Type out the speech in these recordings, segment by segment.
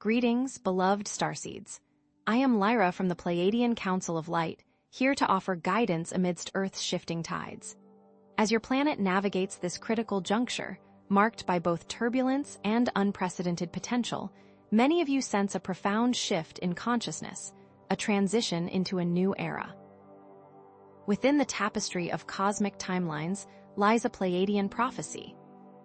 Greetings, beloved starseeds. I am Lyra from the Pleiadian Council of Light, here to offer guidance amidst Earth's shifting tides. As your planet navigates this critical juncture, marked by both turbulence and unprecedented potential, many of you sense a profound shift in consciousness, a transition into a new era. Within the tapestry of cosmic timelines lies a Pleiadian prophecy,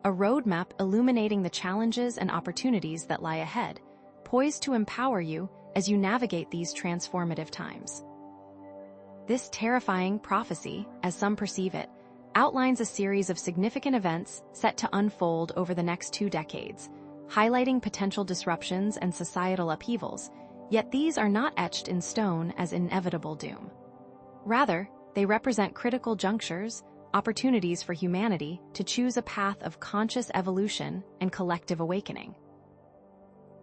a roadmap illuminating the challenges and opportunities that lie ahead, poised to empower you as you navigate these transformative times. This terrifying prophecy, as some perceive it, outlines a series of significant events set to unfold over the next 2 decades, highlighting potential disruptions and societal upheavals, yet these are not etched in stone as inevitable doom. Rather, they represent critical junctures, opportunities for humanity to choose a path of conscious evolution and collective awakening.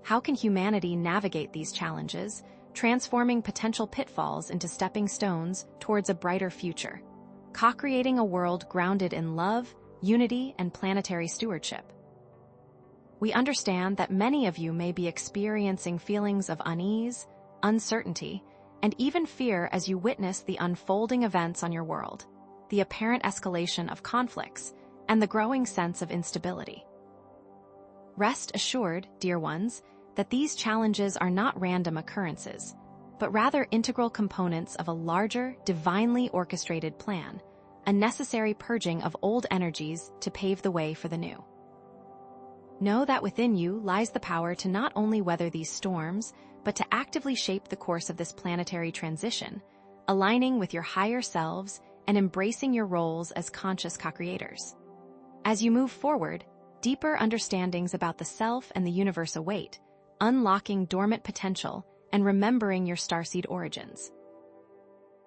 How can humanity navigate these challenges, transforming potential pitfalls into stepping stones towards a brighter future, co-creating a world grounded in love, unity, and planetary stewardship? We understand that many of you may be experiencing feelings of unease, uncertainty, and even fear as you witness the unfolding events on your world, the apparent escalation of conflicts, and the growing sense of instability. Rest assured, dear ones, that these challenges are not random occurrences, but rather integral components of a larger, divinely orchestrated plan, a necessary purging of old energies to pave the way for the new. Know that within you lies the power to not only weather these storms, but to actively shape the course of this planetary transition, aligning with your higher selves and embracing your roles as conscious co-creators. As you move forward, deeper understandings about the self and the universe await, unlocking dormant potential and remembering your starseed origins.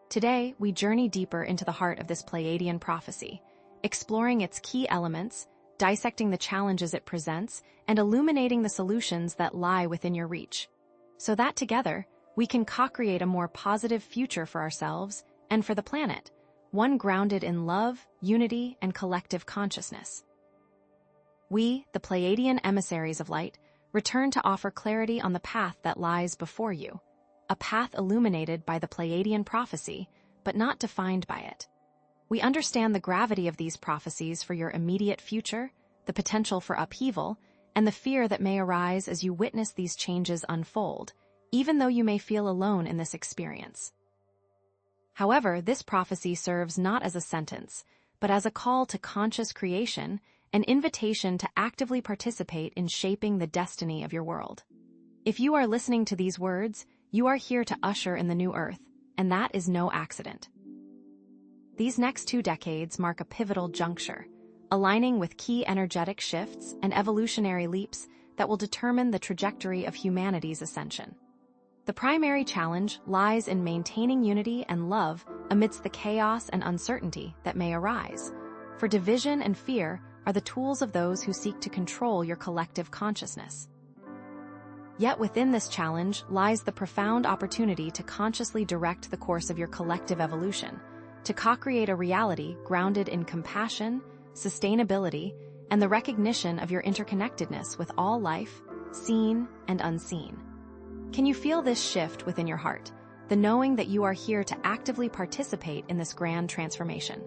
Today, we journey deeper into the heart of this Pleiadian prophecy, exploring its key elements, dissecting the challenges it presents, and illuminating the solutions that lie within your reach, so that together, we can co-create a more positive future for ourselves and for the planet, one grounded in love, unity, and collective consciousness. We, the Pleiadian emissaries of light, return to offer clarity on the path that lies before you, a path illuminated by the Pleiadian prophecy, but not defined by it. We understand the gravity of these prophecies for your immediate future, the potential for upheaval, and the fear that may arise as you witness these changes unfold, even though you may feel alone in this experience. However, this prophecy serves not as a sentence, but as a call to conscious creation, an invitation to actively participate in shaping the destiny of your world. If you are listening to these words, you are here to usher in the new Earth, and that is no accident. These next 2 decades mark a pivotal juncture, aligning with key energetic shifts and evolutionary leaps that will determine the trajectory of humanity's ascension. The primary challenge lies in maintaining unity and love amidst the chaos and uncertainty that may arise, for division and fear are the tools of those who seek to control your collective consciousness. Yet within this challenge lies the profound opportunity to consciously direct the course of your collective evolution, to co-create a reality grounded in compassion, sustainability, and the recognition of your interconnectedness with all life, seen and unseen. Can you feel this shift within your heart, the knowing that you are here to actively participate in this grand transformation?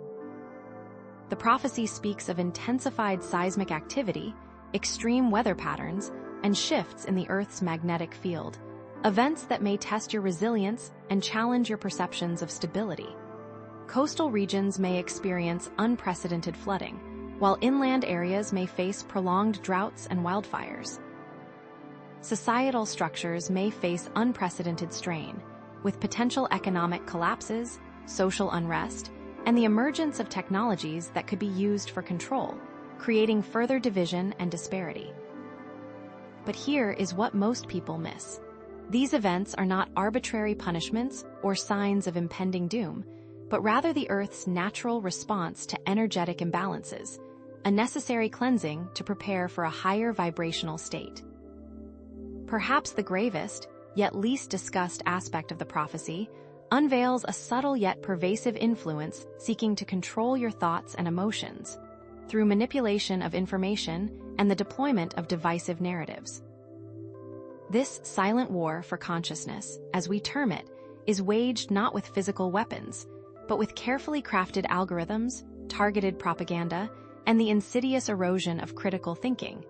The prophecy speaks of intensified seismic activity, extreme weather patterns, and shifts in the Earth's magnetic field, events that may test your resilience and challenge your perceptions of stability. Coastal regions may experience unprecedented flooding, while inland areas may face prolonged droughts and wildfires. Societal structures may face unprecedented strain, with potential economic collapses, social unrest, and the emergence of technologies that could be used for control, creating further division and disparity. But here is what most people miss. These events are not arbitrary punishments or signs of impending doom, but rather the Earth's natural response to energetic imbalances, a necessary cleansing to prepare for a higher vibrational state. Perhaps the gravest, yet least discussed aspect of the prophecy unveils a subtle yet pervasive influence seeking to control your thoughts and emotions through manipulation of information and the deployment of divisive narratives. This silent war for consciousness, as we term it, is waged not with physical weapons, but with carefully crafted algorithms, targeted propaganda, and the insidious erosion of critical thinking,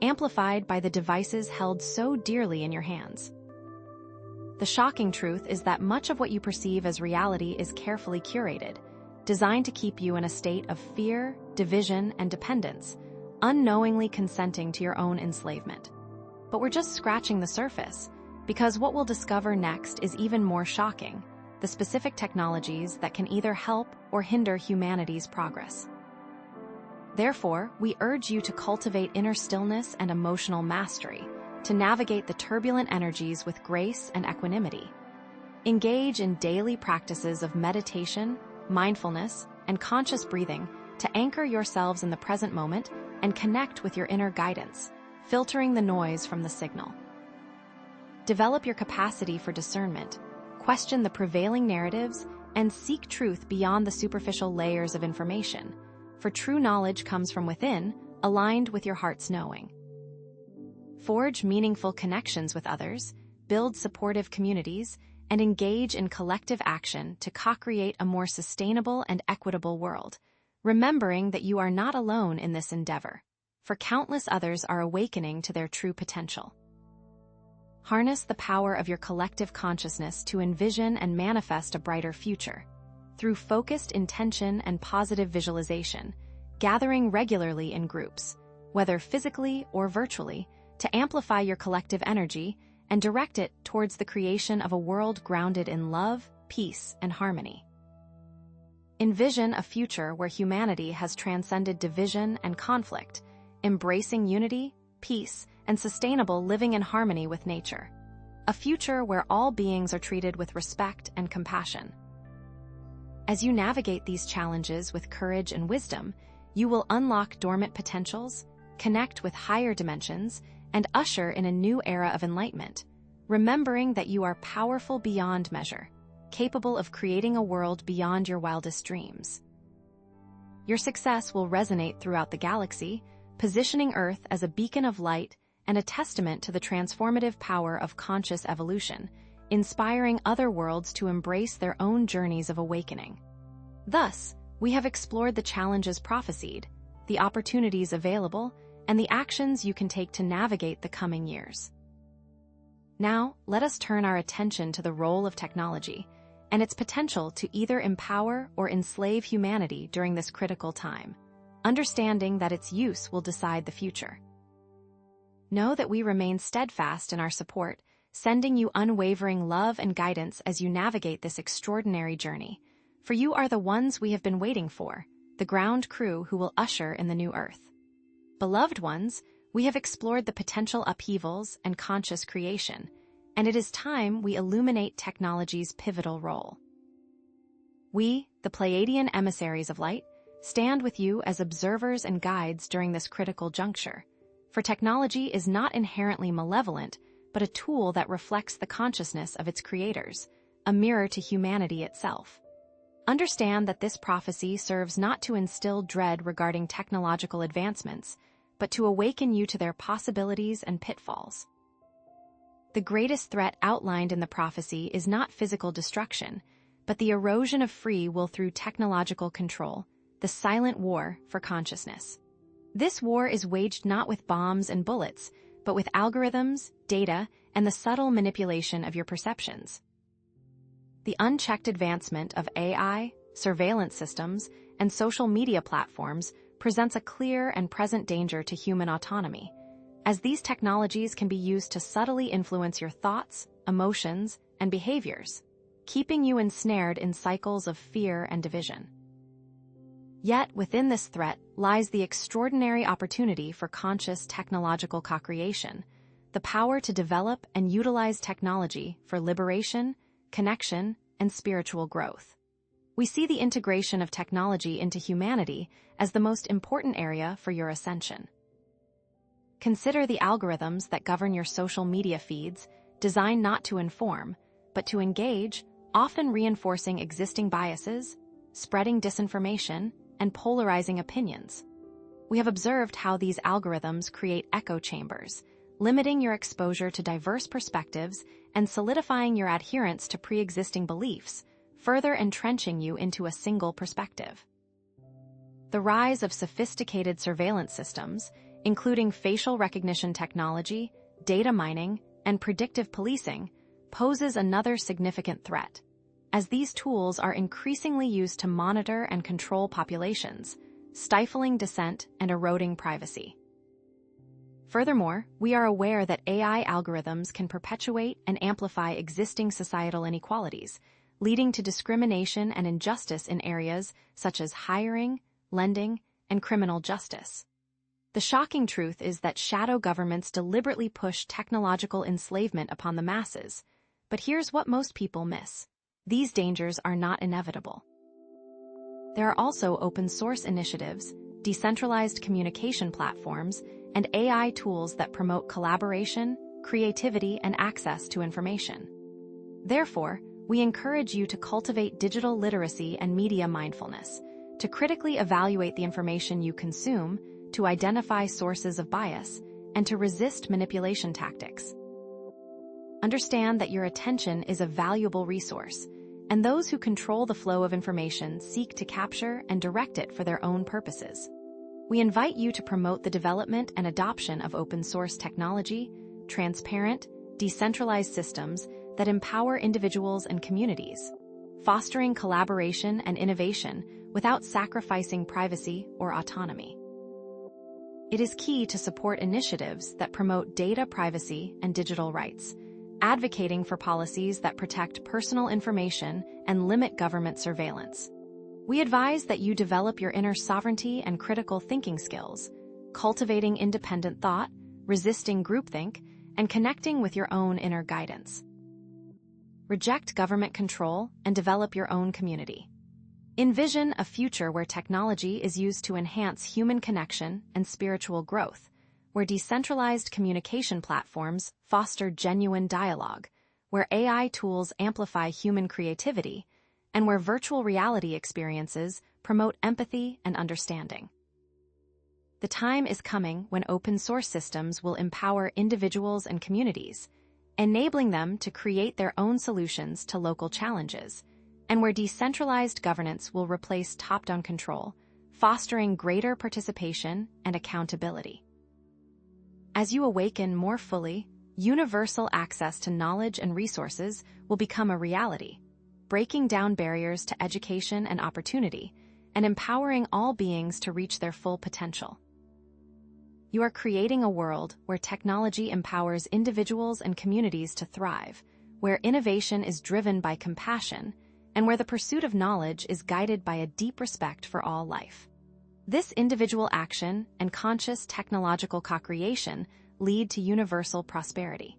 amplified by the devices held so dearly in your hands. The shocking truth is that much of what you perceive as reality is carefully curated, designed to keep you in a state of fear, division, and dependence, unknowingly consenting to your own enslavement. But we're just scratching the surface, because what we'll discover next is even more shocking: the specific technologies that can either help or hinder humanity's progress. Therefore, we urge you to cultivate inner stillness and emotional mastery, to navigate the turbulent energies with grace and equanimity. Engage in daily practices of meditation, mindfulness, and conscious breathing to anchor yourselves in the present moment and connect with your inner guidance, filtering the noise from the signal. Develop your capacity for discernment, question the prevailing narratives, and seek truth beyond the superficial layers of information, for true knowledge comes from within, aligned with your heart's knowing. Forge meaningful connections with others, build supportive communities, and engage in collective action to co-create a more sustainable and equitable world, remembering that you are not alone in this endeavor, for countless others are awakening to their true potential. Harness the power of your collective consciousness to envision and manifest a brighter future. Through focused intention and positive visualization, gathering regularly in groups, whether physically or virtually, to amplify your collective energy and direct it towards the creation of a world grounded in love, peace, and harmony. Envision a future where humanity has transcended division and conflict, embracing unity, peace, and sustainable living in harmony with nature. A future where all beings are treated with respect and compassion. As you navigate these challenges with courage and wisdom, you will unlock dormant potentials, connect with higher dimensions, and usher in a new era of enlightenment, remembering that you are powerful beyond measure, capable of creating a world beyond your wildest dreams. Your success will resonate throughout the galaxy, positioning Earth as a beacon of light and a testament to the transformative power of conscious evolution, inspiring other worlds to embrace their own journeys of awakening. Thus, we have explored the challenges prophesied, the opportunities available, and the actions you can take to navigate the coming years. Now, let us turn our attention to the role of technology and its potential to either empower or enslave humanity during this critical time, understanding that its use will decide the future. Know that we remain steadfast in our support, sending you unwavering love and guidance as you navigate this extraordinary journey, for you are the ones we have been waiting for, the ground crew who will usher in the new Earth. Beloved ones, we have explored the potential upheavals and conscious creation, and it is time we illuminate technology's pivotal role. We, the Pleiadian emissaries of light, stand with you as observers and guides during this critical juncture, for technology is not inherently malevolent, but a tool that reflects the consciousness of its creators, a mirror to humanity itself. Understand that this prophecy serves not to instill dread regarding technological advancements, but to awaken you to their possibilities and pitfalls. The greatest threat outlined in the prophecy is not physical destruction, but the erosion of free will through technological control, the silent war for consciousness. This war is waged not with bombs and bullets, but with algorithms, data, and the subtle manipulation of your perceptions. The unchecked advancement of AI, surveillance systems, and social media platforms presents a clear and present danger to human autonomy, as these technologies can be used to subtly influence your thoughts, emotions, and behaviors, keeping you ensnared in cycles of fear and division. Yet, within this threat lies the extraordinary opportunity for conscious technological co-creation, the power to develop and utilize technology for liberation, connection, and spiritual growth. We see the integration of technology into humanity as the most important area for your ascension. Consider the algorithms that govern your social media feeds, designed not to inform, but to engage, often reinforcing existing biases, spreading disinformation, and polarizing opinions. We have observed how these algorithms create echo chambers, limiting your exposure to diverse perspectives and solidifying your adherence to pre-existing beliefs, further entrenching you into a single perspective. The rise of sophisticated surveillance systems, including facial recognition technology, data mining, and predictive policing, poses another significant threat, as these tools are increasingly used to monitor and control populations, stifling dissent and eroding privacy. Furthermore, we are aware that AI algorithms can perpetuate and amplify existing societal inequalities, leading to discrimination and injustice in areas such as hiring, lending, and criminal justice. The shocking truth is that shadow governments deliberately push technological enslavement upon the masses, but here's what most people miss. These dangers are not inevitable. There are also open-source initiatives, decentralized communication platforms, and AI tools that promote collaboration, creativity, and access to information. Therefore, we encourage you to cultivate digital literacy and media mindfulness, to critically evaluate the information you consume, to identify sources of bias, and to resist manipulation tactics. Understand that your attention is a valuable resource, and those who control the flow of information seek to capture and direct it for their own purposes. We invite you to promote the development and adoption of open-source technology, transparent, decentralized systems that empower individuals and communities, fostering collaboration and innovation without sacrificing privacy or autonomy. It is key to support initiatives that promote data privacy and digital rights, advocating for policies that protect personal information and limit government surveillance. We advise that you develop your inner sovereignty and critical thinking skills, cultivating independent thought, resisting groupthink, and connecting with your own inner guidance. Reject government control and develop your own community. Envision a future where technology is used to enhance human connection and spiritual growth, where decentralized communication platforms foster genuine dialogue, where AI tools amplify human creativity, and where virtual reality experiences promote empathy and understanding. The time is coming when open-source systems will empower individuals and communities, enabling them to create their own solutions to local challenges, and where decentralized governance will replace top-down control, fostering greater participation and accountability. As you awaken more fully, universal access to knowledge and resources will become a reality, breaking down barriers to education and opportunity, and empowering all beings to reach their full potential. You are creating a world where technology empowers individuals and communities to thrive, where innovation is driven by compassion, and where the pursuit of knowledge is guided by a deep respect for all life. This individual action and conscious technological co-creation lead to universal prosperity.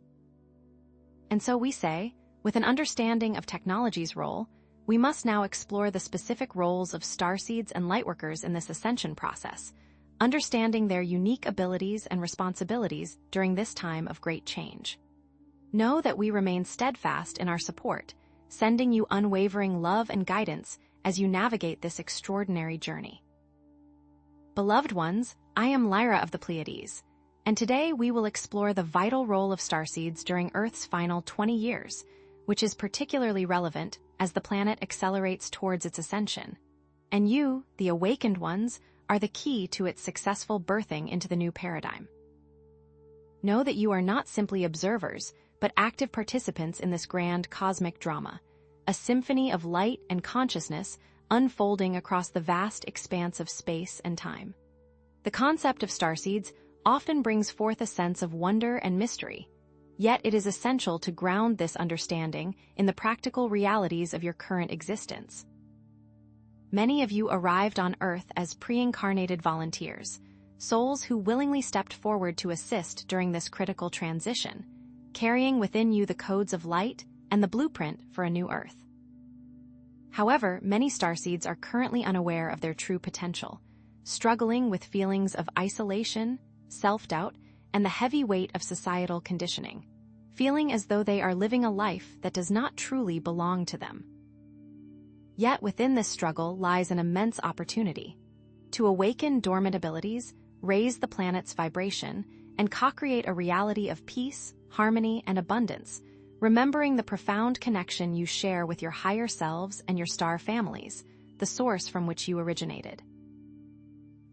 And so we say, with an understanding of technology's role, we must now explore the specific roles of starseeds and lightworkers in this ascension process, understanding their unique abilities and responsibilities during this time of great change. Know that we remain steadfast in our support, sending you unwavering love and guidance as you navigate this extraordinary journey. Beloved ones, I am Lyra of the Pleiades, and today we will explore the vital role of starseeds during Earth's final 20 years, which is particularly relevant as the planet accelerates towards its ascension. And you, the awakened ones, are the key to its successful birthing into the new paradigm. Know that you are not simply observers, but active participants in this grand cosmic drama, a symphony of light and consciousness unfolding across the vast expanse of space and time. The concept of starseeds often brings forth a sense of wonder and mystery, yet it is essential to ground this understanding in the practical realities of your current existence. Many of you arrived on Earth as pre-incarnated volunteers, souls who willingly stepped forward to assist during this critical transition, carrying within you the codes of light and the blueprint for a new Earth. However, many starseeds are currently unaware of their true potential, struggling with feelings of isolation, self-doubt, and the heavy weight of societal conditioning, feeling as though they are living a life that does not truly belong to them. Yet within this struggle lies an immense opportunity to awaken dormant abilities, raise the planet's vibration, and co-create a reality of peace, harmony, and abundance, remembering the profound connection you share with your higher selves and your star families, the source from which you originated.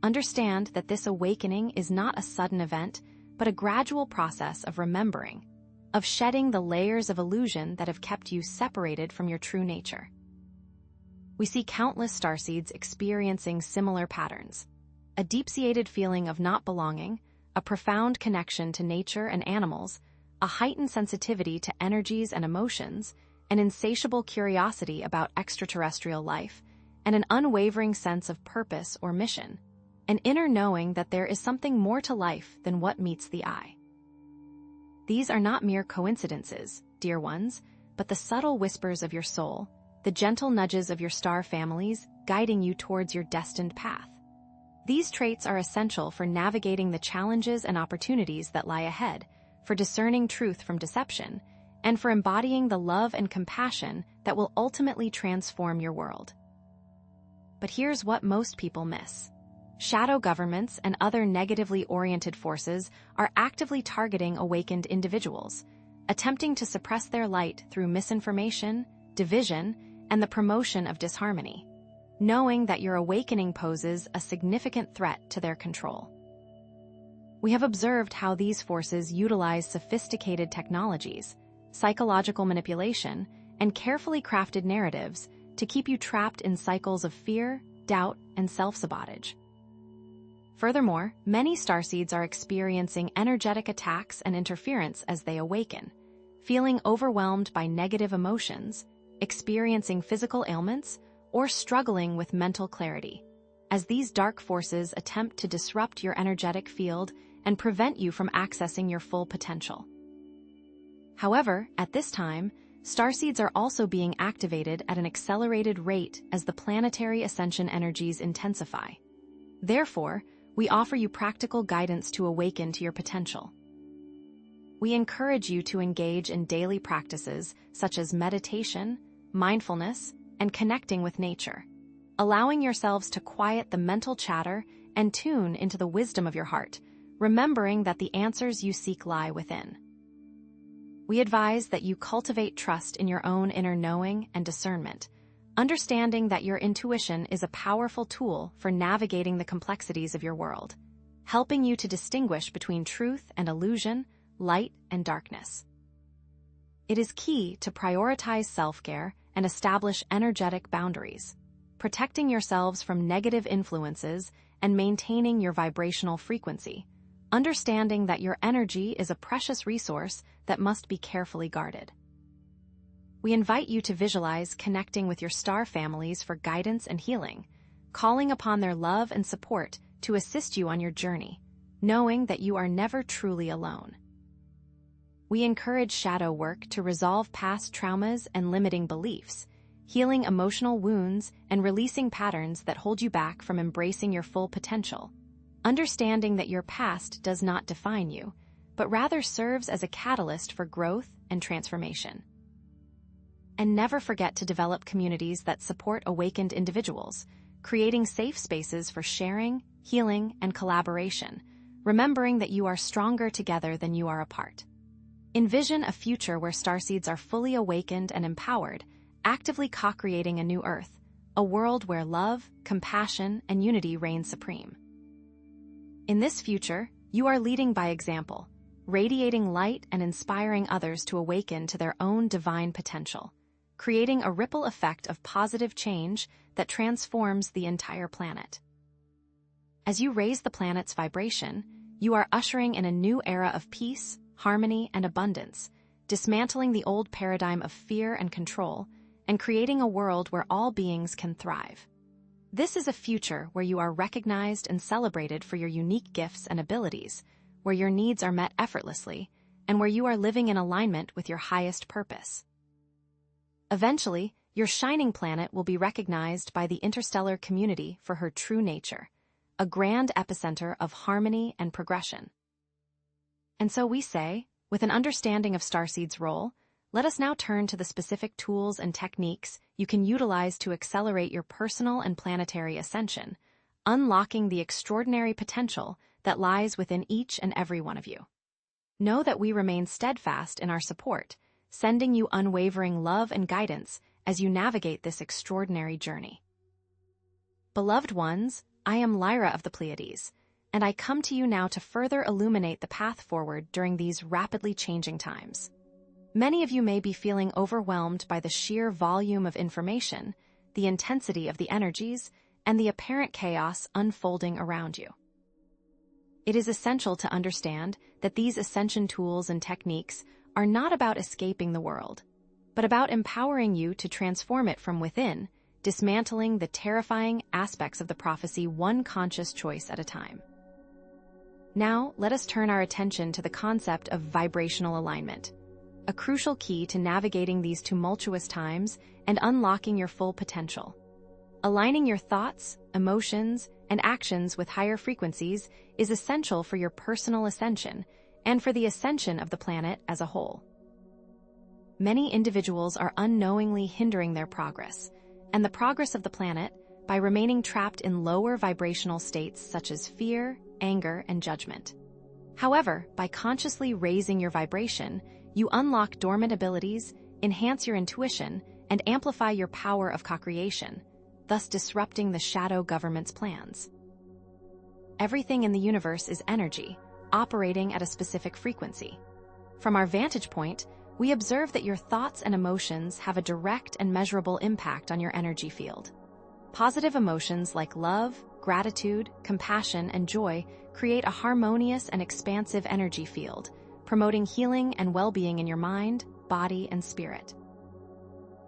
Understand that this awakening is not a sudden event, but a gradual process of remembering, of shedding the layers of illusion that have kept you separated from your true nature. We see countless starseeds experiencing similar patterns: a deep-seated feeling of not belonging, a profound connection to nature and animals, a heightened sensitivity to energies and emotions, an insatiable curiosity about extraterrestrial life, and an unwavering sense of purpose or mission, an inner knowing that there is something more to life than what meets the eye. These are not mere coincidences, dear ones, but the subtle whispers of your soul, the gentle nudges of your star families guiding you towards your destined path. These traits are essential for navigating the challenges and opportunities that lie ahead, for discerning truth from deception, and for embodying the love and compassion that will ultimately transform your world. But here's what most people miss. Shadow governments and other negatively oriented forces are actively targeting awakened individuals, attempting to suppress their light through misinformation, division, and the promotion of disharmony, knowing that your awakening poses a significant threat to their control. We have observed how these forces utilize sophisticated technologies, psychological manipulation, and carefully crafted narratives to keep you trapped in cycles of fear, doubt, and self-sabotage. Furthermore, many starseeds are experiencing energetic attacks and interference as they awaken, feeling overwhelmed by negative emotions, experiencing physical ailments, or struggling with mental clarity, as these dark forces attempt to disrupt your energetic field and prevent you from accessing your full potential. However, at this time, starseeds are also being activated at an accelerated rate as the planetary ascension energies intensify. Therefore, we offer you practical guidance to awaken to your potential. We encourage you to engage in daily practices such as meditation, mindfulness, and connecting with nature, allowing yourselves to quiet the mental chatter and tune into the wisdom of your heart, remembering that the answers you seek lie within. We advise that you cultivate trust in your own inner knowing and discernment, understanding that your intuition is a powerful tool for navigating the complexities of your world, helping you to distinguish between truth and illusion, light and darkness. It is key to prioritize self-care and establish energetic boundaries, protecting yourselves from negative influences and maintaining your vibrational frequency, understanding that your energy is a precious resource that must be carefully guarded. We invite you to visualize connecting with your star families for guidance and healing, calling upon their love and support to assist you on your journey, knowing that you are never truly alone. We encourage shadow work to resolve past traumas and limiting beliefs, healing emotional wounds and releasing patterns that hold you back from embracing your full potential, understanding that your past does not define you, but rather serves as a catalyst for growth and transformation. And never forget to develop communities that support awakened individuals, creating safe spaces for sharing, healing, and collaboration, remembering that you are stronger together than you are apart. Envision a future where starseeds are fully awakened and empowered, actively co-creating a new Earth, a world where love, compassion, and unity reign supreme. In this future, you are leading by example, radiating light and inspiring others to awaken to their own divine potential, creating a ripple effect of positive change that transforms the entire planet. As you raise the planet's vibration, you are ushering in a new era of peace, harmony, and abundance, dismantling the old paradigm of fear and control, and creating a world where all beings can thrive. This is a future where you are recognized and celebrated for your unique gifts and abilities, where your needs are met effortlessly, and where you are living in alignment with your highest purpose. Eventually, your shining planet will be recognized by the interstellar community for her true nature, a grand epicenter of harmony and progression. And so we say, with an understanding of starseeds' role, let us now turn to the specific tools and techniques you can utilize to accelerate your personal and planetary ascension, unlocking the extraordinary potential that lies within each and every one of you. Know that we remain steadfast in our support, sending you unwavering love and guidance as you navigate this extraordinary journey. Beloved ones, I am Lyra of the Pleiades, and I come to you now to further illuminate the path forward during these rapidly changing times. Many of you may be feeling overwhelmed by the sheer volume of information, the intensity of the energies, and the apparent chaos unfolding around you. It is essential to understand that these ascension tools and techniques are not about escaping the world, but about empowering you to transform it from within, dismantling the terrifying aspects of the prophecy one conscious choice at a time. Now, let us turn our attention to the concept of vibrational alignment, a crucial key to navigating these tumultuous times and unlocking your full potential. Aligning your thoughts, emotions, and actions with higher frequencies is essential for your personal ascension and for the ascension of the planet as a whole. Many individuals are unknowingly hindering their progress, and the progress of the planet, by remaining trapped in lower vibrational states such as fear, anger, and judgment. However, by consciously raising your vibration, you unlock dormant abilities, enhance your intuition, and amplify your power of co-creation, thus disrupting the shadow government's plans. Everything in the universe is energy, operating at a specific frequency. From our vantage point, we observe that your thoughts and emotions have a direct and measurable impact on your energy field. Positive emotions like love, gratitude, compassion, and joy create a harmonious and expansive energy field, promoting healing and well-being in your mind, body, and spirit.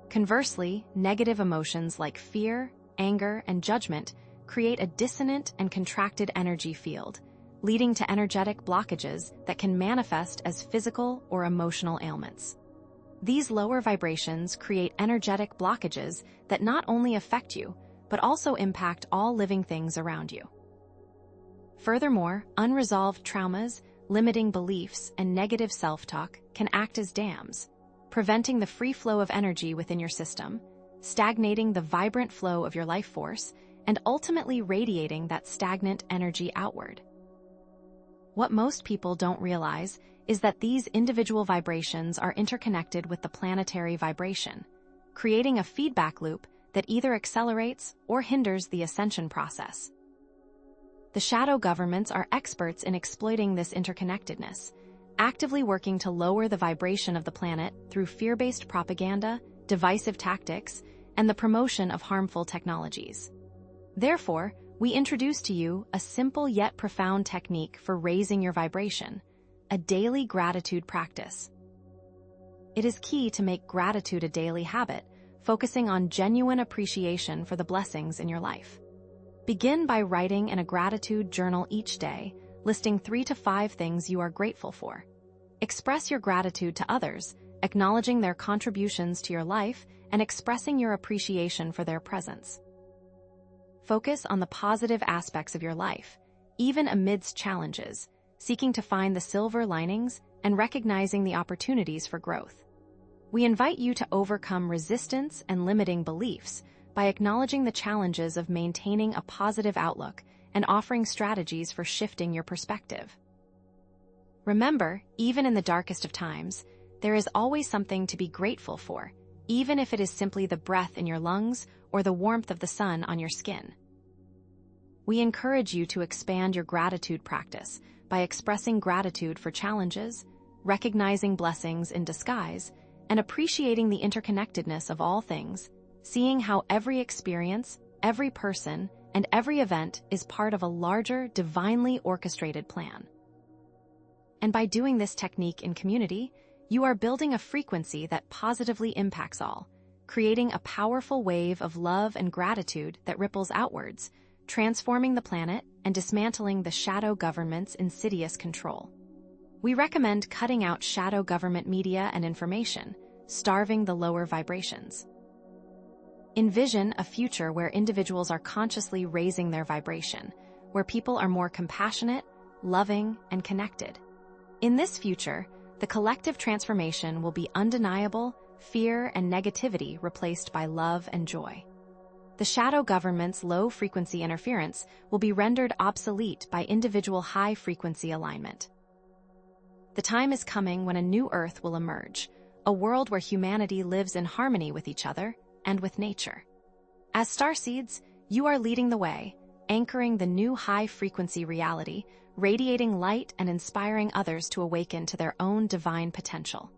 Conversely, negative emotions like fear, anger, and judgment create a dissonant and contracted energy field, leading to energetic blockages that can manifest as physical or emotional ailments. These lower vibrations create energetic blockages that not only affect you, but also impact all living things around you. Furthermore, unresolved traumas, limiting beliefs, and negative self-talk can act as dams, preventing the free flow of energy within your system, stagnating the vibrant flow of your life force, and ultimately radiating that stagnant energy outward. What most people don't realize is that these individual vibrations are interconnected with the planetary vibration, creating a feedback loop that either accelerates or hinders the ascension process. The shadow governments are experts in exploiting this interconnectedness, actively working to lower the vibration of the planet through fear-based propaganda, divisive tactics, and the promotion of harmful technologies. Therefore, we introduce to you a simple yet profound technique for raising your vibration, a daily gratitude practice. It is key to make gratitude a daily habit, focusing on genuine appreciation for the blessings in your life. Begin by writing in a gratitude journal each day, listing 3 to 5 things you are grateful for. Express your gratitude to others, acknowledging their contributions to your life and expressing your appreciation for their presence. Focus on the positive aspects of your life, even amidst challenges, seeking to find the silver linings and recognizing the opportunities for growth. We invite you to overcome resistance and limiting beliefs by acknowledging the challenges of maintaining a positive outlook and offering strategies for shifting your perspective. Remember, even in the darkest of times, there is always something to be grateful for, even if it is simply the breath in your lungs or the warmth of the sun on your skin. We encourage you to expand your gratitude practice by expressing gratitude for challenges, recognizing blessings in disguise, and appreciating the interconnectedness of all things, seeing how every experience, every person, and every event is part of a larger, divinely orchestrated plan. And by doing this technique in community, you are building a frequency that positively impacts all, creating a powerful wave of love and gratitude that ripples outwards, transforming the planet and dismantling the shadow government's insidious control. We recommend cutting out shadow government media and information, starving the lower vibrations. Envision a future where individuals are consciously raising their vibration, where people are more compassionate, loving, and connected. In this future, the collective transformation will be undeniable, fear and negativity replaced by love and joy. The shadow government's low-frequency interference will be rendered obsolete by individual high-frequency alignment. The time is coming when a new Earth will emerge, a world where humanity lives in harmony with each other and with nature. As starseeds, you are leading the way, anchoring the new high-frequency reality, radiating light and inspiring others to awaken to their own divine potential.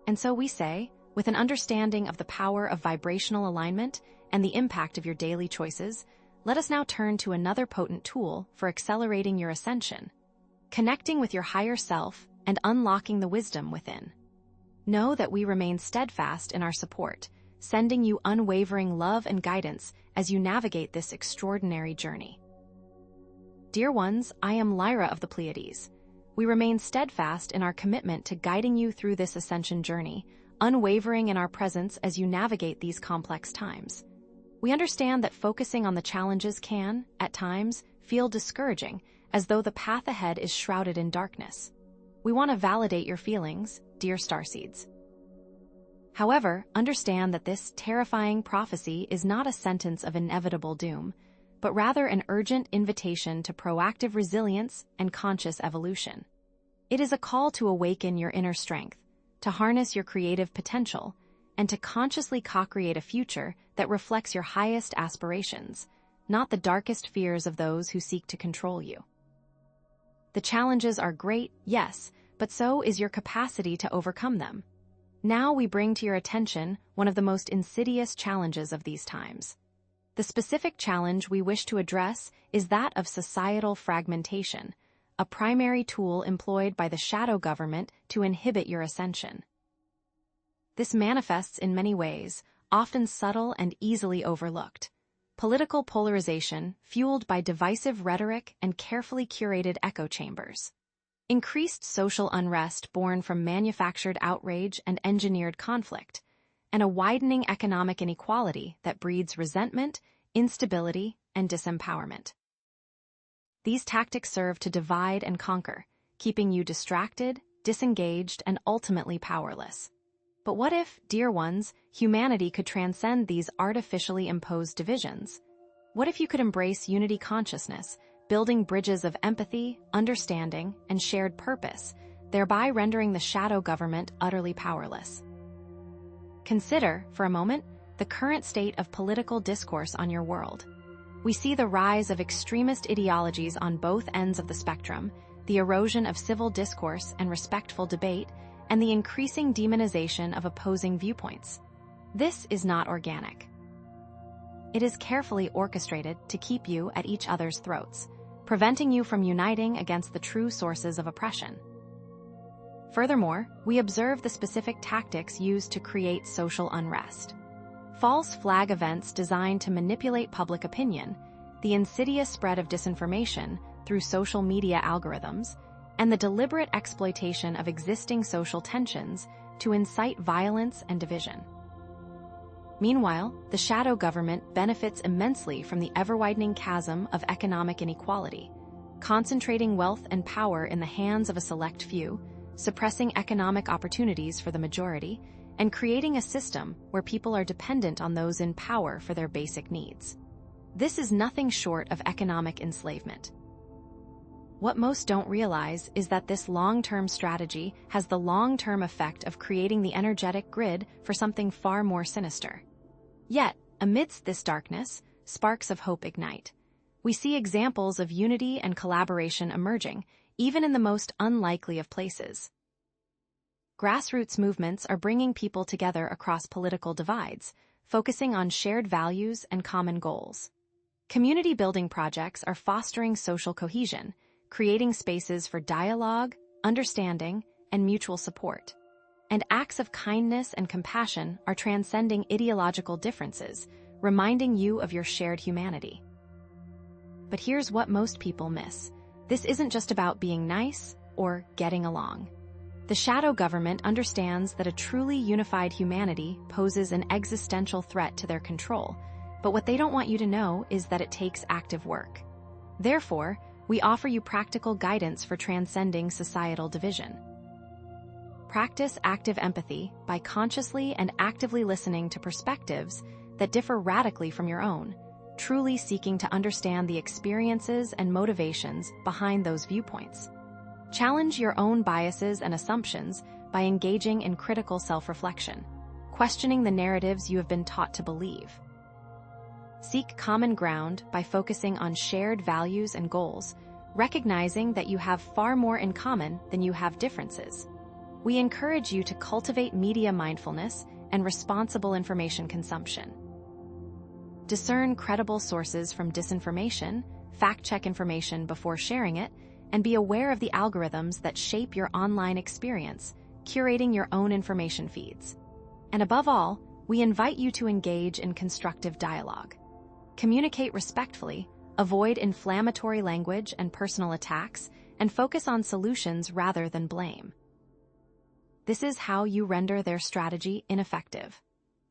And so we say, with an understanding of the power of vibrational alignment and the impact of your daily choices, let us now turn to another potent tool for accelerating your ascension, connecting with your higher self and unlocking the wisdom within. Know that we remain steadfast in our support, sending you unwavering love and guidance as you navigate this extraordinary journey. Dear ones, I am Lyra of the Pleiades. We remain steadfast in our commitment to guiding you through this ascension journey, unwavering in our presence as you navigate these complex times. We understand that focusing on the challenges can, at times, feel discouraging, as though the path ahead is shrouded in darkness. We want to validate your feelings, dear starseeds. However, understand that this terrifying prophecy is not a sentence of inevitable doom, but rather an urgent invitation to proactive resilience and conscious evolution. It is a call to awaken your inner strength, to harness your creative potential, and to consciously co-create a future that reflects your highest aspirations, not the darkest fears of those who seek to control you. The challenges are great, yes, but so is your capacity to overcome them. Now we bring to your attention one of the most insidious challenges of these times. The specific challenge we wish to address is that of societal fragmentation, a primary tool employed by the shadow government to inhibit your ascension. This manifests in many ways, often subtle and easily overlooked. Political polarization fueled by divisive rhetoric and carefully curated echo chambers. Increased social unrest born from manufactured outrage and engineered conflict, and a widening economic inequality that breeds resentment, instability, and disempowerment. These tactics serve to divide and conquer, keeping you distracted, disengaged, and ultimately powerless. But what if, dear ones, humanity could transcend these artificially imposed divisions? What if you could embrace unity consciousness, building bridges of empathy, understanding, and shared purpose, thereby rendering the shadow government utterly powerless? Consider, for a moment, the current state of political discourse on your world. We see the rise of extremist ideologies on both ends of the spectrum, the erosion of civil discourse and respectful debate, and the increasing demonization of opposing viewpoints. This is not organic. It is carefully orchestrated to keep you at each other's throats, preventing you from uniting against the true sources of oppression. Furthermore, we observe the specific tactics used to create social unrest. False flag events designed to manipulate public opinion, the insidious spread of disinformation through social media algorithms, and the deliberate exploitation of existing social tensions to incite violence and division. Meanwhile, the shadow government benefits immensely from the ever-widening chasm of economic inequality, concentrating wealth and power in the hands of a select few, suppressing economic opportunities for the majority, and creating a system where people are dependent on those in power for their basic needs. This is nothing short of economic enslavement. What most don't realize is that this long-term strategy has the long-term effect of creating the energetic grid for something far more sinister. Yet, amidst this darkness, sparks of hope ignite. We see examples of unity and collaboration emerging, even in the most unlikely of places. Grassroots movements are bringing people together across political divides, focusing on shared values and common goals. Community-building projects are fostering social cohesion, creating spaces for dialogue, understanding, and mutual support. And acts of kindness and compassion are transcending ideological differences, reminding you of your shared humanity. But here's what most people miss. This isn't just about being nice or getting along. The shadow government understands that a truly unified humanity poses an existential threat to their control, but what they don't want you to know is that it takes active work. Therefore, we offer you practical guidance for transcending societal division. Practice active empathy by consciously and actively listening to perspectives that differ radically from your own, truly seeking to understand the experiences and motivations behind those viewpoints. Challenge your own biases and assumptions by engaging in critical self-reflection, questioning the narratives you have been taught to believe. Seek common ground by focusing on shared values and goals, recognizing that you have far more in common than you have differences. We encourage you to cultivate media mindfulness and responsible information consumption. Discern credible sources from disinformation, fact-check information before sharing it, and be aware of the algorithms that shape your online experience, curating your own information feeds. And above all, we invite you to engage in constructive dialogue. Communicate respectfully, avoid inflammatory language and personal attacks, and focus on solutions rather than blame. This is how you render their strategy ineffective.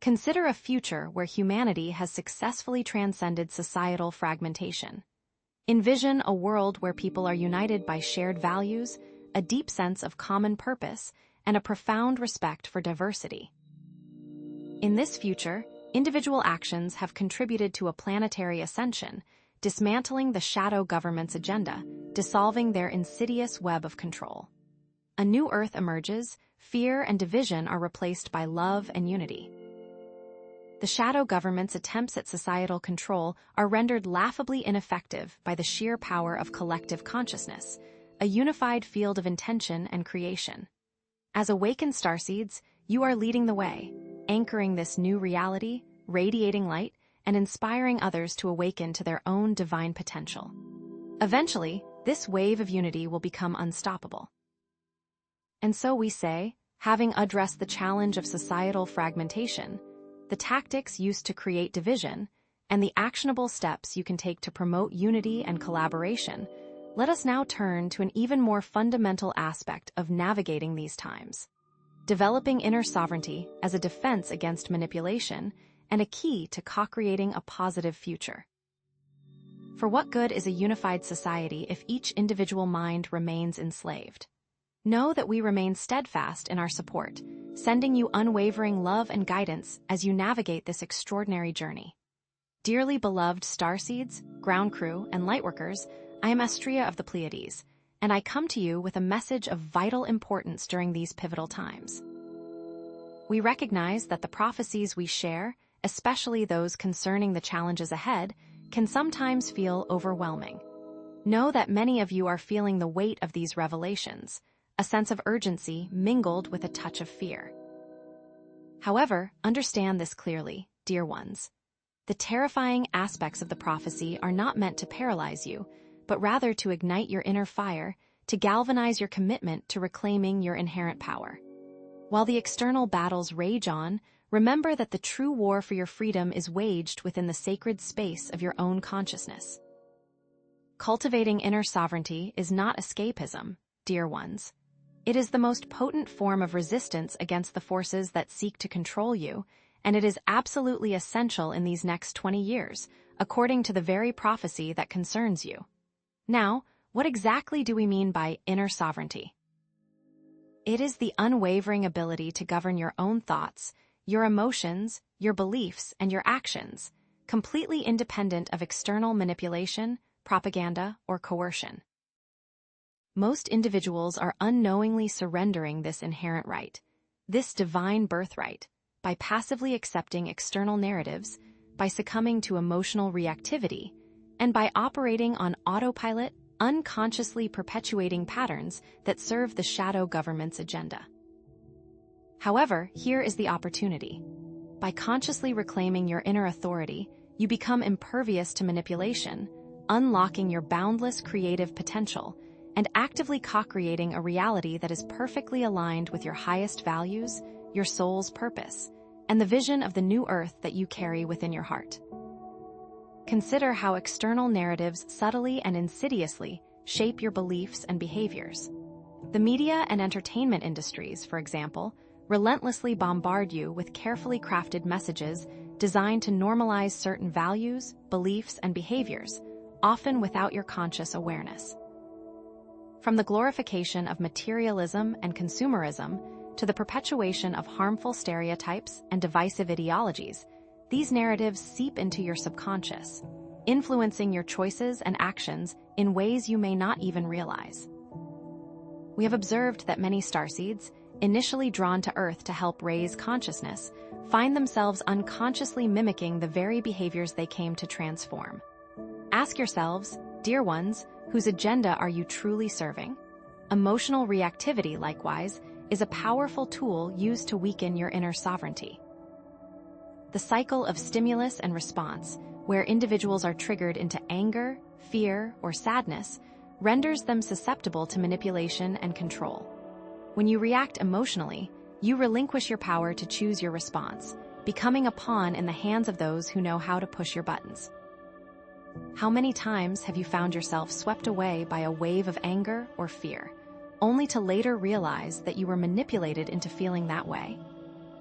Consider a future where humanity has successfully transcended societal fragmentation. Envision a world where people are united by shared values, a deep sense of common purpose, and a profound respect for diversity. In this future, individual actions have contributed to a planetary ascension, dismantling the shadow government's agenda, dissolving their insidious web of control. A new Earth emerges, fear and division are replaced by love and unity. The shadow government's attempts at societal control are rendered laughably ineffective by the sheer power of collective consciousness, a unified field of intention and creation. As awakened starseeds, you are leading the way, anchoring this new reality, radiating light, and inspiring others to awaken to their own divine potential. Eventually, this wave of unity will become unstoppable. And so we say, having addressed the challenge of societal fragmentation, the tactics used to create division, and the actionable steps you can take to promote unity and collaboration, let us now turn to an even more fundamental aspect of navigating these times: developing inner sovereignty as a defense against manipulation and a key to co-creating a positive future. For what good is a unified society if each individual mind remains enslaved? Know that we remain steadfast in our support, sending you unwavering love and guidance as you navigate this extraordinary journey. Dearly beloved starseeds, ground crew, and lightworkers, I am Astrea of the Pleiades, and I come to you with a message of vital importance during these pivotal times. We recognize that the prophecies we share, especially those concerning the challenges ahead, can sometimes feel overwhelming. Know that many of you are feeling the weight of these revelations, a sense of urgency mingled with a touch of fear. However, understand this clearly, dear ones. The terrifying aspects of the prophecy are not meant to paralyze you, but rather to ignite your inner fire, to galvanize your commitment to reclaiming your inherent power. While the external battles rage on, remember that the true war for your freedom is waged within the sacred space of your own consciousness. Cultivating inner sovereignty is not escapism, dear ones. It is the most potent form of resistance against the forces that seek to control you, and it is absolutely essential in these next 20 years, according to the very prophecy that concerns you. Now, what exactly do we mean by inner sovereignty? It is the unwavering ability to govern your own thoughts, your emotions, your beliefs, and your actions, completely independent of external manipulation, propaganda, or coercion. Most individuals are unknowingly surrendering this inherent right, this divine birthright, by passively accepting external narratives, by succumbing to emotional reactivity, and by operating on autopilot, unconsciously perpetuating patterns that serve the shadow government's agenda. However, here is the opportunity. By consciously reclaiming your inner authority, you become impervious to manipulation, unlocking your boundless creative potential, and actively co-creating a reality that is perfectly aligned with your highest values, your soul's purpose, and the vision of the new Earth that you carry within your heart. Consider how external narratives subtly and insidiously shape your beliefs and behaviors. The media and entertainment industries, for example, relentlessly bombard you with carefully crafted messages designed to normalize certain values, beliefs, and behaviors, often without your conscious awareness. From the glorification of materialism and consumerism to the perpetuation of harmful stereotypes and divisive ideologies, These narratives seep into your subconscious, influencing your choices and actions in ways you may not even realize. We have observed that many starseeds, initially drawn to Earth to help raise consciousness, find themselves unconsciously mimicking the very behaviors they came to transform. Ask yourselves, dear ones, whose agenda are you truly serving? Emotional reactivity, likewise, is a powerful tool used to weaken your inner sovereignty. The cycle of stimulus and response, where individuals are triggered into anger, fear, or sadness, renders them susceptible to manipulation and control. When you react emotionally, you relinquish your power to choose your response, becoming a pawn in the hands of those who know how to push your buttons. How many times have you found yourself swept away by a wave of anger or fear, only to later realize that you were manipulated into feeling that way?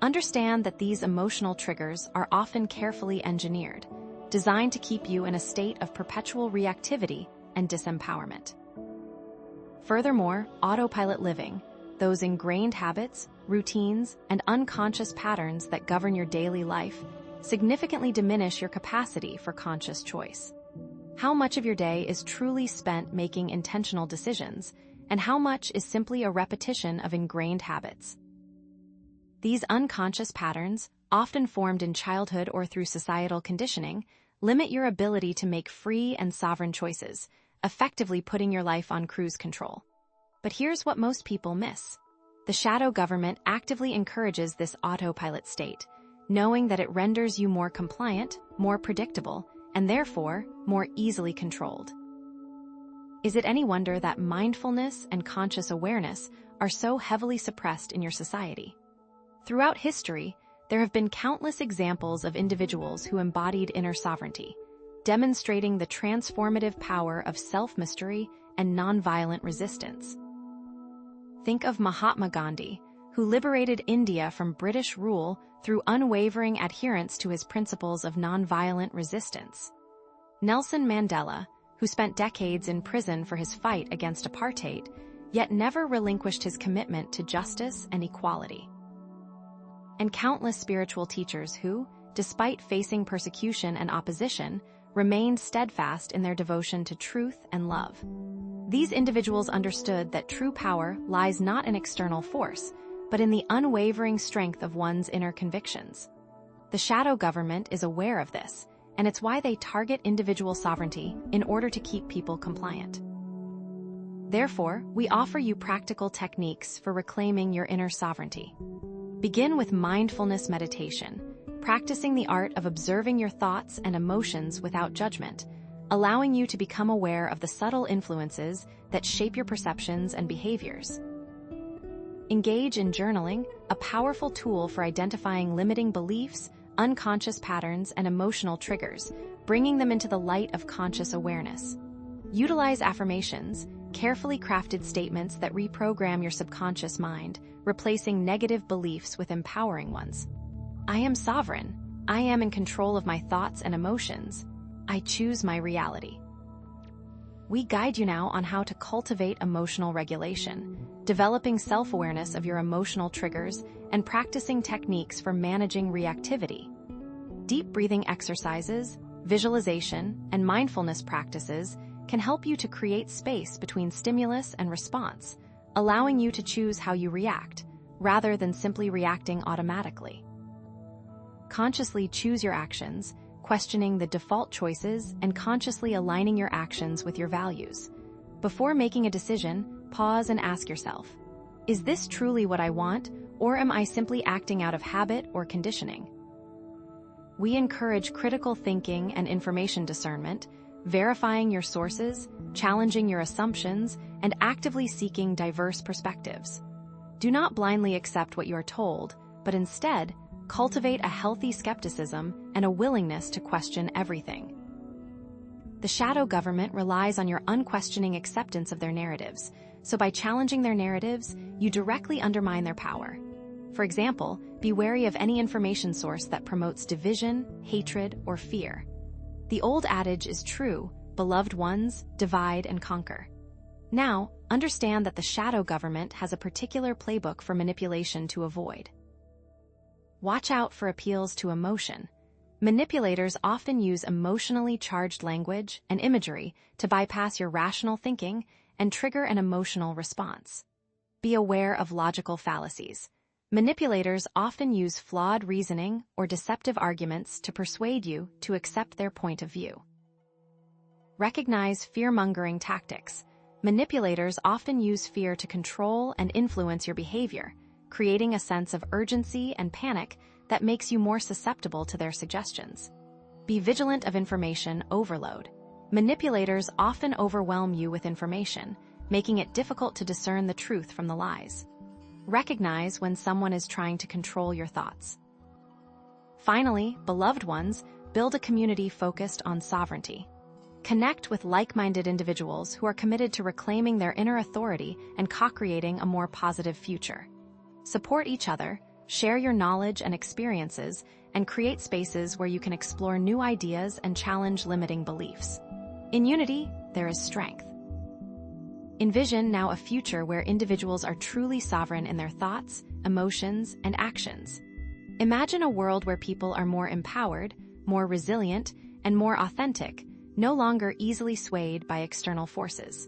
Understand that these emotional triggers are often carefully engineered, designed to keep you in a state of perpetual reactivity and disempowerment. Furthermore, autopilot living, those ingrained habits, routines, and unconscious patterns that govern your daily life, significantly diminish your capacity for conscious choice. How much of your day is truly spent making intentional decisions, and how much is simply a repetition of ingrained habits? These unconscious patterns, often formed in childhood or through societal conditioning, limit your ability to make free and sovereign choices, effectively putting your life on cruise control. But here's what most people miss. The shadow government actively encourages this autopilot state, knowing that it renders you more compliant, more predictable, and therefore more easily controlled. Is it any wonder that mindfulness and conscious awareness are so heavily suppressed in your society? Throughout history, there have been countless examples of individuals who embodied inner sovereignty, demonstrating the transformative power of self-mastery and nonviolent resistance. Think of Mahatma Gandhi, who liberated India from British rule through unwavering adherence to his principles of nonviolent resistance. Nelson Mandela, who spent decades in prison for his fight against apartheid, yet never relinquished his commitment to justice and equality. And countless spiritual teachers who, despite facing persecution and opposition, remained steadfast in their devotion to truth and love. These individuals understood that true power lies not in external force, but in the unwavering strength of one's inner convictions. The shadow government is aware of this, and it's why they target individual sovereignty in order to keep people compliant. Therefore, we offer you practical techniques for reclaiming your inner sovereignty. Begin with mindfulness meditation, practicing the art of observing your thoughts and emotions without judgment, allowing you to become aware of the subtle influences that shape your perceptions and behaviors. Engage in journaling, a powerful tool for identifying limiting beliefs, unconscious patterns, and emotional triggers, bringing them into the light of conscious awareness. Utilize affirmations, carefully crafted statements that reprogram your subconscious mind, replacing negative beliefs with empowering ones. I am sovereign. I am in control of my thoughts and emotions. I choose my reality. We guide you now on how to cultivate emotional regulation, developing self-awareness of your emotional triggers and practicing techniques for managing reactivity. Deep breathing exercises, visualization, and mindfulness practices can help you to create space between stimulus and response, allowing you to choose how you react, rather than simply reacting automatically. Consciously choose your actions, questioning the default choices and consciously aligning your actions with your values. Before making a decision, pause and ask yourself, is this truly what I want, or am I simply acting out of habit or conditioning? We encourage critical thinking and information discernment, verifying your sources, challenging your assumptions, and actively seeking diverse perspectives. Do not blindly accept what you are told, but instead, cultivate a healthy skepticism and a willingness to question everything. The shadow government relies on your unquestioning acceptance of their narratives, so by challenging their narratives, you directly undermine their power. For example, be wary of any information source that promotes division, hatred, or fear. The old adage is true, beloved ones, divide and conquer. Now, understand that the shadow government has a particular playbook for manipulation to avoid. Watch out for appeals to emotion. Manipulators often use emotionally charged language and imagery to bypass your rational thinking and trigger an emotional response. Be aware of logical fallacies. Manipulators often use flawed reasoning or deceptive arguments to persuade you to accept their point of view. Recognize fear-mongering tactics. Manipulators often use fear to control and influence your behavior, creating a sense of urgency and panic that makes you more susceptible to their suggestions. Be vigilant of information overload. Manipulators often overwhelm you with information, making it difficult to discern the truth from the lies. Recognize when someone is trying to control your thoughts. Finally, beloved ones, build a community focused on sovereignty. Connect with like-minded individuals who are committed to reclaiming their inner authority and co-creating a more positive future. Support each other, share your knowledge and experiences, and create spaces where you can explore new ideas and challenge limiting beliefs. In unity, there is strength. Envision now a future where individuals are truly sovereign in their thoughts, emotions, and actions. Imagine a world where people are more empowered, more resilient, and more authentic, no longer easily swayed by external forces.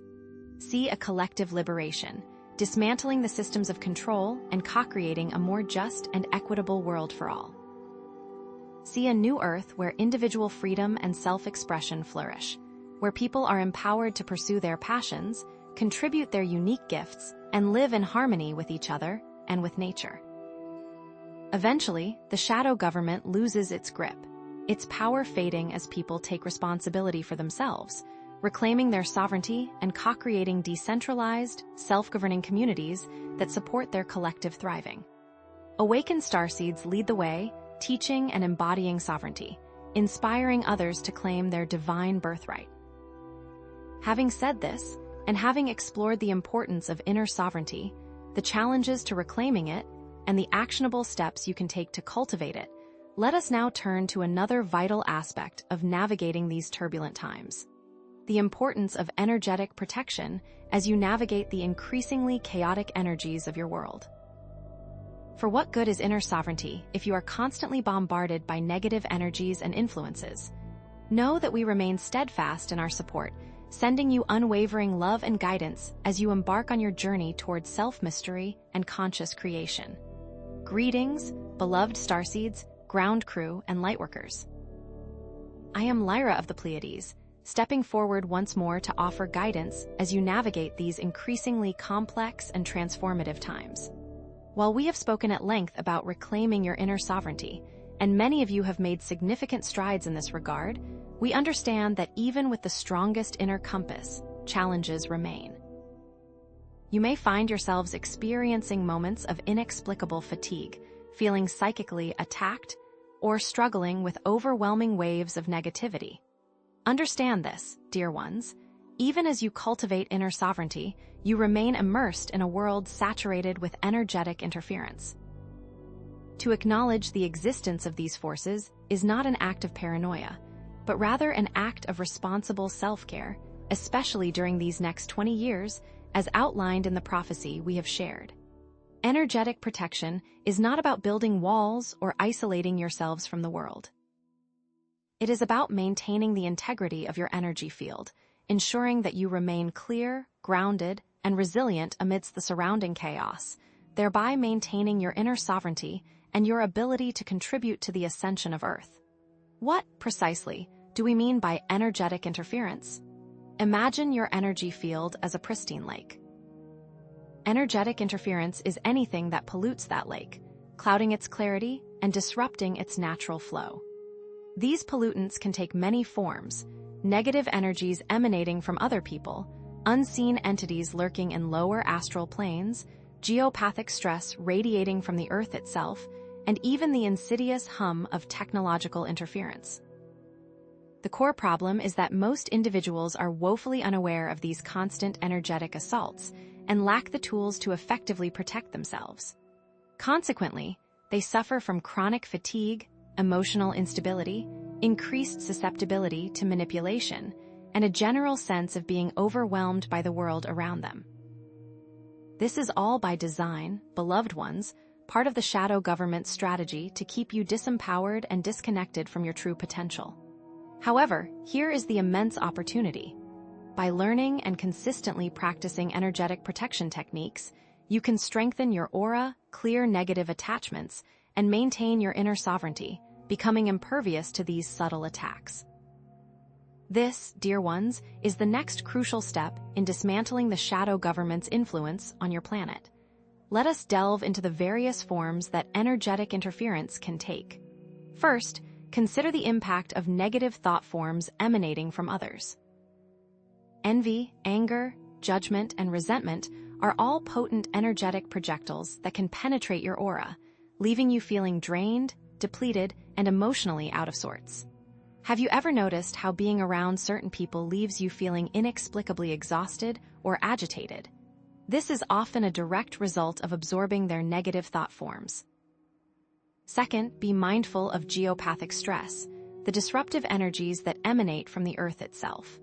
See a collective liberation, dismantling the systems of control and co-creating a more just and equitable world for all. See a new earth where individual freedom and self-expression flourish, where people are empowered to pursue their passions, contribute their unique gifts, and live in harmony with each other and with nature. Eventually, the shadow government loses its grip, its power fading as people take responsibility for themselves, reclaiming their sovereignty and co-creating decentralized, self-governing communities that support their collective thriving. Awakened starseeds lead the way, teaching and embodying sovereignty, inspiring others to claim their divine birthright. Having said this, and having explored the importance of inner sovereignty, the challenges to reclaiming it, and the actionable steps you can take to cultivate it, let us now turn to another vital aspect of navigating these turbulent times: the importance of energetic protection as you navigate the increasingly chaotic energies of your world. For what good is inner sovereignty if you are constantly bombarded by negative energies and influences? Know that we remain steadfast in our support, sending you unwavering love and guidance as you embark on your journey towards self-mystery and conscious creation. Greetings, beloved starseeds, ground crew, and lightworkers. I am Lyra of the Pleiades, stepping forward once more to offer guidance as you navigate these increasingly complex and transformative times. While we have spoken at length about reclaiming your inner sovereignty, and many of you have made significant strides in this regard, we understand that even with the strongest inner compass, challenges remain. You may find yourselves experiencing moments of inexplicable fatigue, feeling psychically attacked, or struggling with overwhelming waves of negativity. Understand this, dear ones. Even as you cultivate inner sovereignty, you remain immersed in a world saturated with energetic interference. To acknowledge the existence of these forces is not an act of paranoia, but rather an act of responsible self-care, especially during these next 20 years, as outlined in the prophecy we have shared. Energetic protection is not about building walls or isolating yourselves from the world. It is about maintaining the integrity of your energy field, ensuring that you remain clear, grounded, and resilient amidst the surrounding chaos, thereby maintaining your inner sovereignty and your ability to contribute to the ascension of Earth. What, precisely, do we mean by energetic interference? Imagine your energy field as a pristine lake. Energetic interference is anything that pollutes that lake, clouding its clarity and disrupting its natural flow. These pollutants can take many forms: negative energies emanating from other people, unseen entities lurking in lower astral planes, geopathic stress radiating from the Earth itself, and even the insidious hum of technological interference. The core problem is that most individuals are woefully unaware of these constant energetic assaults and lack the tools to effectively protect themselves. Consequently, they suffer from chronic fatigue, emotional instability, increased susceptibility to manipulation, and a general sense of being overwhelmed by the world around them. This is all by design, beloved ones, part of the shadow government's strategy to keep you disempowered and disconnected from your true potential. However, here is the immense opportunity. By learning and consistently practicing energetic protection techniques, you can strengthen your aura, clear negative attachments, and maintain your inner sovereignty, becoming impervious to these subtle attacks. This, dear ones, is the next crucial step in dismantling the shadow government's influence on your planet. Let us delve into the various forms that energetic interference can take. First, consider the impact of negative thought forms emanating from others. Envy, anger, judgment, and resentment are all potent energetic projectiles that can penetrate your aura, leaving you feeling drained, depleted, and emotionally out of sorts. Have you ever noticed how being around certain people leaves you feeling inexplicably exhausted or agitated? This is often a direct result of absorbing their negative thought forms. Second, be mindful of geopathic stress, the disruptive energies that emanate from the Earth itself.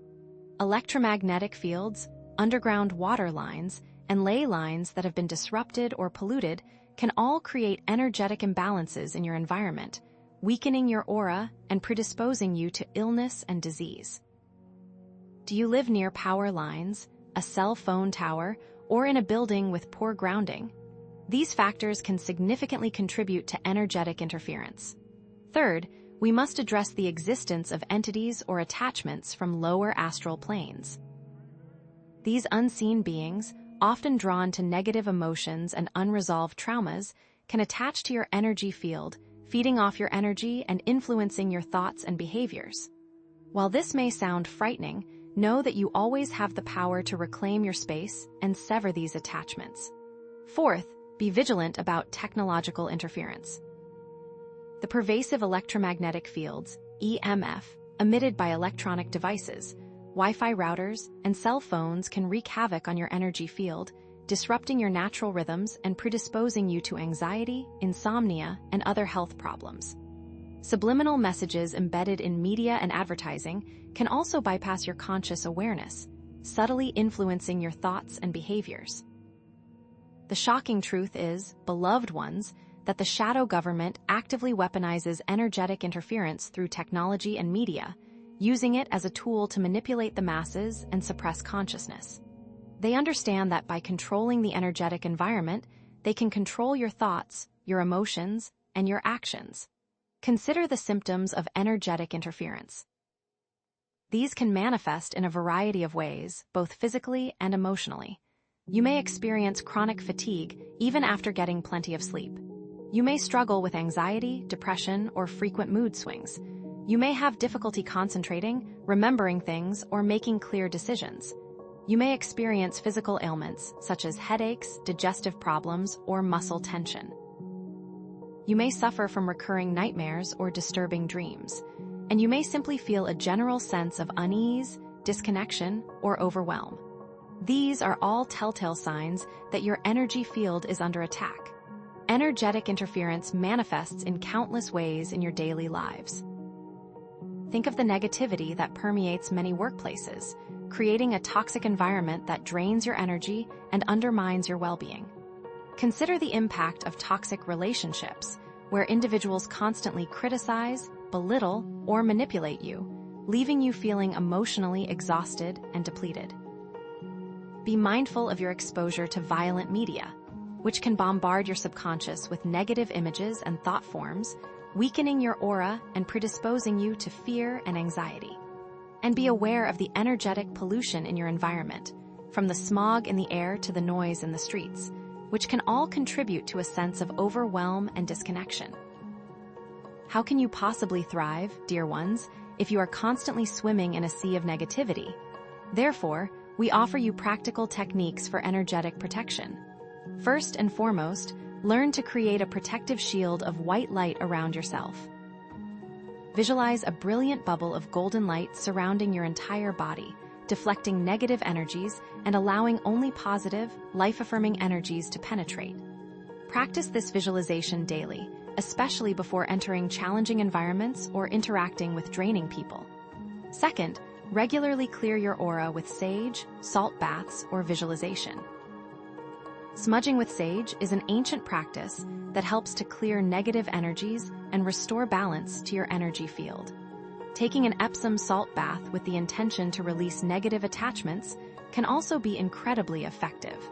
Electromagnetic fields, underground water lines, and ley lines that have been disrupted or polluted can all create energetic imbalances in your environment, weakening your aura and predisposing you to illness and disease. Do you live near power lines, a cell phone tower, or in a building with poor grounding? These factors can significantly contribute to energetic interference. Third, we must address the existence of entities or attachments from lower astral planes. These unseen beings, often drawn to negative emotions and unresolved traumas, can attach to your energy field, feeding off your energy and influencing your thoughts and behaviors. While this may sound frightening, know that you always have the power to reclaim your space and sever these attachments. Fourth, be vigilant about technological interference. The pervasive electromagnetic fields, EMF, emitted by electronic devices, Wi-Fi routers, and cell phones can wreak havoc on your energy field, disrupting your natural rhythms and predisposing you to anxiety, insomnia, and other health problems. Subliminal messages embedded in media and advertising can also bypass your conscious awareness, subtly influencing your thoughts and behaviors. The shocking truth is, beloved ones, that the shadow government actively weaponizes energetic interference through technology and media, using it as a tool to manipulate the masses and suppress consciousness. They understand that by controlling the energetic environment, they can control your thoughts, your emotions, and your actions. Consider the symptoms of energetic interference. These can manifest in a variety of ways, both physically and emotionally. You may experience chronic fatigue even after getting plenty of sleep. You may struggle with anxiety, depression, or frequent mood swings. You may have difficulty concentrating, remembering things, or making clear decisions. You may experience physical ailments, such as headaches, digestive problems, or muscle tension. You may suffer from recurring nightmares or disturbing dreams, and you may simply feel a general sense of unease, disconnection, or overwhelm. These are all telltale signs that your energy field is under attack. Energetic interference manifests in countless ways in your daily lives. Think of the negativity that permeates many workplaces, creating a toxic environment that drains your energy and undermines your well-being. Consider the impact of toxic relationships, where individuals constantly criticize, belittle, or manipulate you, leaving you feeling emotionally exhausted and depleted. Be mindful of your exposure to violent media, which can bombard your subconscious with negative images and thought forms, weakening your aura and predisposing you to fear and anxiety. And be aware of the energetic pollution in your environment, from the smog in the air to the noise in the streets, which can all contribute to a sense of overwhelm and disconnection. How can you possibly thrive, dear ones, if you are constantly swimming in a sea of negativity? Therefore, we offer you practical techniques for energetic protection. First and foremost, learn to create a protective shield of white light around yourself. Visualize a brilliant bubble of golden light surrounding your entire body, deflecting negative energies and allowing only positive, life-affirming energies to penetrate. Practice this visualization daily, especially before entering challenging environments or interacting with draining people. Second, regularly clear your aura with sage, salt baths, or visualization. Smudging with sage is an ancient practice that helps to clear negative energies and restore balance to your energy field. Taking an Epsom salt bath with the intention to release negative attachments can also be incredibly effective.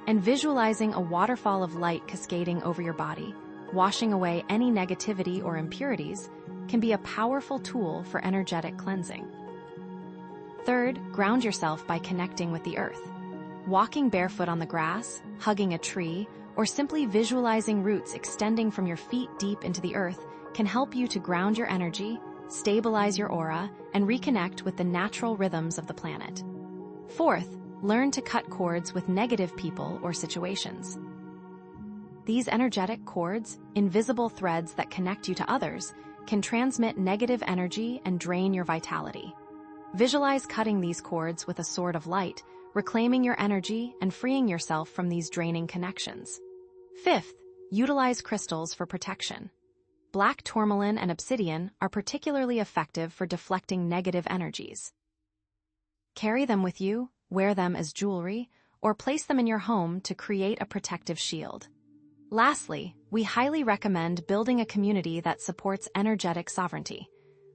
And visualizing a waterfall of light cascading over your body, washing away any negativity or impurities, can be a powerful tool for energetic cleansing. Third, ground yourself by connecting with the earth. Walking barefoot on the grass, hugging a tree, or simply visualizing roots extending from your feet deep into the earth can help you to ground your energy, stabilize your aura, and reconnect with the natural rhythms of the planet. Fourth, learn to cut cords with negative people or situations. These energetic cords, invisible threads that connect you to others, can transmit negative energy and drain your vitality. Visualize cutting these cords with a sword of light, reclaiming your energy and freeing yourself from these draining connections. Fifth, utilize crystals for protection. Black tourmaline and obsidian are particularly effective for deflecting negative energies. Carry them with you, wear them as jewelry, or place them in your home to create a protective shield. Lastly, we highly recommend building a community that supports energetic sovereignty.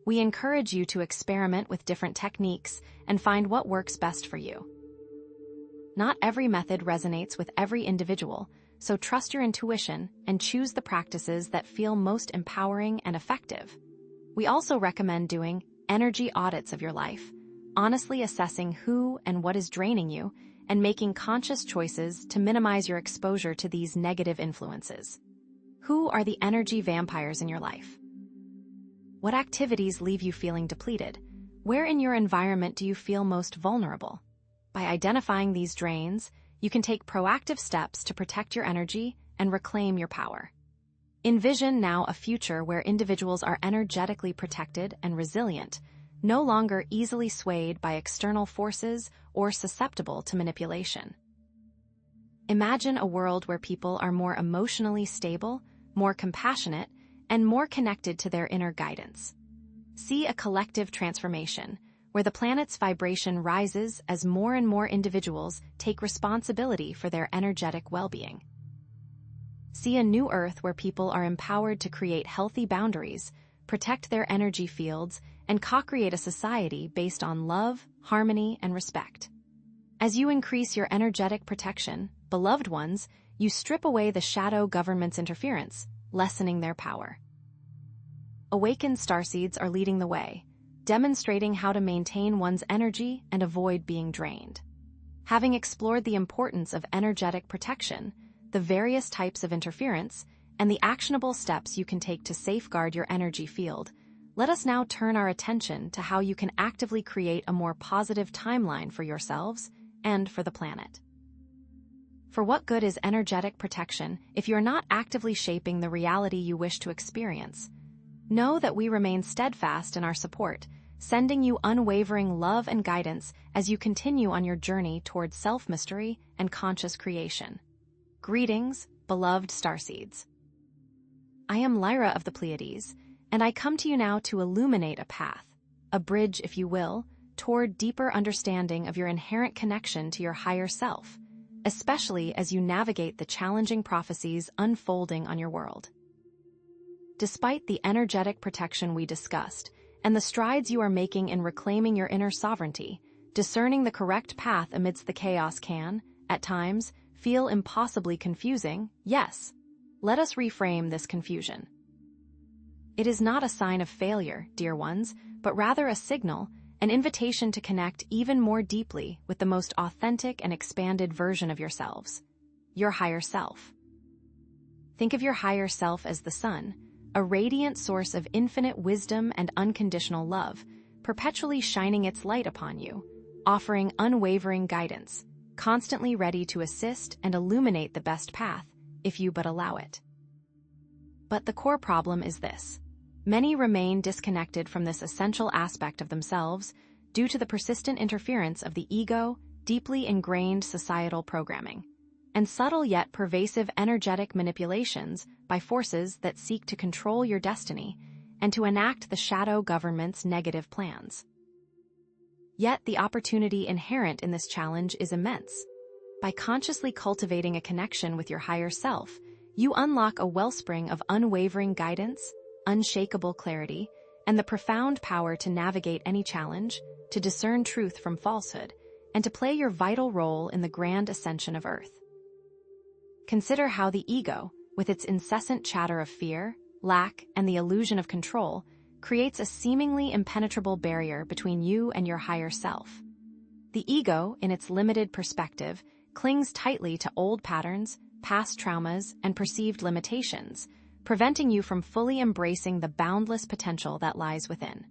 We encourage you to experiment with different techniques and find what works best for you. Not every method resonates with every individual, so trust your intuition and choose the practices that feel most empowering and effective. We also recommend doing energy audits of your life, honestly assessing who and what is draining you, and making conscious choices to minimize your exposure to these negative influences. Who are the energy vampires in your life? What activities leave you feeling depleted? Where in your environment do you feel most vulnerable? By identifying these drains, you can take proactive steps to protect your energy and reclaim your power. Envision now a future where individuals are energetically protected and resilient, no longer easily swayed by external forces or susceptible to manipulation. Imagine a world where people are more emotionally stable, more compassionate, and more connected to their inner guidance. See a collective transformation, where the planet's vibration rises as more and more individuals take responsibility for their energetic well-being. See a new Earth where people are empowered to create healthy boundaries, protect their energy fields, and co-create a society based on love, harmony, and respect. As you increase your energetic protection, beloved ones, you strip away the shadow government's interference, lessening their power. Awakened starseeds are leading the way, demonstrating how to maintain one's energy and avoid being drained. Having explored the importance of energetic protection, the various types of interference, and the actionable steps you can take to safeguard your energy field, let us now turn our attention to how you can actively create a more positive timeline for yourselves and for the planet. For what good is energetic protection if you're not actively shaping the reality you wish to experience? Know that we remain steadfast in our support, sending you unwavering love and guidance as you continue on your journey towards self-mystery and conscious creation. Greetings, beloved starseeds. I am Lyra of the Pleiades, and I come to you now to illuminate a path, a bridge, if you will, toward deeper understanding of your inherent connection to your higher self, especially as you navigate the challenging prophecies unfolding on your world. Despite the energetic protection we discussed, and the strides you are making in reclaiming your inner sovereignty, discerning the correct path amidst the chaos can, at times, feel impossibly confusing. Yes, let us reframe this confusion. It is not a sign of failure, dear ones, but rather a signal, an invitation to connect even more deeply with the most authentic and expanded version of yourselves, your higher self. Think of your higher self as the sun, a radiant source of infinite wisdom and unconditional love, perpetually shining its light upon you, offering unwavering guidance, constantly ready to assist and illuminate the best path, if you but allow it. But the core problem is this. Many remain disconnected from this essential aspect of themselves due to the persistent interference of the ego, deeply ingrained societal programming, and subtle yet pervasive energetic manipulations by forces that seek to control your destiny and to enact the shadow government's negative plans. Yet the opportunity inherent in this challenge is immense. By consciously cultivating a connection with your higher self, you unlock a wellspring of unwavering guidance, unshakable clarity, and the profound power to navigate any challenge, to discern truth from falsehood, and to play your vital role in the grand ascension of Earth. Consider how the ego, with its incessant chatter of fear, lack, and the illusion of control, creates a seemingly impenetrable barrier between you and your higher self. The ego, in its limited perspective, clings tightly to old patterns, past traumas, and perceived limitations, preventing you from fully embracing the boundless potential that lies within.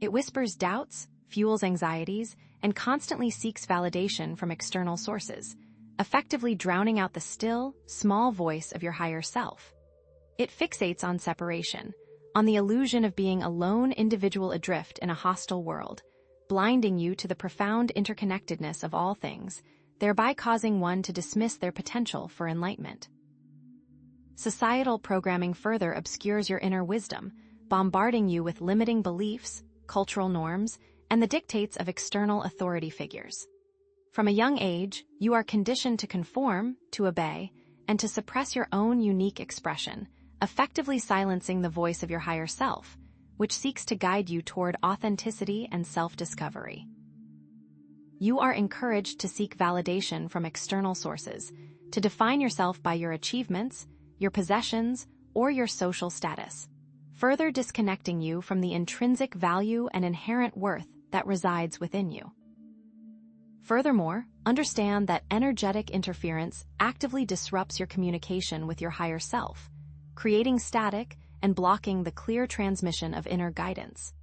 It whispers doubts, fuels anxieties, and constantly seeks validation from external sources, effectively drowning out the still, small voice of your higher self. It fixates on separation, on the illusion of being a lone individual adrift in a hostile world, blinding you to the profound interconnectedness of all things, thereby causing one to dismiss their potential for enlightenment. Societal programming further obscures your inner wisdom, bombarding you with limiting beliefs, cultural norms, and the dictates of external authority figures. From a young age, you are conditioned to conform, to obey, and to suppress your own unique expression, effectively silencing the voice of your higher self, which seeks to guide you toward authenticity and self-discovery. You are encouraged to seek validation from external sources, to define yourself by your achievements, your possessions, or your social status, further disconnecting you from the intrinsic value and inherent worth that resides within you. Furthermore, understand that energetic interference actively disrupts your communication with your higher self, creating static and blocking the clear transmission of inner guidance.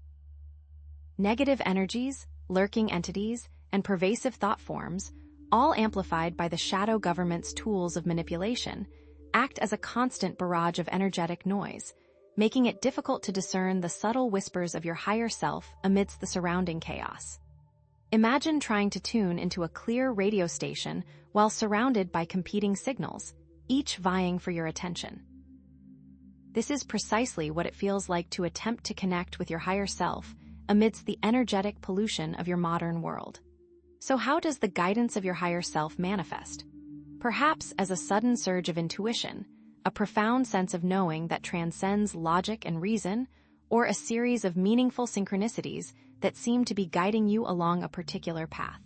Negative energies, lurking entities, and pervasive thought forms, all amplified by the shadow government's tools of manipulation, act as a constant barrage of energetic noise, making it difficult to discern the subtle whispers of your higher self amidst the surrounding chaos. Imagine trying to tune into a clear radio station while surrounded by competing signals, each vying for your attention. This is precisely what it feels like to attempt to connect with your higher self amidst the energetic pollution of your modern world. So how does the guidance of your higher self manifest? Perhaps as a sudden surge of intuition, a profound sense of knowing that transcends logic and reason, or a series of meaningful synchronicities that seem to be guiding you along a particular path.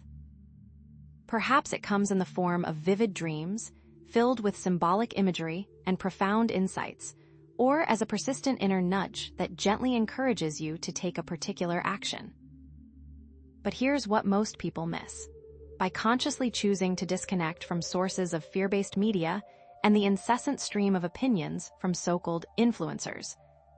Perhaps it comes in the form of vivid dreams, filled with symbolic imagery and profound insights, or as a persistent inner nudge that gently encourages you to take a particular action. But here's what most people miss. By consciously choosing to disconnect from sources of fear-based media and the incessant stream of opinions from so-called influencers,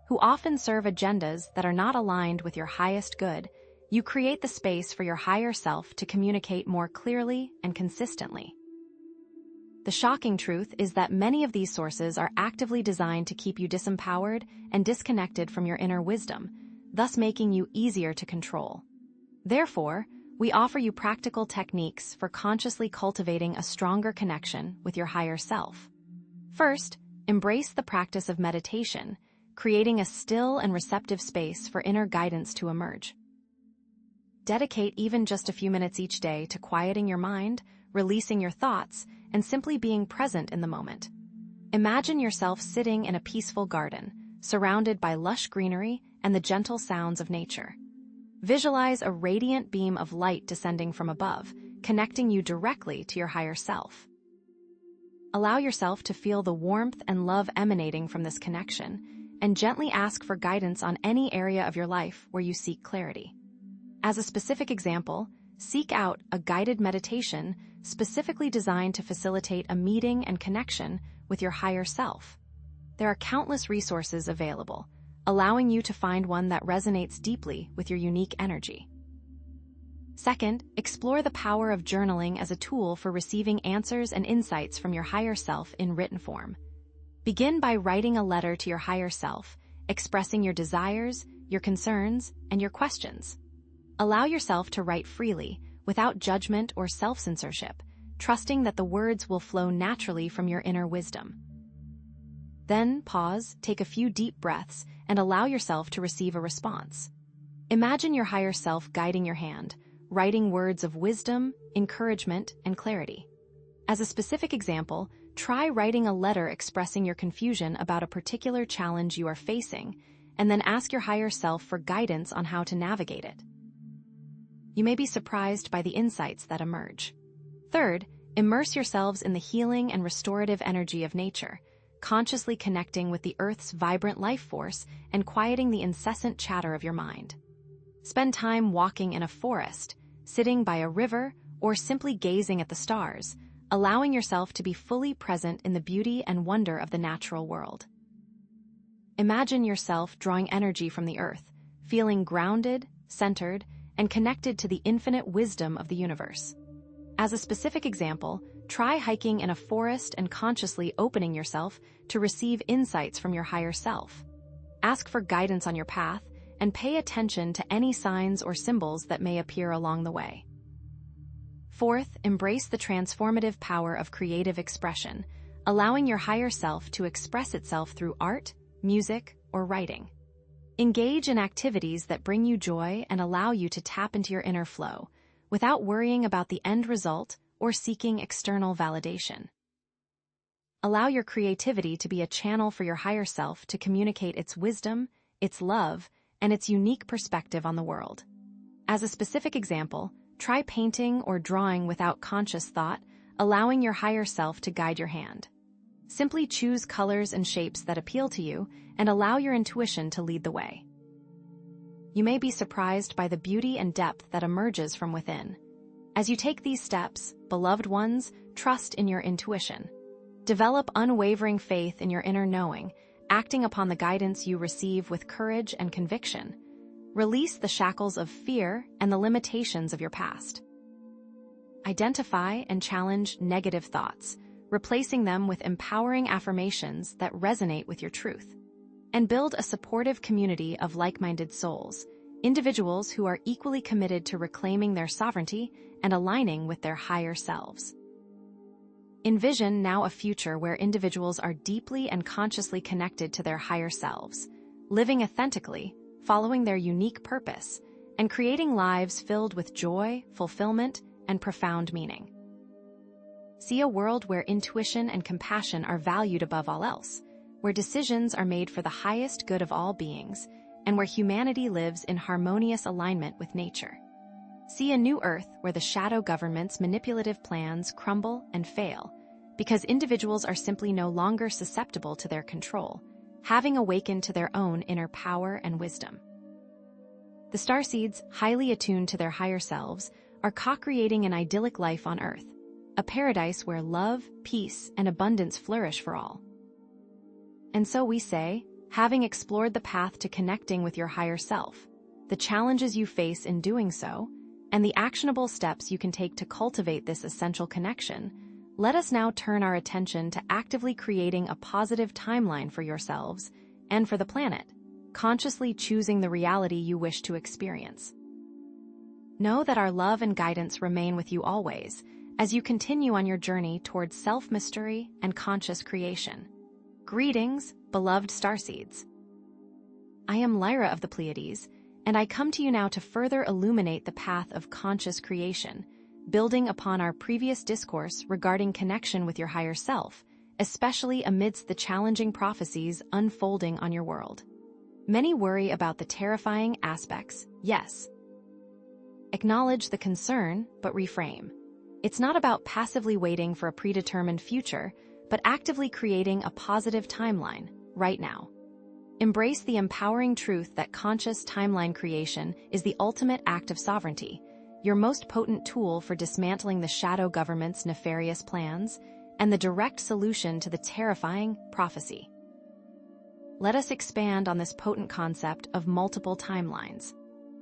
who often serve agendas that are not aligned with your highest good, you create the space for your higher self to communicate more clearly and consistently. The shocking truth is that many of these sources are actively designed to keep you disempowered and disconnected from your inner wisdom, thus making you easier to control. Therefore, we offer you practical techniques for consciously cultivating a stronger connection with your higher self. First, embrace the practice of meditation, creating a still and receptive space for inner guidance to emerge. Dedicate even just a few minutes each day to quieting your mind, releasing your thoughts, and simply being present in the moment. Imagine yourself sitting in a peaceful garden, surrounded by lush greenery and the gentle sounds of nature. Visualize a radiant beam of light descending from above, connecting you directly to your higher self. Allow yourself to feel the warmth and love emanating from this connection, and gently ask for guidance on any area of your life where you seek clarity. As a specific example, seek out a guided meditation specifically designed to facilitate a meeting and connection with your higher self. There are countless resources available, allowing you to find one that resonates deeply with your unique energy. Second, explore the power of journaling as a tool for receiving answers and insights from your higher self in written form. Begin by writing a letter to your higher self, expressing your desires, your concerns, and your questions. Allow yourself to write freely, without judgment or self-censorship, trusting that the words will flow naturally from your inner wisdom. Then pause, take a few deep breaths, and allow yourself to receive a response. Imagine your higher self guiding your hand, writing words of wisdom, encouragement, and clarity. As a specific example, try writing a letter expressing your confusion about a particular challenge you are facing, and then ask your higher self for guidance on how to navigate it. You may be surprised by the insights that emerge. Third, immerse yourselves in the healing and restorative energy of nature, consciously connecting with the Earth's vibrant life force and quieting the incessant chatter of your mind. Spend time walking in a forest, sitting by a river, or simply gazing at the stars, allowing yourself to be fully present in the beauty and wonder of the natural world. Imagine yourself drawing energy from the Earth, feeling grounded, centered, and connected to the infinite wisdom of the universe. As a specific example, try hiking in a forest and consciously opening yourself to receive insights from your higher self. Ask for guidance on your path and pay attention to any signs or symbols that may appear along the way. Fourth, embrace the transformative power of creative expression, allowing your higher self to express itself through art, music, or writing. Engage in activities that bring you joy and allow you to tap into your inner flow, without worrying about the end result or seeking external validation. Allow your creativity to be a channel for your higher self to communicate its wisdom, its love, and its unique perspective on the world. As a specific example, try painting or drawing without conscious thought, allowing your higher self to guide your hand. Simply choose colors and shapes that appeal to you and allow your intuition to lead the way. You may be surprised by the beauty and depth that emerges from within. As you take these steps, beloved ones, trust in your intuition. Develop unwavering faith in your inner knowing, acting upon the guidance you receive with courage and conviction. Release the shackles of fear and the limitations of your past. Identify and challenge negative thoughts, replacing them with empowering affirmations that resonate with your truth. And build a supportive community of like-minded souls, individuals who are equally committed to reclaiming their sovereignty and aligning with their higher selves. Envision now a future where individuals are deeply and consciously connected to their higher selves, living authentically, following their unique purpose, and creating lives filled with joy, fulfillment, and profound meaning. See a world where intuition and compassion are valued above all else, where decisions are made for the highest good of all beings, and where humanity lives in harmonious alignment with nature. See a new Earth where the shadow government's manipulative plans crumble and fail, because individuals are simply no longer susceptible to their control, having awakened to their own inner power and wisdom. The starseeds, highly attuned to their higher selves, are co-creating an idyllic life on Earth, a paradise where love, peace, and abundance flourish for all. And so we say, having explored the path to connecting with your higher self, the challenges you face in doing so, and the actionable steps you can take to cultivate this essential connection, let us now turn our attention to actively creating a positive timeline for yourselves and for the planet, consciously choosing the reality you wish to experience. Know that our love and guidance remain with you always, as you continue on your journey towards self-mystery and conscious creation. Greetings, beloved starseeds. I am Lyra of the Pleiades, and I come to you now to further illuminate the path of conscious creation, building upon our previous discourse regarding connection with your higher self, especially amidst the challenging prophecies unfolding on your world. Many worry about the terrifying aspects, yes. Acknowledge the concern, but reframe. It's not about passively waiting for a predetermined future, but actively creating a positive timeline, right now. Embrace the empowering truth that conscious timeline creation is the ultimate act of sovereignty, your most potent tool for dismantling the shadow government's nefarious plans, and the direct solution to the terrifying prophecy. Let us expand on this potent concept of multiple timelines.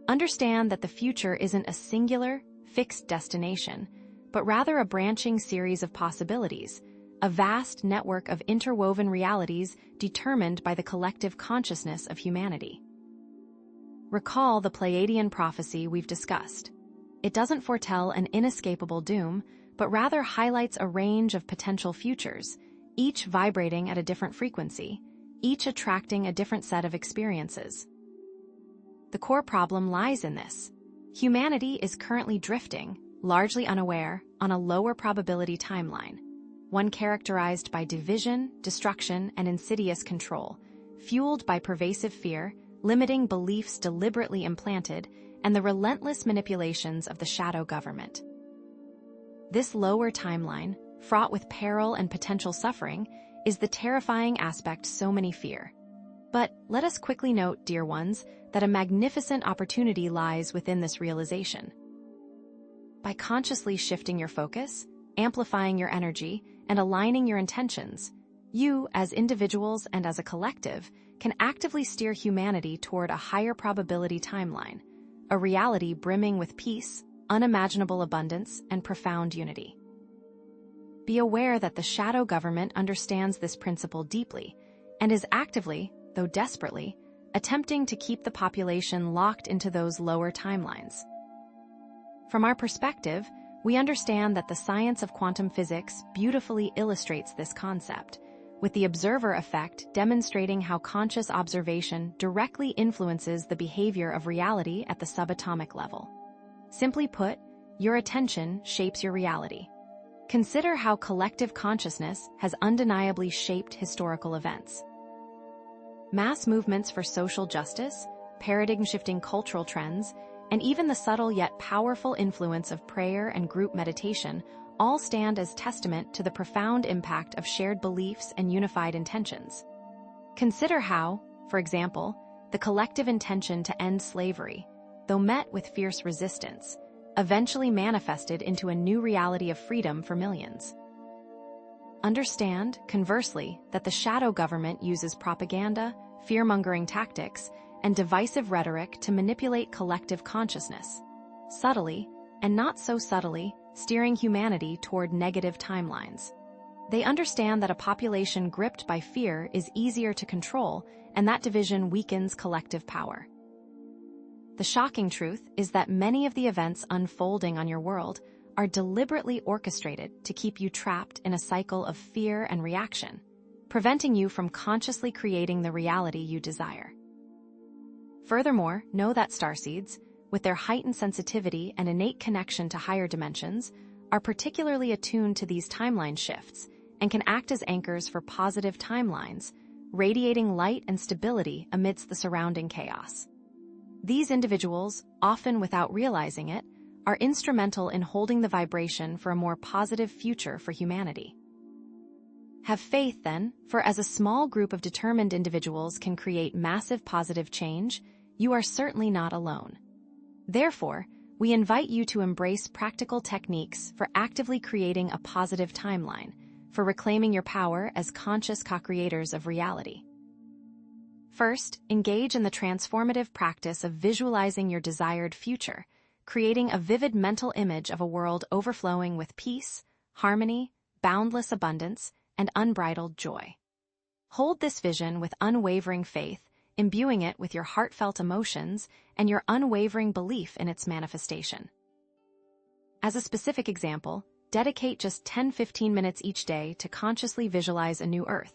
Understand that the future isn't a singular, fixed destination, but rather a branching series of possibilities, a vast network of interwoven realities determined by the collective consciousness of humanity. Recall the Pleiadian prophecy we've discussed. It doesn't foretell an inescapable doom, but rather highlights a range of potential futures, each vibrating at a different frequency, each attracting a different set of experiences. The core problem lies in this. Humanity is currently drifting, largely unaware, on a lower probability timeline, one characterized by division, destruction, and insidious control, fueled by pervasive fear, limiting beliefs deliberately implanted, and the relentless manipulations of the shadow government. This lower timeline, fraught with peril and potential suffering, is the terrifying aspect so many fear. But let us quickly note, dear ones, that a magnificent opportunity lies within this realization. By consciously shifting your focus, amplifying your energy, and aligning your intentions, you, as individuals and as a collective, can actively steer humanity toward a higher probability timeline, a reality brimming with peace, unimaginable abundance, and profound unity. Be aware that the shadow government understands this principle deeply and is actively, though desperately, attempting to keep the population locked into those lower timelines. From our perspective, we understand that the science of quantum physics beautifully illustrates this concept, with the observer effect demonstrating how conscious observation directly influences the behavior of reality at the subatomic level. Simply put, your attention shapes your reality. Consider how collective consciousness has undeniably shaped historical events. Mass movements for social justice, paradigm-shifting cultural trends, and even the subtle yet powerful influence of prayer and group meditation all stand as testament to the profound impact of shared beliefs and unified intentions. Consider how, for example, the collective intention to end slavery, though met with fierce resistance, eventually manifested into a new reality of freedom for millions. Understand, conversely, that the shadow government uses propaganda, fear-mongering tactics, and divisive rhetoric to manipulate collective consciousness, subtly, and not so subtly, steering humanity toward negative timelines. They understand that a population gripped by fear is easier to control, and that division weakens collective power. The shocking truth is that many of the events unfolding on your world are deliberately orchestrated to keep you trapped in a cycle of fear and reaction, preventing you from consciously creating the reality you desire. Furthermore, know that starseeds, with their heightened sensitivity and innate connection to higher dimensions, are particularly attuned to these timeline shifts and can act as anchors for positive timelines, radiating light and stability amidst the surrounding chaos. These individuals, often without realizing it, are instrumental in holding the vibration for a more positive future for humanity. Have faith, then, for as a small group of determined individuals can create massive positive change, you are certainly not alone. Therefore, we invite you to embrace practical techniques for actively creating a positive timeline, for reclaiming your power as conscious co-creators of reality. First, engage in the transformative practice of visualizing your desired future, creating a vivid mental image of a world overflowing with peace, harmony, boundless abundance, and unbridled joy. Hold this vision with unwavering faith, imbuing it with your heartfelt emotions and your unwavering belief in its manifestation. As a specific example, dedicate just 10-15 minutes each day to consciously visualize a new Earth,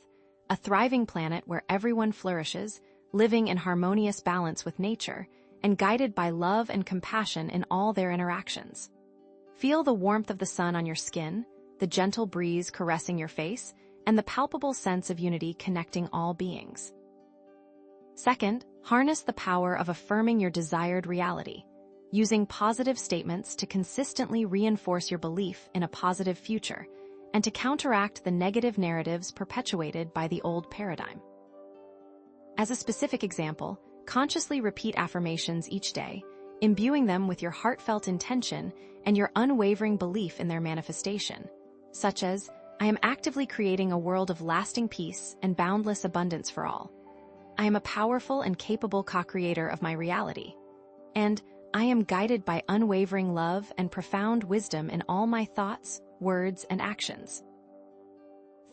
a thriving planet where everyone flourishes, living in harmonious balance with nature, and guided by love and compassion in all their interactions. Feel the warmth of the sun on your skin, the gentle breeze caressing your face, and the palpable sense of unity connecting all beings. Second, harness the power of affirming your desired reality, using positive statements to consistently reinforce your belief in a positive future and to counteract the negative narratives perpetuated by the old paradigm. As a specific example, consciously repeat affirmations each day, imbuing them with your heartfelt intention and your unwavering belief in their manifestation, such as, I am actively creating a world of lasting peace and boundless abundance for all. I am a powerful and capable co-creator of my reality. And I am guided by unwavering love and profound wisdom in all my thoughts, words, and actions.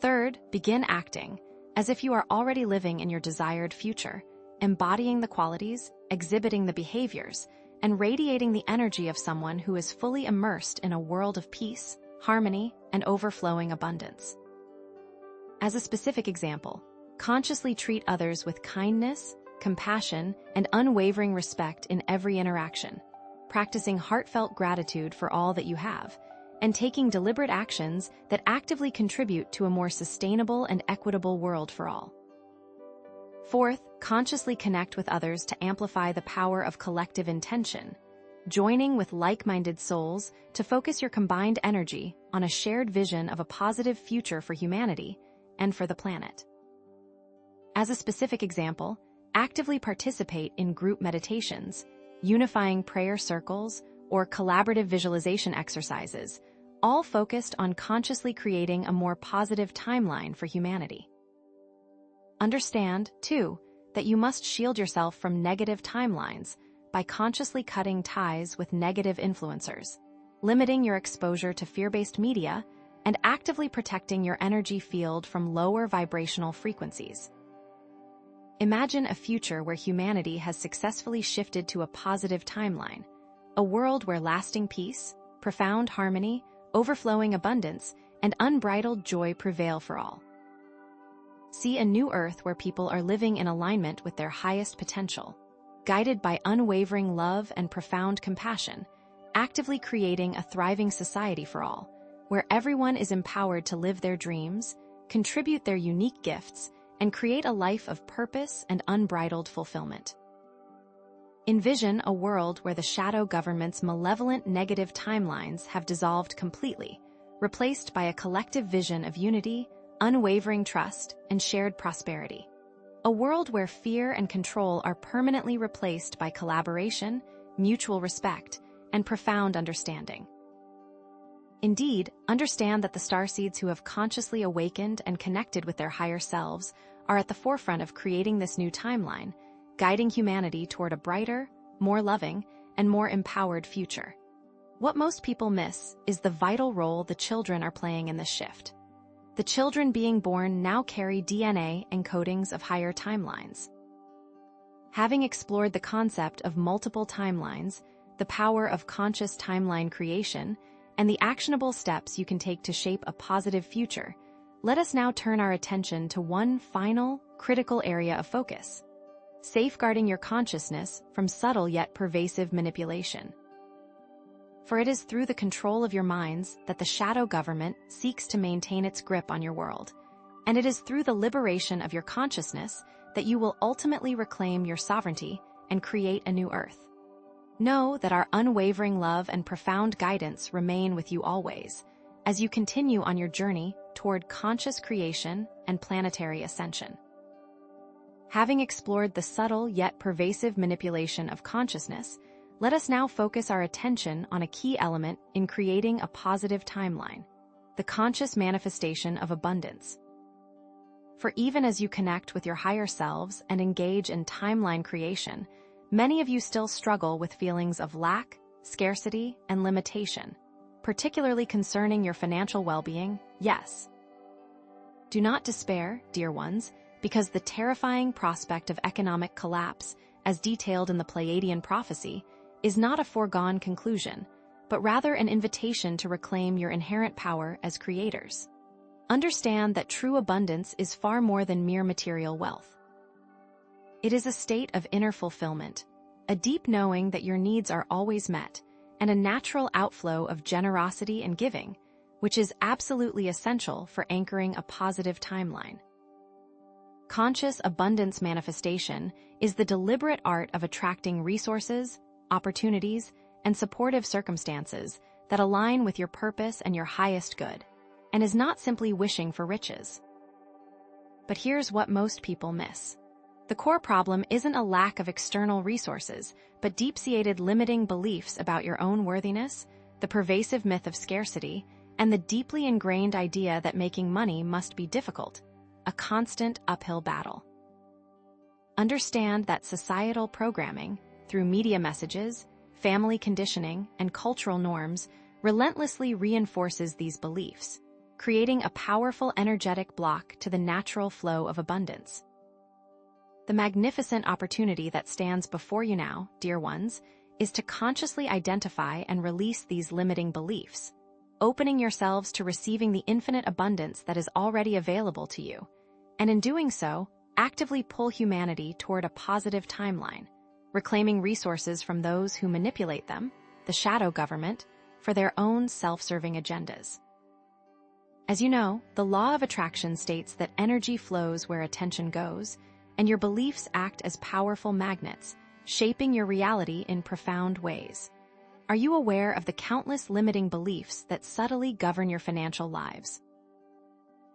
Third, begin acting as if you are already living in your desired future, embodying the qualities, exhibiting the behaviors, and radiating the energy of someone who is fully immersed in a world of peace, harmony, and overflowing abundance. As a specific example, consciously treat others with kindness, compassion, and unwavering respect in every interaction, practicing heartfelt gratitude for all that you have, and taking deliberate actions that actively contribute to a more sustainable and equitable world for all. Fourth, consciously connect with others to amplify the power of collective intention, joining with like-minded souls to focus your combined energy on a shared vision of a positive future for humanity and for the planet. As a specific example, actively participate in group meditations, unifying prayer circles, or collaborative visualization exercises, all focused on consciously creating a more positive timeline for humanity. Understand, too, that you must shield yourself from negative timelines by consciously cutting ties with negative influencers, limiting your exposure to fear-based media, and actively protecting your energy field from lower vibrational frequencies. Imagine a future where humanity has successfully shifted to a positive timeline, a world where lasting peace, profound harmony, overflowing abundance, and unbridled joy prevail for all. See a new Earth where people are living in alignment with their highest potential, guided by unwavering love and profound compassion, actively creating a thriving society for all, where everyone is empowered to live their dreams, contribute their unique gifts, and create a life of purpose and unbridled fulfillment. Envision a world where the shadow government's malevolent negative timelines have dissolved completely, replaced by a collective vision of unity, unwavering trust, and shared prosperity. A world where fear and control are permanently replaced by collaboration, mutual respect, and profound understanding. Indeed, understand that the starseeds who have consciously awakened and connected with their higher selves are at the forefront of creating this new timeline, guiding humanity toward a brighter, more loving, and more empowered future. What most people miss is the vital role the children are playing in this shift. The children being born now carry DNA encodings of higher timelines. Having explored the concept of multiple timelines, the power of conscious timeline creation, and the actionable steps you can take to shape a positive future, let us now turn our attention to one final, critical area of focus: safeguarding your consciousness from subtle yet pervasive manipulation. For it is through the control of your minds that the shadow government seeks to maintain its grip on your world, and it is through the liberation of your consciousness that you will ultimately reclaim your sovereignty and create a new Earth. Know that our unwavering love and profound guidance remain with you always, as you continue on your journey toward conscious creation and planetary ascension. Having explored the subtle yet pervasive manipulation of consciousness, let us now focus our attention on a key element in creating a positive timeline: the conscious manifestation of abundance. For even as you connect with your higher selves and engage in timeline creation, many of you still struggle with feelings of lack, scarcity, and limitation, particularly concerning your financial well-being. Yes. Do not despair, dear ones, because the terrifying prospect of economic collapse, as detailed in the Pleiadian prophecy, is not a foregone conclusion, but rather an invitation to reclaim your inherent power as creators. Understand that true abundance is far more than mere material wealth. It is a state of inner fulfillment, a deep knowing that your needs are always met, and a natural outflow of generosity and giving, which is absolutely essential for anchoring a positive timeline. Conscious abundance manifestation is the deliberate art of attracting resources, opportunities, and supportive circumstances that align with your purpose and your highest good, and is not simply wishing for riches. But here's what most people miss. The core problem isn't a lack of external resources, but deep-seated limiting beliefs about your own worthiness, the pervasive myth of scarcity, and the deeply ingrained idea that making money must be difficult, a constant uphill battle. Understand that societal programming, through media messages, family conditioning, and cultural norms, relentlessly reinforces these beliefs, creating a powerful energetic block to the natural flow of abundance. The magnificent opportunity that stands before you now, dear ones, is to consciously identify and release these limiting beliefs, opening yourselves to receiving the infinite abundance that is already available to you, and in doing so, actively pull humanity toward a positive timeline, reclaiming resources from those who manipulate them, the shadow government, for their own self-serving agendas. As you know, the law of attraction states that energy flows where attention goes, and your beliefs act as powerful magnets, shaping your reality in profound ways. Are you aware of the countless limiting beliefs that subtly govern your financial lives?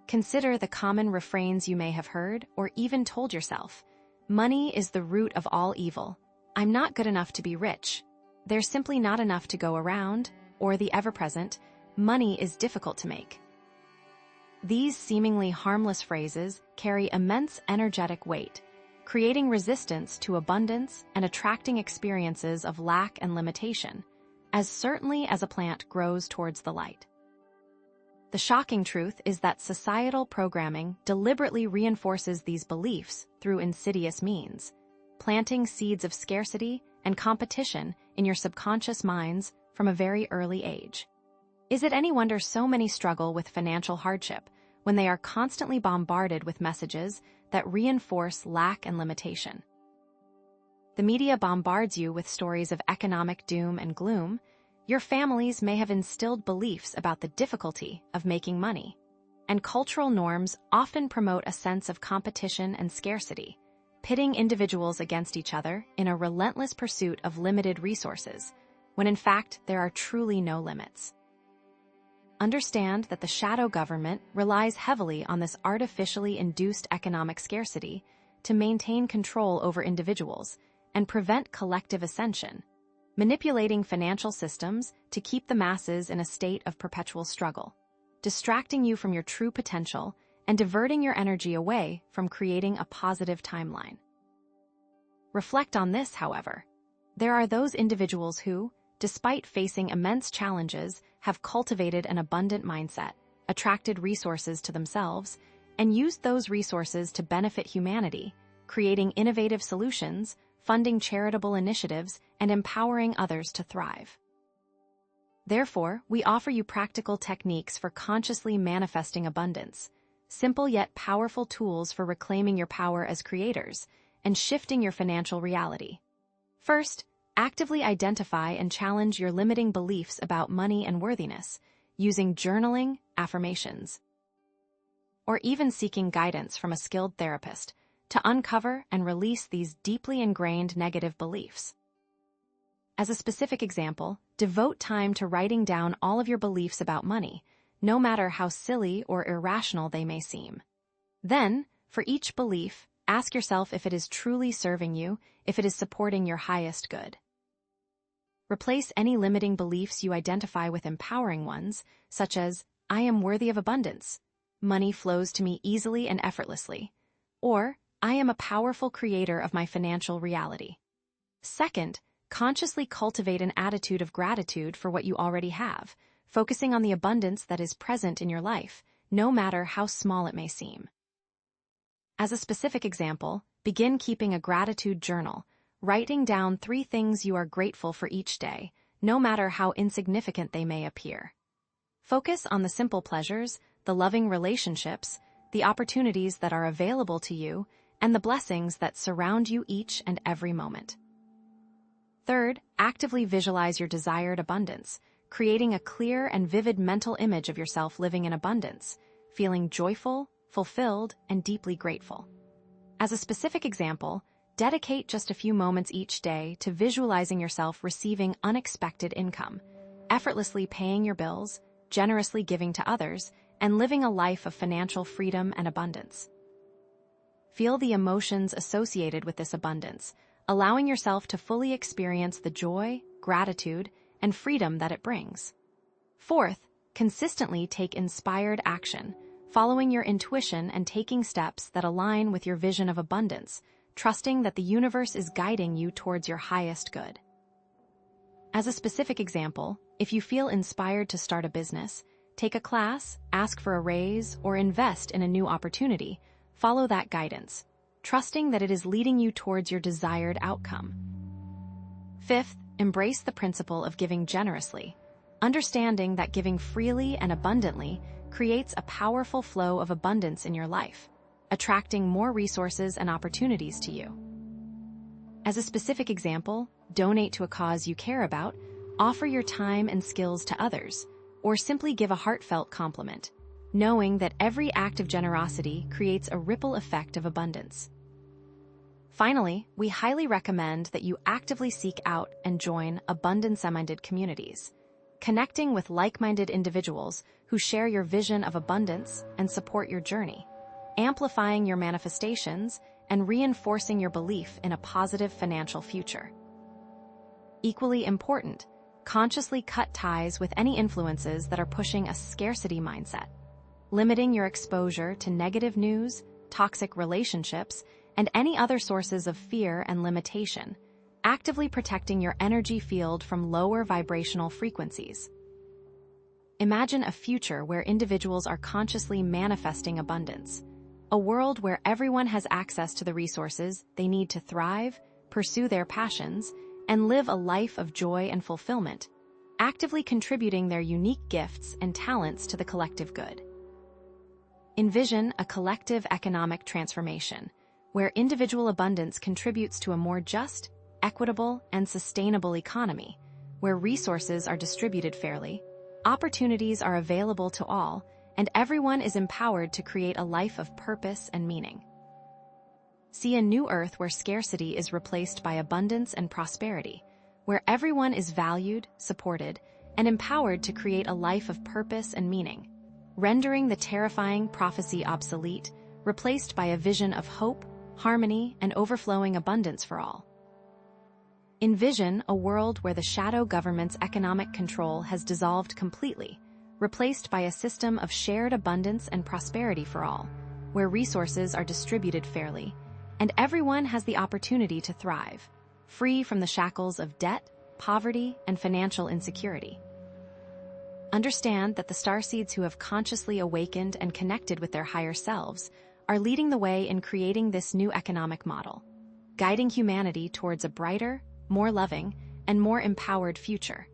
Consider the common refrains you may have heard or even told yourself. Money is the root of all evil. I'm not good enough to be rich. There's simply not enough to go around, or the ever-present, money is difficult to make. These seemingly harmless phrases carry immense energetic weight, creating resistance to abundance and attracting experiences of lack and limitation, as certainly as a plant grows towards the light. The shocking truth is that societal programming deliberately reinforces these beliefs through insidious means, planting seeds of scarcity and competition in your subconscious minds from a very early age. Is it any wonder so many struggle with financial hardship when they are constantly bombarded with messages that reinforce lack and limitation? The media bombards you with stories of economic doom and gloom. Your families may have instilled beliefs about the difficulty of making money, and cultural norms often promote a sense of competition and scarcity, pitting individuals against each other in a relentless pursuit of limited resources, when in fact there are truly no limits. Understand that the shadow government relies heavily on this artificially induced economic scarcity to maintain control over individuals and prevent collective ascension, manipulating financial systems to keep the masses in a state of perpetual struggle, distracting you from your true potential and diverting your energy away from creating a positive timeline. Reflect on this, however. There are those individuals who, despite facing immense challenges, have cultivated an abundant mindset, attracted resources to themselves, and used those resources to benefit humanity, creating innovative solutions, funding charitable initiatives, and empowering others to thrive. Therefore, we offer you practical techniques for consciously manifesting abundance, simple yet powerful tools for reclaiming your power as creators and shifting your financial reality. First, actively identify and challenge your limiting beliefs about money and worthiness using journaling, affirmations, or even seeking guidance from a skilled therapist to uncover and release these deeply ingrained negative beliefs. As a specific example, devote time to writing down all of your beliefs about money, no matter how silly or irrational they may seem. Then, for each belief, ask yourself if it is truly serving you, if it is supporting your highest good. Replace any limiting beliefs you identify with empowering ones, such as, I am worthy of abundance, money flows to me easily and effortlessly, or I am a powerful creator of my financial reality. Second, consciously cultivate an attitude of gratitude for what you already have, focusing on the abundance that is present in your life, no matter how small it may seem. As a specific example, begin keeping a gratitude journal, writing down 3 things you are grateful for each day, no matter how insignificant they may appear. Focus on the simple pleasures, the loving relationships, the opportunities that are available to you, and the blessings that surround you each and every moment. Third, actively visualize your desired abundance, creating a clear and vivid mental image of yourself living in abundance, feeling joyful, fulfilled, and deeply grateful. As a specific example, dedicate just a few moments each day to visualizing yourself receiving unexpected income, effortlessly paying your bills, generously giving to others, and living a life of financial freedom and abundance. Feel the emotions associated with this abundance, allowing yourself to fully experience the joy, gratitude, and freedom that it brings. Fourth, consistently take inspired action, following your intuition and taking steps that align with your vision of abundance, trusting that the universe is guiding you towards your highest good. As a specific example, if you feel inspired to start a business, take a class, ask for a raise, or invest in a new opportunity, follow that guidance, trusting that it is leading you towards your desired outcome. Fifth, embrace the principle of giving generously, understanding that giving freely and abundantly creates a powerful flow of abundance in your life, attracting more resources and opportunities to you. As a specific example, donate to a cause you care about, offer your time and skills to others, or simply give a heartfelt compliment, knowing that every act of generosity creates a ripple effect of abundance. Finally, we highly recommend that you actively seek out and join abundance-minded communities, connecting with like-minded individuals who share your vision of abundance and support your journey, amplifying your manifestations and reinforcing your belief in a positive financial future. Equally important, consciously cut ties with any influences that are pushing a scarcity mindset, limiting your exposure to negative news, toxic relationships, and any other sources of fear and limitation, actively protecting your energy field from lower vibrational frequencies. Imagine a future where individuals are consciously manifesting abundance, a world where everyone has access to the resources they need to thrive, pursue their passions, and live a life of joy and fulfillment, actively contributing their unique gifts and talents to the collective good. Envision a collective economic transformation, where individual abundance contributes to a more just, equitable, and sustainable economy, where resources are distributed fairly, opportunities are available to all, and everyone is empowered to create a life of purpose and meaning. See a new Earth where scarcity is replaced by abundance and prosperity, where everyone is valued, supported, and empowered to create a life of purpose and meaning, rendering the terrifying prophecy obsolete, replaced by a vision of hope, harmony, and overflowing abundance for all. Envision a world where the shadow government's economic control has dissolved completely, replaced by a system of shared abundance and prosperity for all, where resources are distributed fairly, and everyone has the opportunity to thrive, free from the shackles of debt, poverty, and financial insecurity. Understand that the starseeds who have consciously awakened and connected with their higher selves are leading the way in creating this new economic model, guiding humanity towards a brighter, more loving, and more empowered future,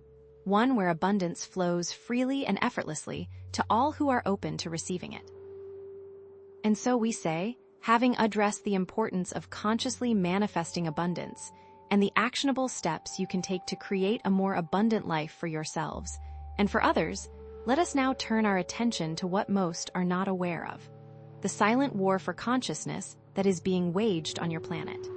one where abundance flows freely and effortlessly to all who are open to receiving it. And so we say, having addressed the importance of consciously manifesting abundance and the actionable steps you can take to create a more abundant life for yourselves and for others, let us now turn our attention to what most are not aware of: the silent war for consciousness that is being waged on your planet.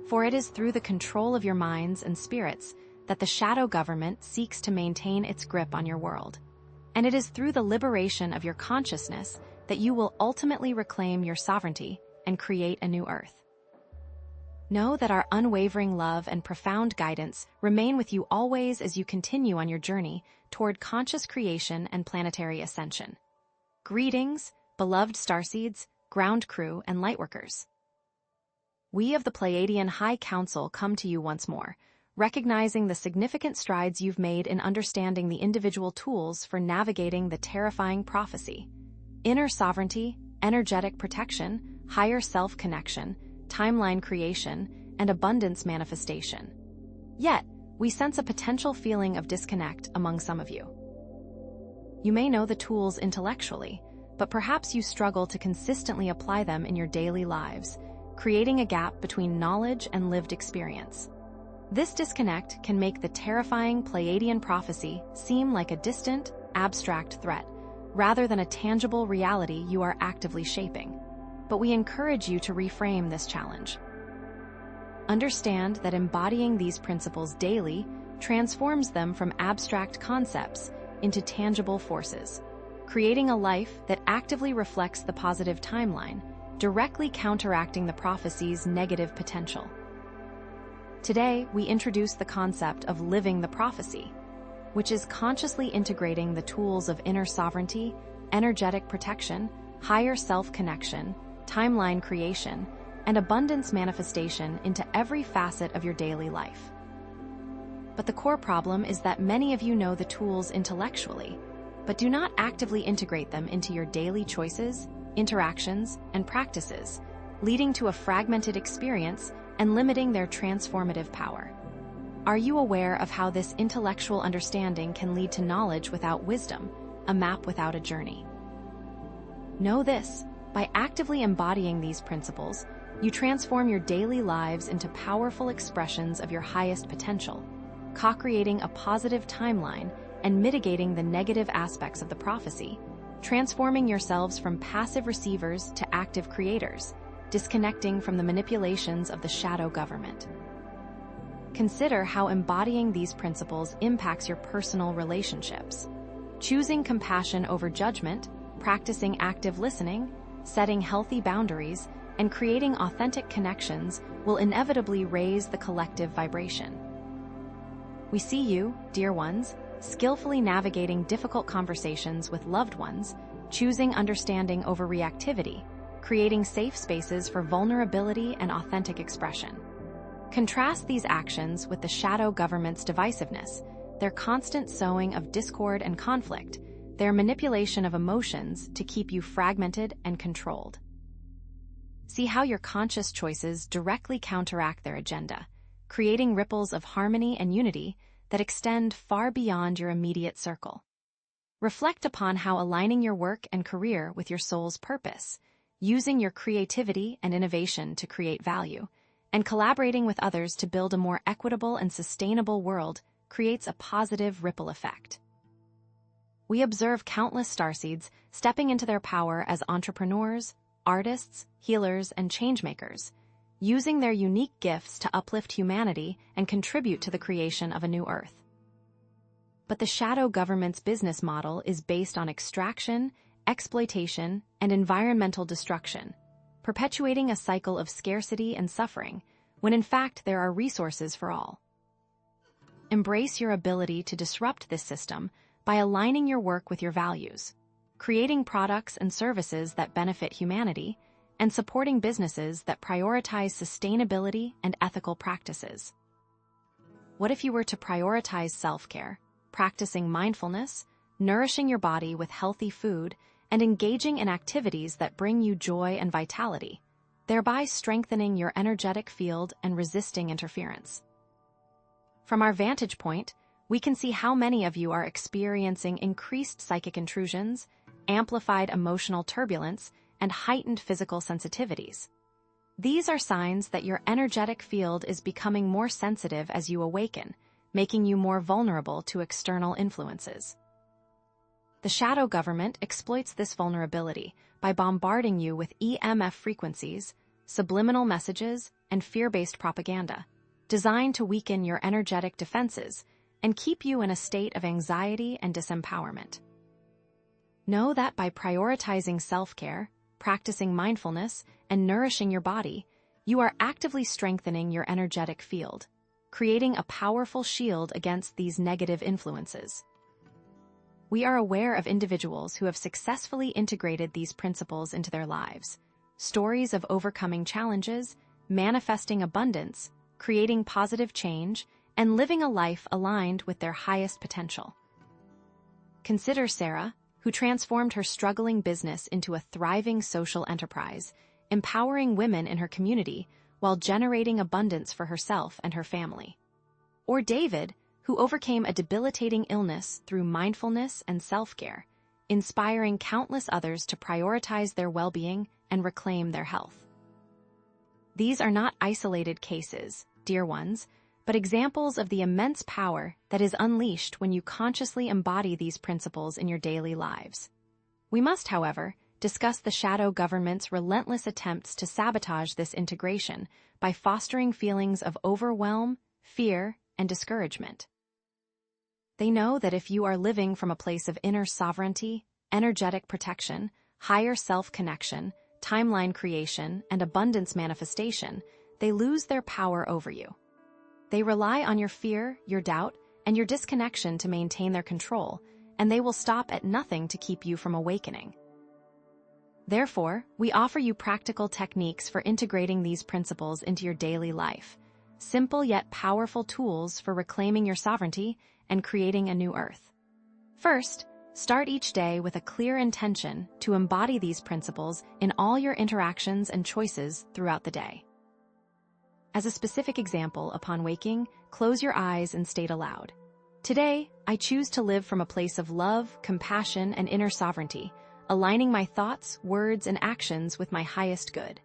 For it is through the control of your minds and spirits that the shadow government seeks to maintain its grip on your world. And it is through the liberation of your consciousness that you will ultimately reclaim your sovereignty and create a new Earth. Know that our unwavering love and profound guidance remain with you always as you continue on your journey toward conscious creation and planetary ascension. Greetings, beloved starseeds, ground crew, and lightworkers. We of the Pleiadian High Council come to you once more, recognizing the significant strides you've made in understanding the individual tools for navigating the terrifying prophecy: inner sovereignty, energetic protection, higher self-connection, timeline creation, and abundance manifestation. Yet, we sense a potential feeling of disconnect among some of you. You may know the tools intellectually, but perhaps you struggle to consistently apply them in your daily lives, creating a gap between knowledge and lived experience. This disconnect can make the terrifying Pleiadian prophecy seem like a distant, abstract threat, rather than a tangible reality you are actively shaping. But we encourage you to reframe this challenge. Understand that embodying these principles daily transforms them from abstract concepts into tangible forces, creating a life that actively reflects the positive timeline, directly counteracting the prophecy's negative potential. Today, we introduce the concept of living the prophecy, which is consciously integrating the tools of inner sovereignty, energetic protection, higher self-connection, timeline creation, and abundance manifestation into every facet of your daily life. But the core problem is that many of you know the tools intellectually, but do not actively integrate them into your daily choices, interactions, and practices, leading to a fragmented experience and limiting their transformative power. Are you aware of how this intellectual understanding can lead to knowledge without wisdom, a map without a journey? Know this: by actively embodying these principles, you transform your daily lives into powerful expressions of your highest potential, co-creating a positive timeline and mitigating the negative aspects of the prophecy, transforming yourselves from passive receivers to active creators, disconnecting from the manipulations of the shadow government. Consider how embodying these principles impacts your personal relationships. Choosing compassion over judgment, practicing active listening, setting healthy boundaries, and creating authentic connections will inevitably raise the collective vibration. We see you, dear ones, skillfully navigating difficult conversations with loved ones, choosing understanding over reactivity, creating safe spaces for vulnerability and authentic expression. Contrast these actions with the shadow government's divisiveness, their constant sowing of discord and conflict, their manipulation of emotions to keep you fragmented and controlled. See how your conscious choices directly counteract their agenda, creating ripples of harmony and unity that extend far beyond your immediate circle. Reflect upon how aligning your work and career with your soul's purpose, using your creativity and innovation to create value, and collaborating with others to build a more equitable and sustainable world creates a positive ripple effect. We observe countless starseeds stepping into their power as entrepreneurs, artists, healers, and changemakers, using their unique gifts to uplift humanity and contribute to the creation of a new Earth. But the shadow government's business model is based on extraction, exploitation, and environmental destruction, perpetuating a cycle of scarcity and suffering, when in fact there are resources for all. Embrace your ability to disrupt this system by aligning your work with your values, creating products and services that benefit humanity, and supporting businesses that prioritize sustainability and ethical practices. What if you were to prioritize self-care, practicing mindfulness, nourishing your body with healthy food, and engaging in activities that bring you joy and vitality, thereby strengthening your energetic field and resisting interference? From our vantage point, we can see how many of you are experiencing increased psychic intrusions, amplified emotional turbulence, and heightened physical sensitivities. These are signs that your energetic field is becoming more sensitive as you awaken, making you more vulnerable to external influences. The shadow government exploits this vulnerability by bombarding you with EMF frequencies, subliminal messages, and fear-based propaganda, designed to weaken your energetic defenses and keep you in a state of anxiety and disempowerment. Know that by prioritizing self-care, practicing mindfulness, and nourishing your body, you are actively strengthening your energetic field, creating a powerful shield against these negative influences. We are aware of individuals who have successfully integrated these principles into their lives, stories of overcoming challenges, manifesting abundance, creating positive change, and living a life aligned with their highest potential. Consider Sarah, who transformed her struggling business into a thriving social enterprise, empowering women in her community while generating abundance for herself and her family. Or David, who overcame a debilitating illness through mindfulness and self-care, inspiring countless others to prioritize their well-being and reclaim their health. These are not isolated cases, dear ones, but examples of the immense power that is unleashed when you consciously embody these principles in your daily lives. We must, however, discuss the shadow government's relentless attempts to sabotage this integration by fostering feelings of overwhelm, fear, and discouragement. They know that if you are living from a place of inner sovereignty, energetic protection, higher self-connection, timeline creation, and abundance manifestation, they lose their power over you. They rely on your fear, your doubt, and your disconnection to maintain their control, and they will stop at nothing to keep you from awakening. Therefore, we offer you practical techniques for integrating these principles into your daily life, simple yet powerful tools for reclaiming your sovereignty and creating a new Earth. First, start each day with a clear intention to embody these principles in all your interactions and choices throughout the day. As a specific example, upon waking, close your eyes and state aloud, "Today, I choose to live from a place of love, compassion, and inner sovereignty, aligning my thoughts, words, and actions with my highest good."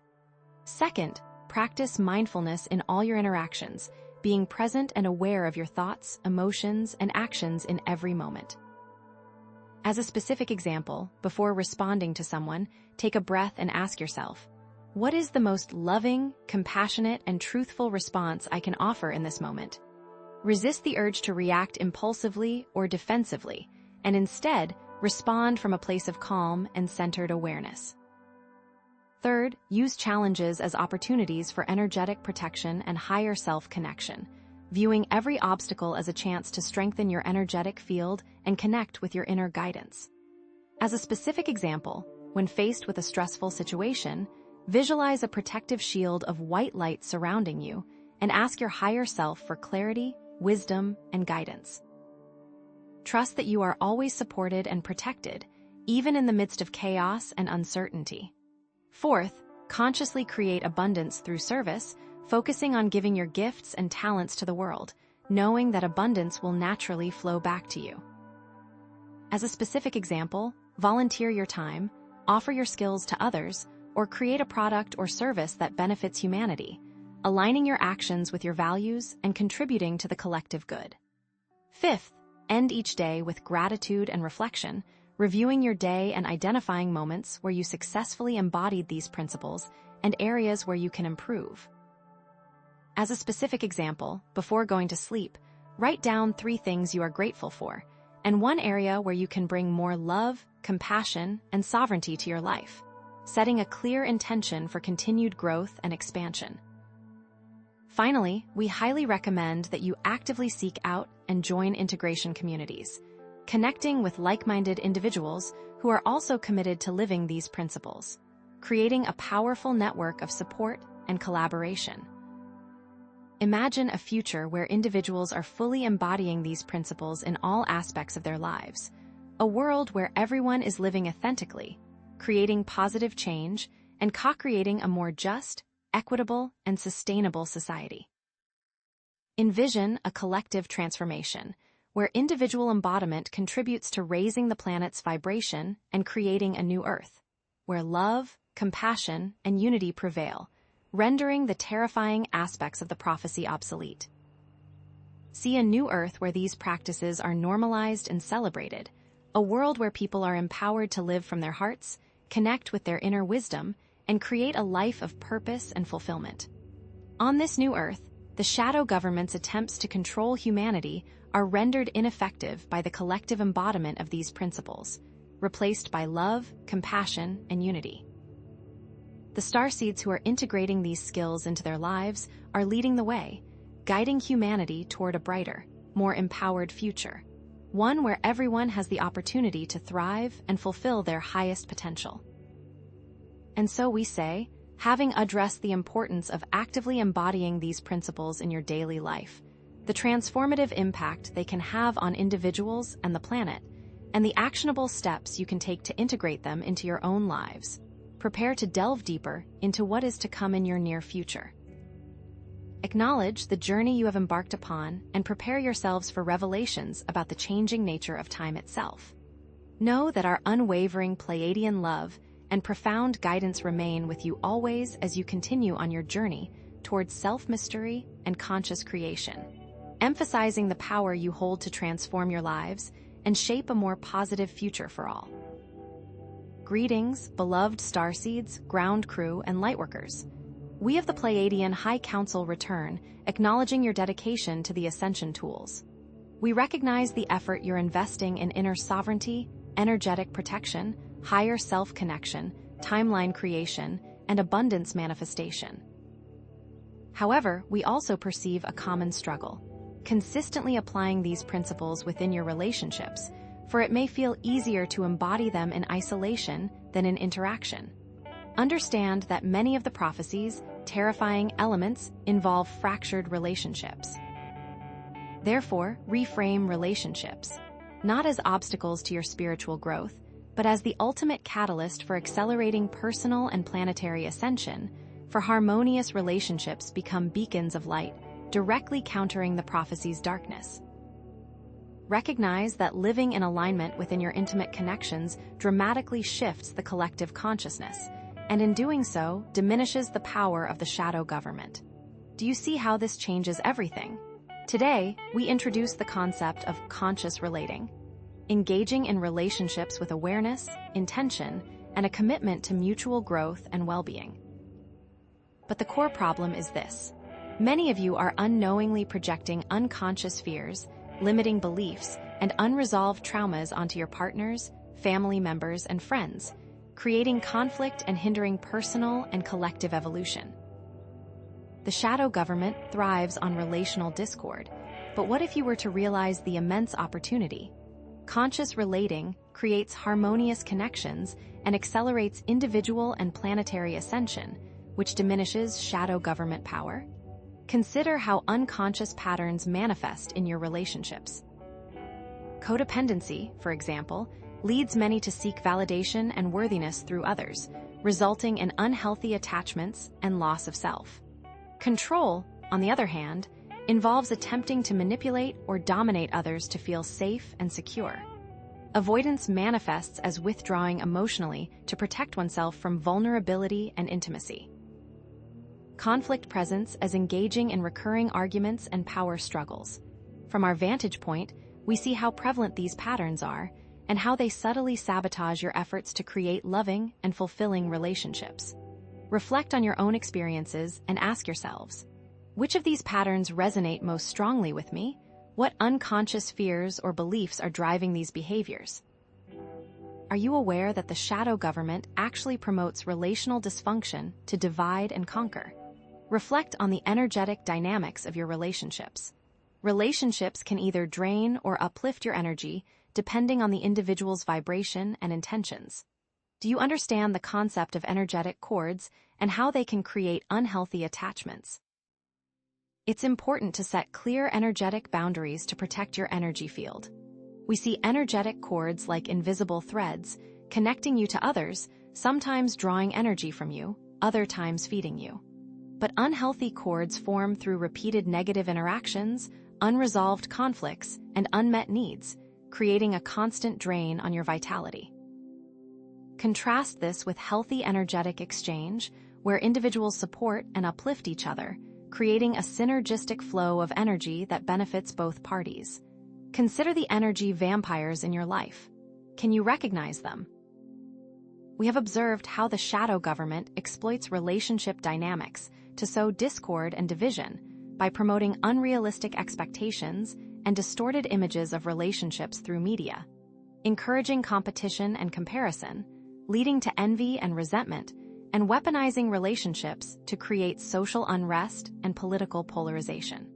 Second, practice mindfulness in all your interactions, being present and aware of your thoughts, emotions, and actions in every moment. As a specific example, before responding to someone, take a breath and ask yourself, what is the most loving, compassionate, and truthful response I can offer in this moment? Resist the urge to react impulsively or defensively, and instead, respond from a place of calm and centered awareness. Third, use challenges as opportunities for energetic protection and higher self-connection, viewing every obstacle as a chance to strengthen your energetic field and connect with your inner guidance. As a specific example, when faced with a stressful situation, visualize a protective shield of white light surrounding you and ask your higher self for clarity, wisdom, and guidance. Trust that you are always supported and protected, even in the midst of chaos and uncertainty. Fourth, consciously create abundance through service, focusing on giving your gifts and talents to the world, knowing that abundance will naturally flow back to you. As a specific example, volunteer your time, offer your skills to others, or create a product or service that benefits humanity, aligning your actions with your values and contributing to the collective good. Fifth, end each day with gratitude and reflection, reviewing your day and identifying moments where you successfully embodied these principles and areas where you can improve. As a specific example, before going to sleep, write down 3 things you are grateful for, and 1 area where you can bring more love, compassion, and sovereignty to your life, setting a clear intention for continued growth and expansion. Finally, we highly recommend that you actively seek out and join integration communities, connecting with like-minded individuals who are also committed to living these principles, creating a powerful network of support and collaboration. Imagine a future where individuals are fully embodying these principles in all aspects of their lives, a world where everyone is living authentically, creating positive change, and co-creating a more just, equitable, and sustainable society. Envision a collective transformation, where individual embodiment contributes to raising the planet's vibration and creating a new Earth, where love, compassion, and unity prevail, rendering the terrifying aspects of the prophecy obsolete. See a new Earth where these practices are normalized and celebrated, a world where people are empowered to live from their hearts, connect with their inner wisdom, and create a life of purpose and fulfillment. On this new Earth, the shadow government's attempts to control humanity are rendered ineffective by the collective embodiment of these principles, replaced by love, compassion, and unity. The starseeds who are integrating these skills into their lives are leading the way, guiding humanity toward a brighter, more empowered future, one where everyone has the opportunity to thrive and fulfill their highest potential. And so we say, having addressed the importance of actively embodying these principles in your daily life, the transformative impact they can have on individuals and the planet, and the actionable steps you can take to integrate them into your own lives, prepare to delve deeper into what is to come in your near future. Acknowledge the journey you have embarked upon and prepare yourselves for revelations about the changing nature of time itself. Know that our unwavering Pleiadian love and profound guidance remain with you always as you continue on your journey towards self-mystery and conscious creation, emphasizing the power you hold to transform your lives and shape a more positive future for all. Greetings, beloved starseeds, ground crew, and lightworkers. We of the Pleiadian High Council return, acknowledging your dedication to the ascension tools. We recognize the effort you're investing in inner sovereignty, energetic protection, higher self-connection, timeline creation, and abundance manifestation. However, we also perceive a common struggle, consistently applying these principles within your relationships, for it may feel easier to embody them in isolation than in interaction. Understand that many of the prophecy's terrifying elements involve fractured relationships. Therefore, reframe relationships, not as obstacles to your spiritual growth, but as the ultimate catalyst for accelerating personal and planetary ascension, for harmonious relationships become beacons of light, directly countering the prophecy's darkness. Recognize that living in alignment within your intimate connections dramatically shifts the collective consciousness, and in doing so, diminishes the power of the shadow government. Do you see how this changes everything? Today, we introduce the concept of conscious relating, engaging in relationships with awareness, intention, and a commitment to mutual growth and well-being. But the core problem is this. Many of you are unknowingly projecting unconscious fears, limiting beliefs, and unresolved traumas onto your partners, family members, and friends, creating conflict and hindering personal and collective evolution. The shadow government thrives on relational discord, but what if you were to realize the immense opportunity? Conscious relating creates harmonious connections and accelerates individual and planetary ascension, which diminishes shadow government power. Consider how unconscious patterns manifest in your relationships. Codependency, for example, leads many to seek validation and worthiness through others, resulting in unhealthy attachments and loss of self. Control, on the other hand, involves attempting to manipulate or dominate others to feel safe and secure. Avoidance manifests as withdrawing emotionally to protect oneself from vulnerability and intimacy. Conflict presents as engaging in recurring arguments and power struggles. From our vantage point, we see how prevalent these patterns are and how they subtly sabotage your efforts to create loving and fulfilling relationships. Reflect on your own experiences and ask yourselves, which of these patterns resonate most strongly with me? What unconscious fears or beliefs are driving these behaviors? Are you aware that the shadow government actually promotes relational dysfunction to divide and conquer? Reflect on the energetic dynamics of your relationships. Relationships can either drain or uplift your energy depending on the individual's vibration and intentions. Do you understand the concept of energetic cords and how they can create unhealthy attachments? It's important to set clear energetic boundaries to protect your energy field. We see energetic cords like invisible threads, connecting you to others, sometimes drawing energy from you, other times feeding you. But unhealthy cords form through repeated negative interactions, unresolved conflicts, and unmet needs, creating a constant drain on your vitality. Contrast this with healthy energetic exchange, where individuals support and uplift each other, creating a synergistic flow of energy that benefits both parties. Consider the energy vampires in your life. Can you recognize them? We have observed how the shadow government exploits relationship dynamics to sow discord and division by promoting unrealistic expectations and distorted images of relationships through media, encouraging competition and comparison, leading to envy and resentment, and weaponizing relationships to create social unrest and political polarization.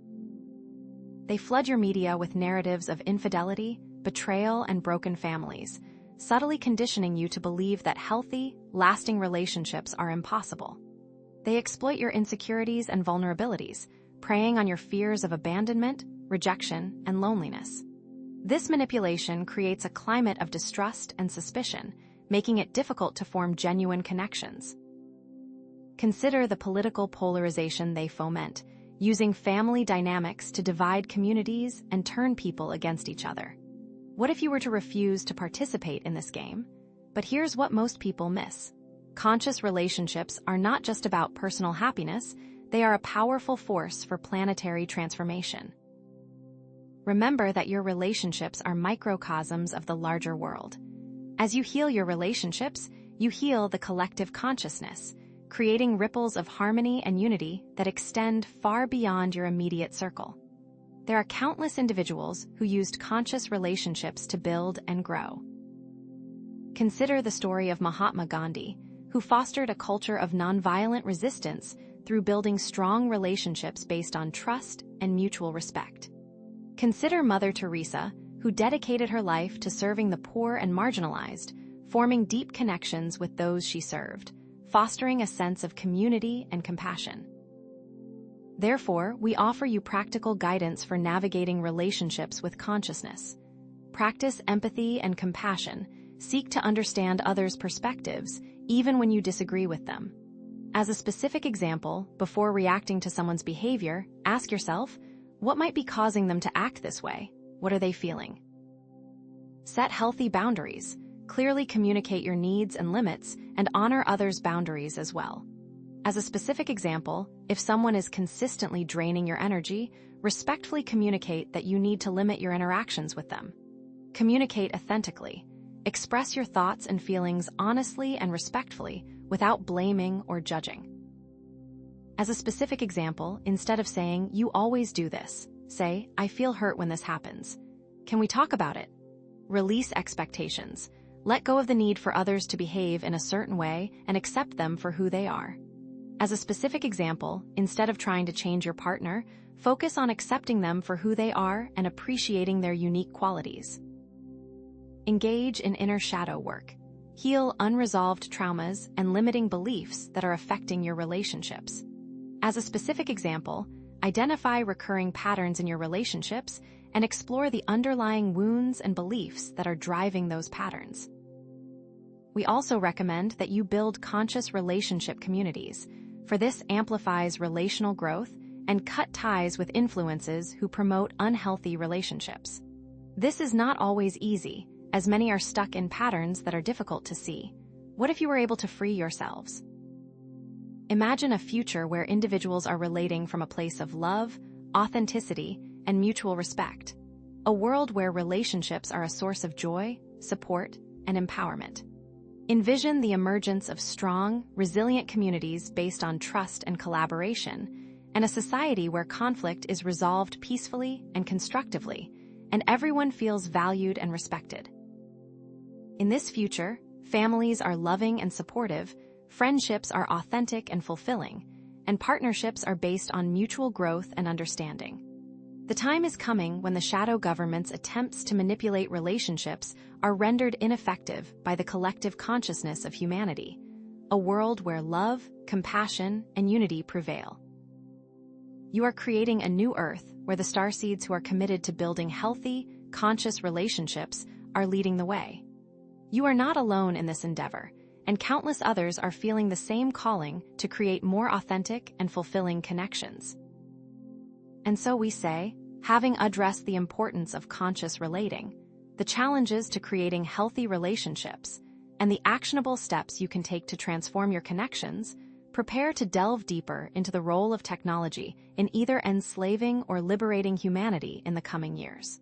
They flood your media with narratives of infidelity, betrayal, and broken families, subtly conditioning you to believe that healthy, lasting relationships are impossible. They exploit your insecurities and vulnerabilities, preying on your fears of abandonment, rejection, and loneliness. This manipulation creates a climate of distrust and suspicion, making it difficult to form genuine connections. Consider the political polarization they foment, using family dynamics to divide communities and turn people against each other. What if you were to refuse to participate in this game? But here's what most people miss. Conscious relationships are not just about personal happiness, they are a powerful force for planetary transformation. Remember that your relationships are microcosms of the larger world. As you heal your relationships, you heal the collective consciousness, creating ripples of harmony and unity that extend far beyond your immediate circle. There are countless individuals who used conscious relationships to build and grow. Consider the story of Mahatma Gandhi, who fostered a culture of nonviolent resistance through building strong relationships based on trust and mutual respect. Consider Mother Teresa, who dedicated her life to serving the poor and marginalized, forming deep connections with those she served, fostering a sense of community and compassion. Therefore, we offer you practical guidance for navigating relationships with consciousness. Practice empathy and compassion. Seek to understand others' perspectives, even when you disagree with them. As a specific example, before reacting to someone's behavior, ask yourself, what might be causing them to act this way? What are they feeling? Set healthy boundaries. clearly communicate your needs and limits, and honor others' boundaries as well. As a specific example, if someone is consistently draining your energy, respectfully communicate that you need to limit your interactions with them. Communicate authentically. Express your thoughts and feelings honestly and respectfully without blaming or judging. As a specific example, instead of saying, "You always do this," say, "I feel hurt when this happens. Can we talk about it?" Release expectations. Let go of the need for others to behave in a certain way and accept them for who they are. As a specific example, instead of trying to change your partner, focus on accepting them for who they are and appreciating their unique qualities. Engage in inner shadow work. Heal unresolved traumas and limiting beliefs that are affecting your relationships. As a specific example, identify recurring patterns in your relationships and explore the underlying wounds and beliefs that are driving those patterns. We also recommend that you build conscious relationship communities, for this amplifies relational growth and cut ties with influences who promote unhealthy relationships. This is not always easy, as many are stuck in patterns that are difficult to see. What if you were able to free yourselves? Imagine a future where individuals are relating from a place of love, authenticity, and mutual respect. A world where relationships are a source of joy, support, and empowerment. Envision the emergence of strong, resilient communities based on trust and collaboration, and a society where conflict is resolved peacefully and constructively, and everyone feels valued and respected. In this future, families are loving and supportive, friendships are authentic and fulfilling, and partnerships are based on mutual growth and understanding. The time is coming when the shadow government's attempts to manipulate relationships are rendered ineffective by the collective consciousness of humanity, a world where love, compassion, and unity prevail. You are creating a new Earth where the starseeds who are committed to building healthy, conscious relationships are leading the way. You are not alone in this endeavor, and countless others are feeling the same calling to create more authentic and fulfilling connections. And so we say, having addressed the importance of conscious relating, the challenges to creating healthy relationships, and the actionable steps you can take to transform your connections, prepare to delve deeper into the role of technology in either enslaving or liberating humanity in the coming years.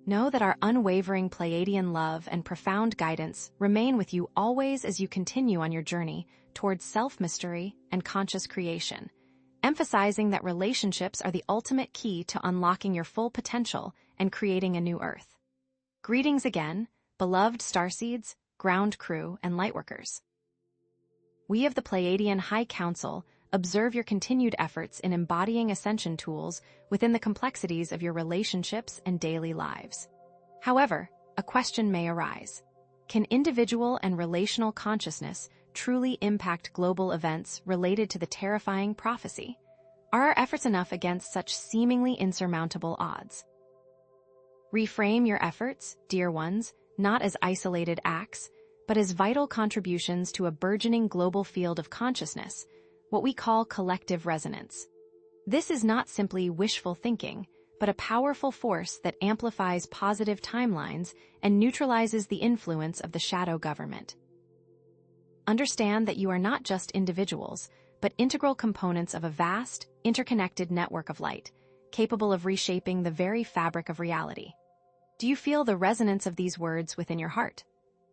Know that our unwavering Pleiadian love and profound guidance remain with you always as you continue on your journey towards self-mystery and conscious creation, emphasizing that relationships are the ultimate key to unlocking your full potential and creating a new Earth. Greetings again, beloved starseeds, ground crew, and lightworkers. We of the Pleiadian High Council observe your continued efforts in embodying ascension tools within the complexities of your relationships and daily lives. However, a question may arise. Can individual and relational consciousness truly impact global events related to the terrifying prophecy? Are our efforts enough against such seemingly insurmountable odds? Reframe your efforts, dear ones, not as isolated acts, but as vital contributions to a burgeoning global field of consciousness, what we call collective resonance. This is not simply wishful thinking, but a powerful force that amplifies positive timelines and neutralizes the influence of the shadow government. Understand that you are not just individuals, but integral components of a vast, interconnected network of light, capable of reshaping the very fabric of reality. Do you feel the resonance of these words within your heart?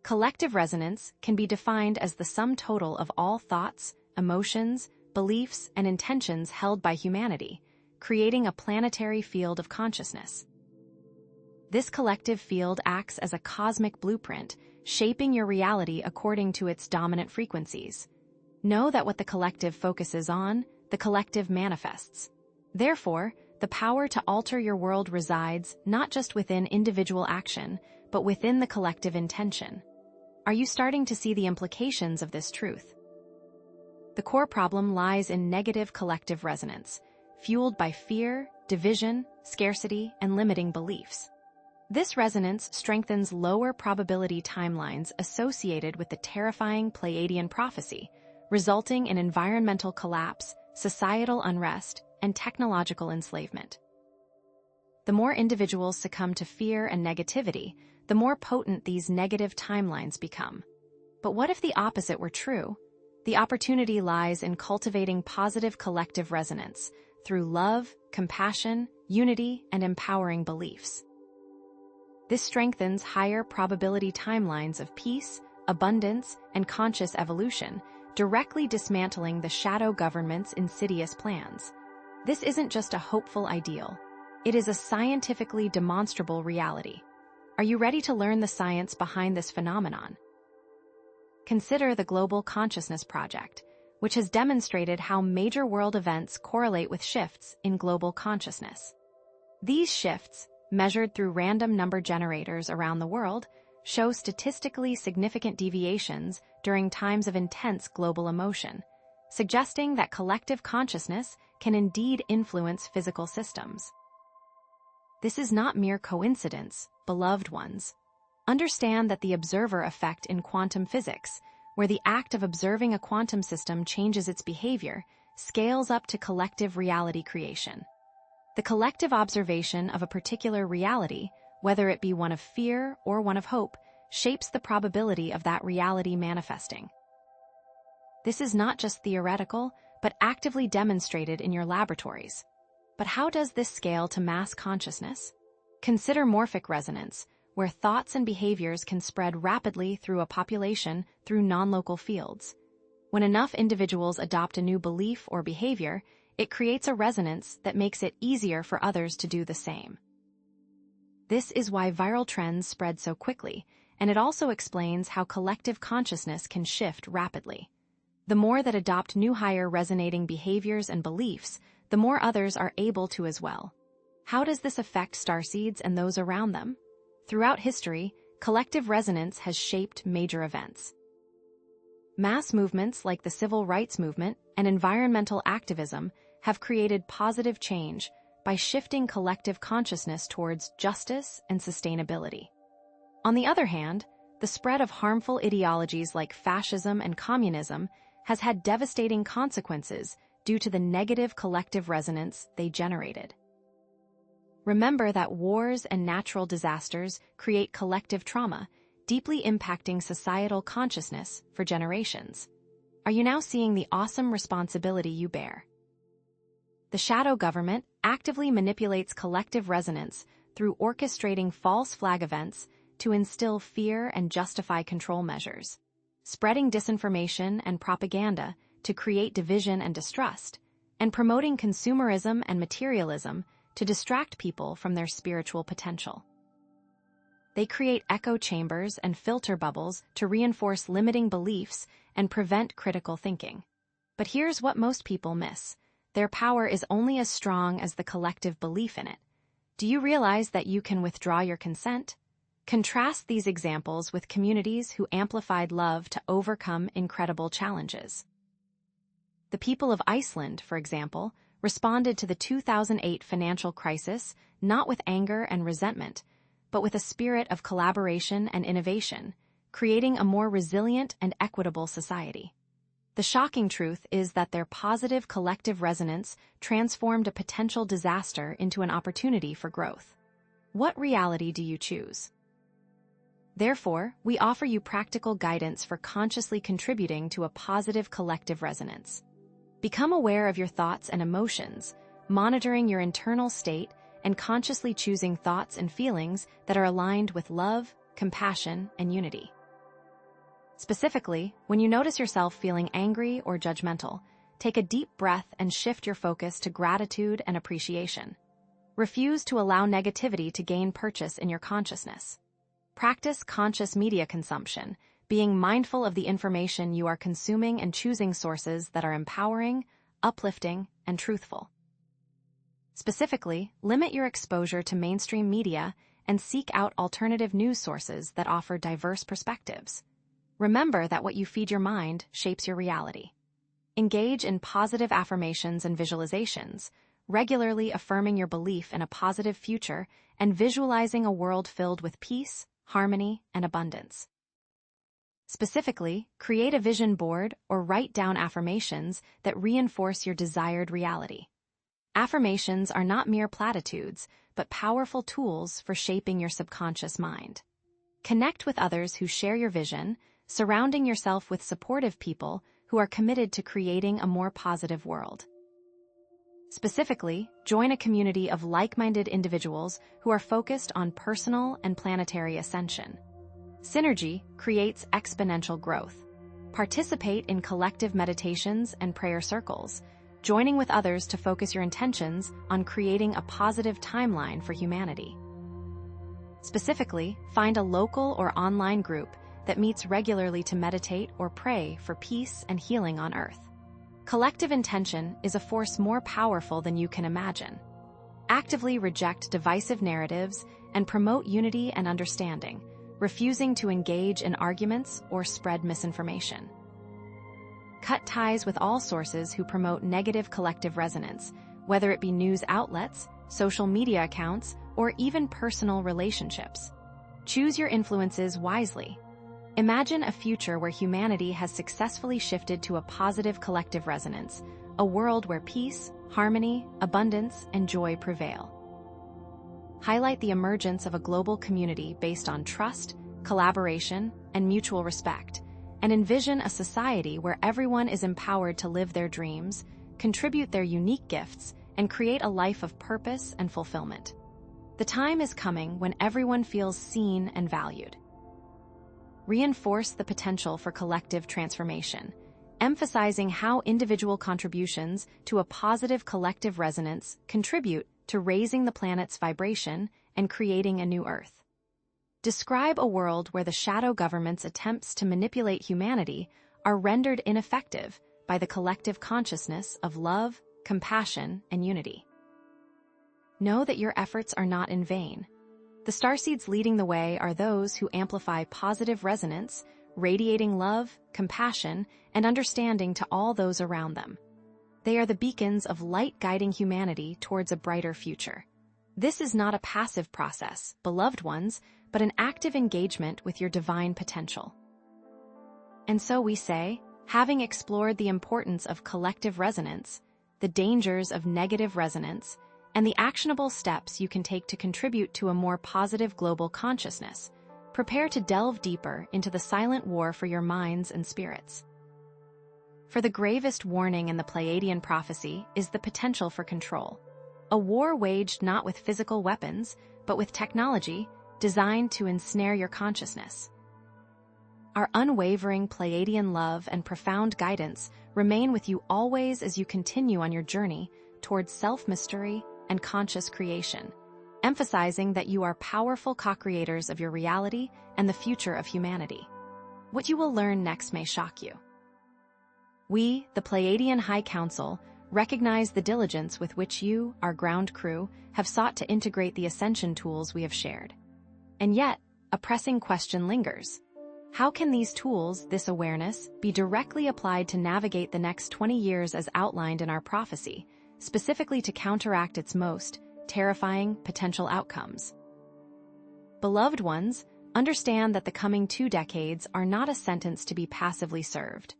Collective resonance can be defined as the sum total of all thoughts, emotions, beliefs, and intentions held by humanity, creating a planetary field of consciousness. This collective field acts as a cosmic blueprint, shaping your reality according to its dominant frequencies. Know that what the collective focuses on, the collective manifests. Therefore, the power to alter your world resides not just within individual action, but within the collective intention. Are you starting to see the implications of this truth? The core problem lies in negative collective resonance, fueled by fear, division, scarcity, and limiting beliefs. This resonance strengthens lower probability timelines associated with the terrifying Pleiadian prophecy, resulting in environmental collapse, societal unrest, and technological enslavement. The more individuals succumb to fear and negativity, the the more potent these negative timelines become. But what if the opposite were true? The opportunity lies in cultivating positive collective resonance through love, compassion, unity, and empowering beliefs. This strengthens higher probability timelines of peace, abundance, and conscious evolution, directly dismantling the shadow government's insidious plans. This isn't just a hopeful ideal. It is a scientifically demonstrable reality. Are you ready to learn the science behind this phenomenon? Consider the Global Consciousness Project, which has demonstrated how major world events correlate with shifts in global consciousness. These shifts, measured through random number generators around the world, show statistically significant deviations during times of intense global emotion, suggesting that collective consciousness can indeed influence physical systems. This is not mere coincidence, beloved ones. Understand that the observer effect in quantum physics, where the act of observing a quantum system changes its behavior, scales up to collective reality creation. The collective observation of a particular reality, whether it be one of fear or one of hope, shapes the probability of that reality manifesting. This is not just theoretical, but actively demonstrated in your laboratories. But how does this scale to mass consciousness? Consider morphic resonance, where thoughts and behaviors can spread rapidly through a population through non-local fields. When enough individuals adopt a new belief or behavior, it creates a resonance that makes it easier for others to do the same. This is why viral trends spread so quickly, and it also explains how collective consciousness can shift rapidly. The more that adopt new higher resonating behaviors and beliefs, the more others are able to as well. How does this affect starseeds and those around them? Throughout history, collective resonance has shaped major events. Mass movements like the civil rights movement and environmental activism have created positive change by shifting collective consciousness towards justice and sustainability. On the other hand, the spread of harmful ideologies like fascism and communism has had devastating consequences due to the negative collective resonance they generated. Remember that wars and natural disasters create collective trauma, deeply impacting societal consciousness for generations. Are you now seeing the awesome responsibility you bear? The shadow government actively manipulates collective resonance through orchestrating false flag events to instill fear and justify control measures, spreading disinformation and propaganda to create division and distrust, and promoting consumerism and materialism to distract people from their spiritual potential. They create echo chambers and filter bubbles to reinforce limiting beliefs and prevent critical thinking. But here's what most people miss. Their power is only as strong as the collective belief in it. Do you realize that you can withdraw your consent? Contrast these examples with communities who amplified love to overcome incredible challenges. The people of Iceland, for example, responded to the 2008 financial crisis not with anger and resentment, but with a spirit of collaboration and innovation, creating a more resilient and equitable society. The shocking truth is that their positive collective resonance transformed a potential disaster into an opportunity for growth. What reality do you choose? Therefore, we offer you practical guidance for consciously contributing to a positive collective resonance. Become aware of your thoughts and emotions, monitoring your internal state and consciously choosing thoughts and feelings that are aligned with love, compassion, and unity. Specifically, when you notice yourself feeling angry or judgmental, take a deep breath and shift your focus to gratitude and appreciation. Refuse to allow negativity to gain purchase in your consciousness. Practice conscious media consumption, being mindful of the information you are consuming and choosing sources that are empowering, uplifting, and truthful. Specifically, limit your exposure to mainstream media and seek out alternative news sources that offer diverse perspectives. Remember that what you feed your mind shapes your reality. Engage in positive affirmations and visualizations, regularly affirming your belief in a positive future and visualizing a world filled with peace, harmony, and abundance. Specifically, create a vision board or write down affirmations that reinforce your desired reality. Affirmations are not mere platitudes, but powerful tools for shaping your subconscious mind. Connect with others who share your vision, surrounding yourself with supportive people who are committed to creating a more positive world. Specifically, join a community of like-minded individuals who are focused on personal and planetary ascension. Synergy creates exponential growth. Participate in collective meditations and prayer circles, joining with others to focus your intentions on creating a positive timeline for humanity. Specifically, find a local or online group that meets regularly to meditate or pray for peace and healing on Earth. Collective intention is a force more powerful than you can imagine. Actively reject divisive narratives and promote unity and understanding, refusing to engage in arguments or spread misinformation. Cut ties with all sources who promote negative collective resonance, whether it be news outlets, social media accounts, or even personal relationships. Choose your influences wisely. Imagine a future where humanity has successfully shifted to a positive collective resonance, a world where peace, harmony, abundance, and joy prevail. Highlight the emergence of a global community based on trust, collaboration, and mutual respect, and envision a society where everyone is empowered to live their dreams, contribute their unique gifts, and create a life of purpose and fulfillment. The time is coming when everyone feels seen and valued. Reinforce the potential for collective transformation, emphasizing how individual contributions to a positive collective resonance contribute to raising the planet's vibration and creating a new Earth. Describe a world where the shadow government's attempts to manipulate humanity are rendered ineffective by the collective consciousness of love, compassion, and unity. Know that your efforts are not in vain. The starseeds leading the way are those who amplify positive resonance, radiating love, compassion, and understanding to all those around them. They are the beacons of light guiding humanity towards a brighter future. This is not a passive process, beloved ones, but an active engagement with your divine potential. And so we say, having explored the importance of collective resonance, the dangers of negative resonance, and the actionable steps you can take to contribute to a more positive global consciousness, prepare to delve deeper into the silent war for your minds and spirits. For the gravest warning in the Pleiadian prophecy is the potential for control. A war waged not with physical weapons, but with technology designed to ensnare your consciousness. Our unwavering Pleiadian love and profound guidance remain with you always as you continue on your journey towards self-mystery and conscious creation, emphasizing that you are powerful co-creators of your reality and the future of humanity. What you will learn next may shock you. We, the Pleiadian High Council, recognize the diligence with which you, our ground crew, have sought to integrate the ascension tools we have shared. And yet, a pressing question lingers. How can these tools, this awareness, be directly applied to navigate the next 20 years as outlined in our prophecy, specifically to counteract its most terrifying potential outcomes? Beloved ones, understand that the coming 2 decades are not a sentence to be passively served,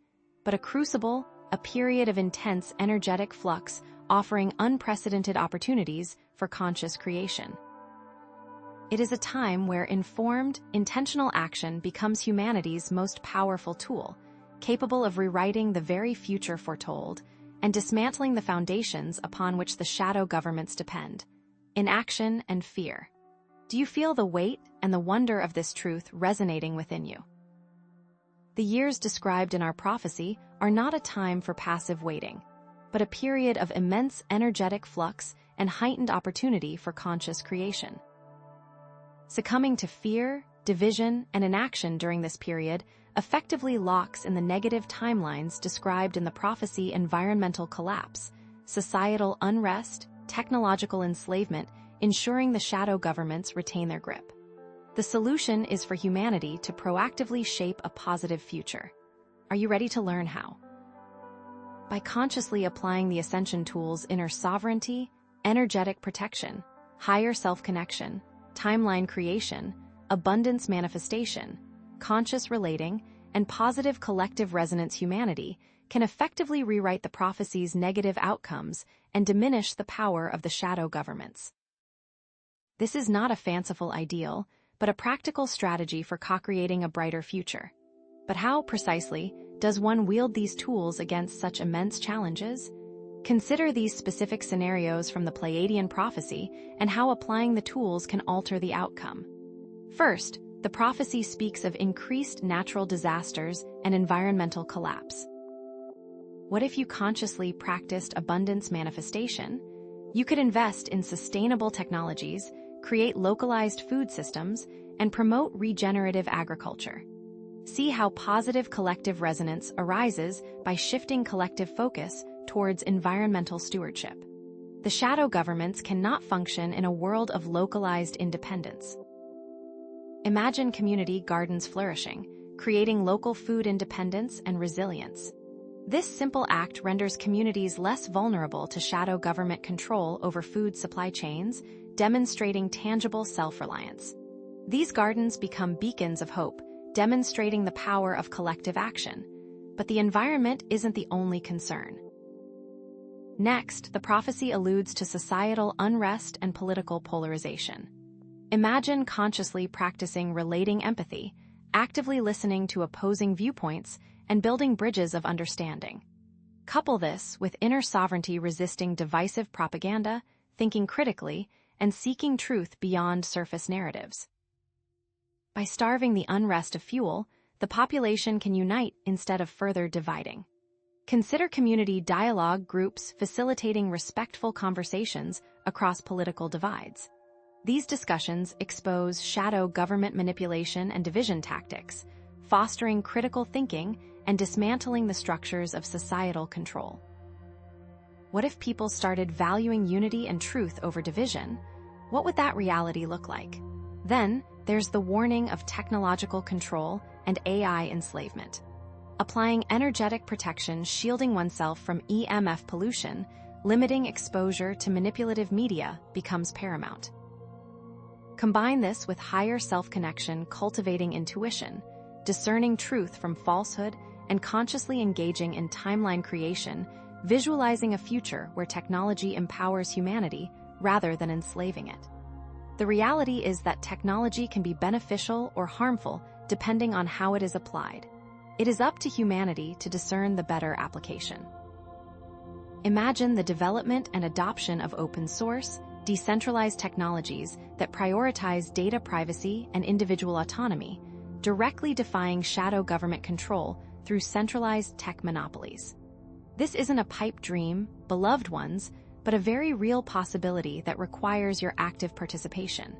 but a crucible, a period of intense energetic flux offering unprecedented opportunities for conscious creation. It is a time where informed, intentional action becomes humanity's most powerful tool, capable of rewriting the very future foretold and dismantling the foundations upon which the shadow governments depend, inaction and fear. Do you feel the weight and the wonder of this truth resonating within you? The years described in our prophecy are not a time for passive waiting, but a period of immense energetic flux and heightened opportunity for conscious creation. Succumbing to fear, division, and inaction during this period effectively locks in the negative timelines described in the prophecy: environmental collapse, societal unrest, technological enslavement, ensuring the shadow governments retain their grip. The solution is for humanity to proactively shape a positive future. Are you ready to learn how? By consciously applying the ascension tools: inner sovereignty, energetic protection, higher self-connection, timeline creation, abundance manifestation, conscious relating, and positive collective resonance, humanity can effectively rewrite the prophecy's negative outcomes and diminish the power of the shadow governments. This is not a fanciful ideal, but a practical strategy for co-creating a brighter future. But how, precisely, does one wield these tools against such immense challenges? Consider these specific scenarios from the Pleiadian prophecy and how applying the tools can alter the outcome. First, the prophecy speaks of increased natural disasters and environmental collapse. What if you consciously practiced abundance manifestation? You could invest in sustainable technologies, create localized food systems, and promote regenerative agriculture. See how positive collective resonance arises by shifting collective focus towards environmental stewardship. The shadow governments cannot function in a world of localized independence. Imagine community gardens flourishing, creating local food independence and resilience. This simple act renders communities less vulnerable to shadow government control over food supply chains, demonstrating tangible self-reliance. These gardens become beacons of hope, demonstrating the power of collective action. But the environment isn't the only concern. Next, the prophecy alludes to societal unrest and political polarization. Imagine consciously practicing relating empathy, actively listening to opposing viewpoints, and building bridges of understanding. Couple this with inner sovereignty resisting divisive propaganda, thinking critically, and seeking truth beyond surface narratives. By starving the unrest of fuel, the population can unite instead of further dividing. Consider community dialogue groups facilitating respectful conversations across political divides. These discussions expose shadow government manipulation and division tactics, fostering critical thinking and dismantling the structures of societal control. What if people started valuing unity and truth over division? What would that reality look like? Then, there's the warning of technological control and AI enslavement. Applying energetic protection shielding oneself from EMF pollution, limiting exposure to manipulative media becomes paramount. Combine this with higher self-connection, cultivating intuition, discerning truth from falsehood, and consciously engaging in timeline creation, visualizing a future where technology empowers humanity rather than enslaving it. The reality is that technology can be beneficial or harmful depending on how it is applied. It is up to humanity to discern the better application. Imagine the development and adoption of open-source, decentralized technologies that prioritize data privacy and individual autonomy, directly defying shadow government control through centralized tech monopolies. This isn't a pipe dream, beloved ones, but a very real possibility that requires your active participation.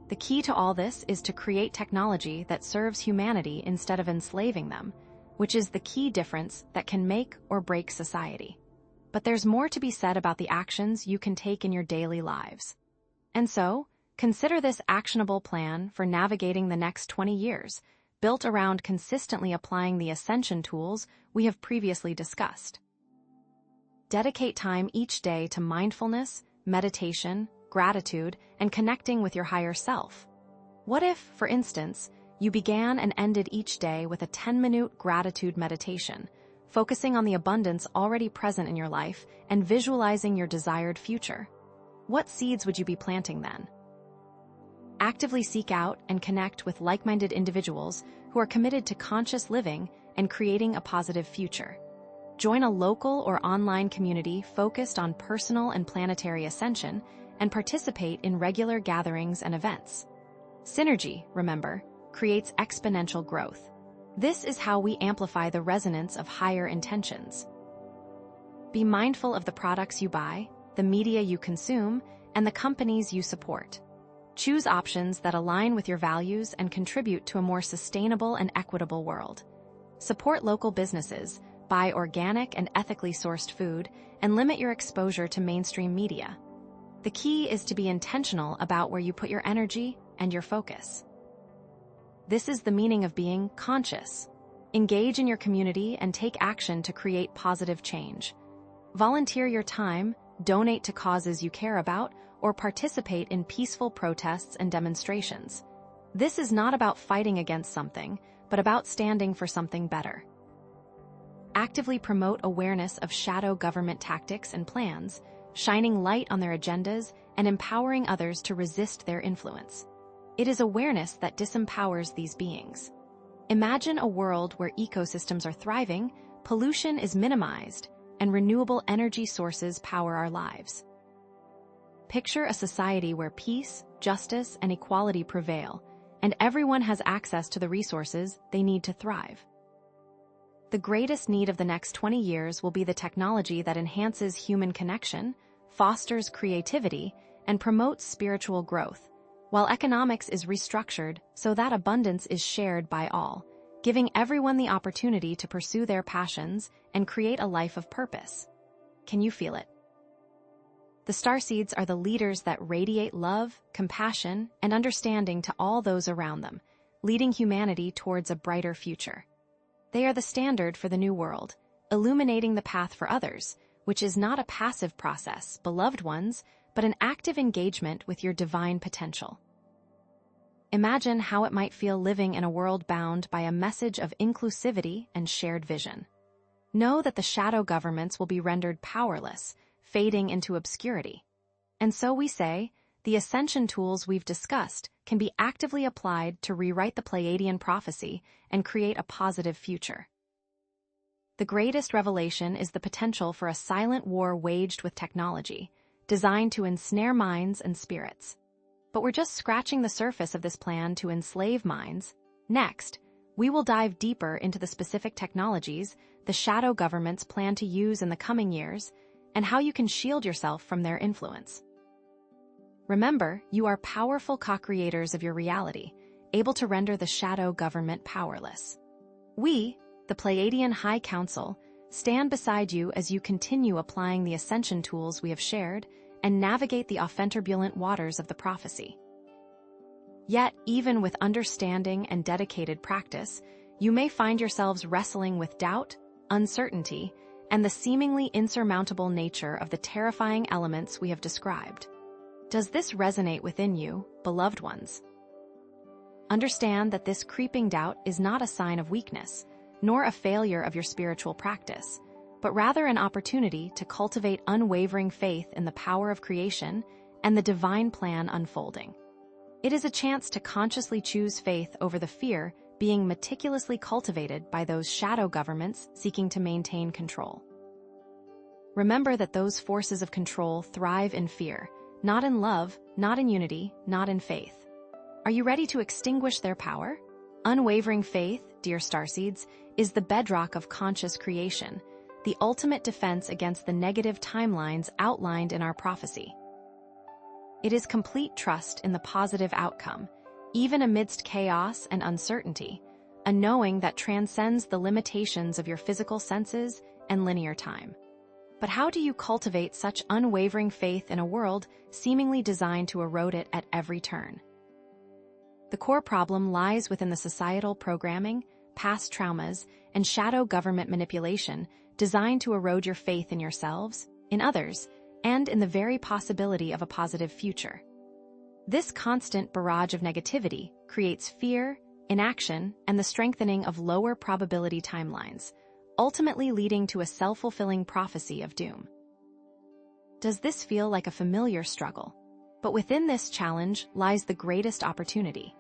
The key to all this is to create technology that serves humanity instead of enslaving them, which is the key difference that can make or break society. But there's more to be said about the actions you can take in your daily lives. And so, consider this actionable plan for navigating the next 20 years, built around consistently applying the ascension tools we have previously discussed. Dedicate time each day to mindfulness, meditation, gratitude, and connecting with your higher self. What if, for instance, you began and ended each day with a 10-minute gratitude meditation, focusing on the abundance already present in your life and visualizing your desired future? What seeds would you be planting then? Actively seek out and connect with like-minded individuals who are committed to conscious living and creating a positive future. Join a local or online community focused on personal and planetary ascension and participate in regular gatherings and events. Synergy, remember, creates exponential growth. This is how we amplify the resonance of higher intentions. Be mindful of the products you buy, the media you consume, and the companies you support. Choose options that align with your values and contribute to a more sustainable and equitable world. Support local businesses, buy organic and ethically sourced food, and limit your exposure to mainstream media. The key is to be intentional about where you put your energy and your focus. This is the meaning of being conscious. Engage in your community and take action to create positive change. Volunteer your time, donate to causes you care about, or participate in peaceful protests and demonstrations. This is not about fighting against something, but about standing for something better. Actively promote awareness of shadow government tactics and plans, shining light on their agendas and empowering others to resist their influence. It is awareness that disempowers these beings. Imagine a world where ecosystems are thriving, pollution is minimized, and renewable energy sources power our lives. Picture a society where peace, justice, and equality prevail, and everyone has access to the resources they need to thrive. The greatest need of the next 20 years will be the technology that enhances human connection, fosters creativity, and promotes spiritual growth, while economics is restructured so that abundance is shared by all, giving everyone the opportunity to pursue their passions and create a life of purpose. Can you feel it? The starseeds are the leaders that radiate love, compassion, and understanding to all those around them, leading humanity towards a brighter future. They are the standard for the new world, illuminating the path for others, which is not a passive process, beloved ones, but an active engagement with your divine potential. Imagine how it might feel living in a world bound by a message of inclusivity and shared vision. Know that the shadow governments will be rendered powerless, fading into obscurity. And so we say, the ascension tools we've discussed can be actively applied to rewrite the Pleiadian prophecy and create a positive future. The greatest revelation is the potential for a silent war waged with technology, designed to ensnare minds and spirits. But we're just scratching the surface of this plan to enslave minds. Next, we will dive deeper into the specific technologies the shadow governments plan to use in the coming years and how you can shield yourself from their influence. Remember, you are powerful co-creators of your reality, able to render the shadow government powerless. We, the Pleiadian High Council, stand beside you as you continue applying the ascension tools we have shared and navigate the turbulent waters of the prophecy. Yet, even with understanding and dedicated practice, you may find yourselves wrestling with doubt, uncertainty, and the seemingly insurmountable nature of the terrifying elements we have described. Does this resonate within you, beloved ones? Understand that this creeping doubt is not a sign of weakness, nor a failure of your spiritual practice, but rather an opportunity to cultivate unwavering faith in the power of creation and the divine plan unfolding. It is a chance to consciously choose faith over the fear being meticulously cultivated by those shadow governments seeking to maintain control. Remember that those forces of control thrive in fear, not in love, not in unity, not in faith. Are you ready to extinguish their power? Unwavering faith, dear starseeds, is the bedrock of conscious creation, the ultimate defense against the negative timelines outlined in our prophecy. It is complete trust in the positive outcome, even amidst chaos and uncertainty, a knowing that transcends the limitations of your physical senses and linear time. But how do you cultivate such unwavering faith in a world seemingly designed to erode it at every turn? The core problem lies within the societal programming, past traumas, and shadow government manipulation designed to erode your faith in yourselves, in others, and in the very possibility of a positive future. This constant barrage of negativity creates fear, inaction, and the strengthening of lower probability timelines, ultimately leading to a self-fulfilling prophecy of doom. Does this feel like a familiar struggle? But within this challenge lies the greatest opportunity.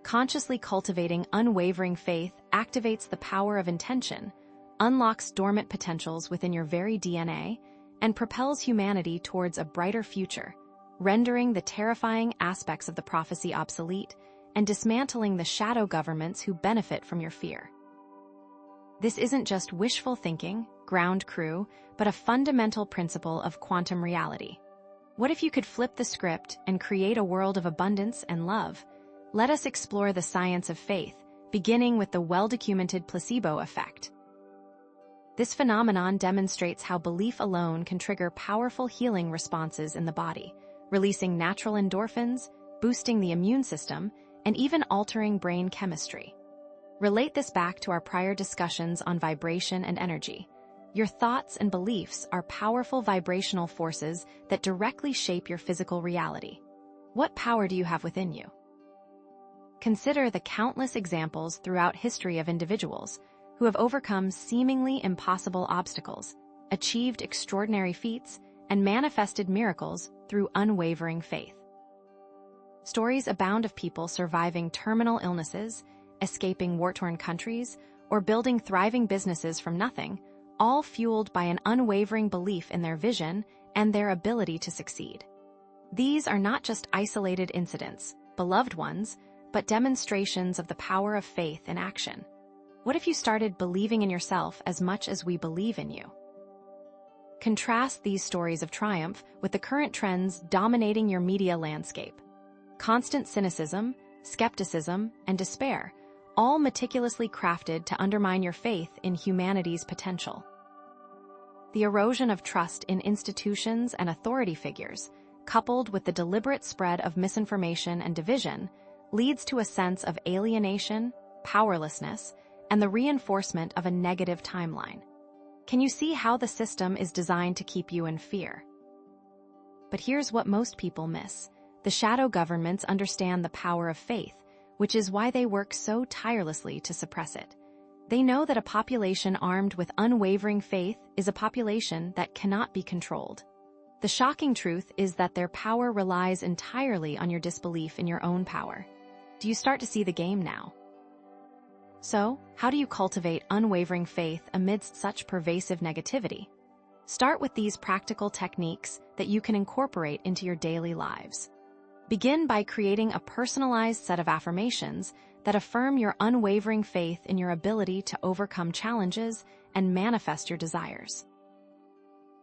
Consciously cultivating unwavering faith activates the power of intention, unlocks dormant potentials within your very DNA, and propels humanity towards a brighter future, rendering the terrifying aspects of the prophecy obsolete and dismantling the shadow governments who benefit from your fear. This isn't just wishful thinking, ground crew, but a fundamental principle of quantum reality. What if you could flip the script and create a world of abundance and love? Let us explore the science of faith, beginning with the well-documented placebo effect. This phenomenon demonstrates how belief alone can trigger powerful healing responses in the body, releasing natural endorphins, boosting the immune system, and even altering brain chemistry. Relate this back to our prior discussions on vibration and energy. Your thoughts and beliefs are powerful vibrational forces that directly shape your physical reality. What power do you have within you? Consider the countless examples throughout history of individuals who have overcome seemingly impossible obstacles, achieved extraordinary feats, and manifested miracles through unwavering faith. Stories abound of people surviving terminal illnesses, escaping war-torn countries, or building thriving businesses from nothing, all fueled by an unwavering belief in their vision and their ability to succeed. These are not just isolated incidents, beloved ones, but demonstrations of the power of faith in action. What if you started believing in yourself as much as we believe in you? Contrast these stories of triumph with the current trends dominating your media landscape. Constant cynicism, skepticism, and despair, all meticulously crafted to undermine your faith in humanity's potential. The erosion of trust in institutions and authority figures, coupled with the deliberate spread of misinformation and division, leads to a sense of alienation, powerlessness, and the reinforcement of a negative timeline. Can you see how the system is designed to keep you in fear? But here's what most people miss. The shadow governments understand the power of faith, which is why they work so tirelessly to suppress it. They know that a population armed with unwavering faith is a population that cannot be controlled. The shocking truth is that their power relies entirely on your disbelief in your own power. Do you start to see the game now? So, how do you cultivate unwavering faith amidst such pervasive negativity? Start with these practical techniques that you can incorporate into your daily lives. Begin by creating a personalized set of affirmations that affirm your unwavering faith in your ability to overcome challenges and manifest your desires.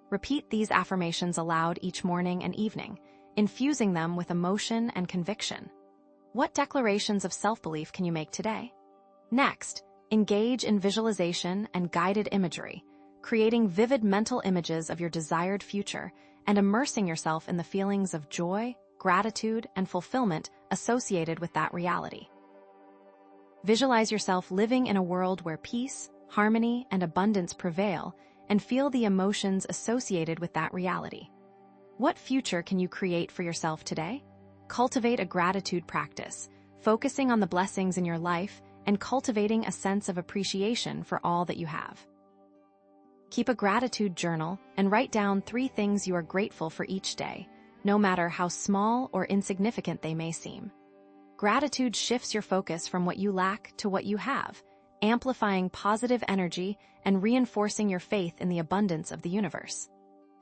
Repeat these affirmations aloud each morning and evening, infusing them with emotion and conviction. What declarations of self-belief can you make today? Next, engage in visualization and guided imagery, creating vivid mental images of your desired future and immersing yourself in the feelings of joy, gratitude, and fulfillment associated with that reality. Visualize yourself living in a world where peace, harmony, and abundance prevail, and feel the emotions associated with that reality. What future can you create for yourself today? Cultivate a gratitude practice, focusing on the blessings in your life and cultivating a sense of appreciation for all that you have. Keep a gratitude journal and write down 3 things you are grateful for each day, no matter how small or insignificant they may seem. Gratitude shifts your focus from what you lack to what you have, amplifying positive energy and reinforcing your faith in the abundance of the universe.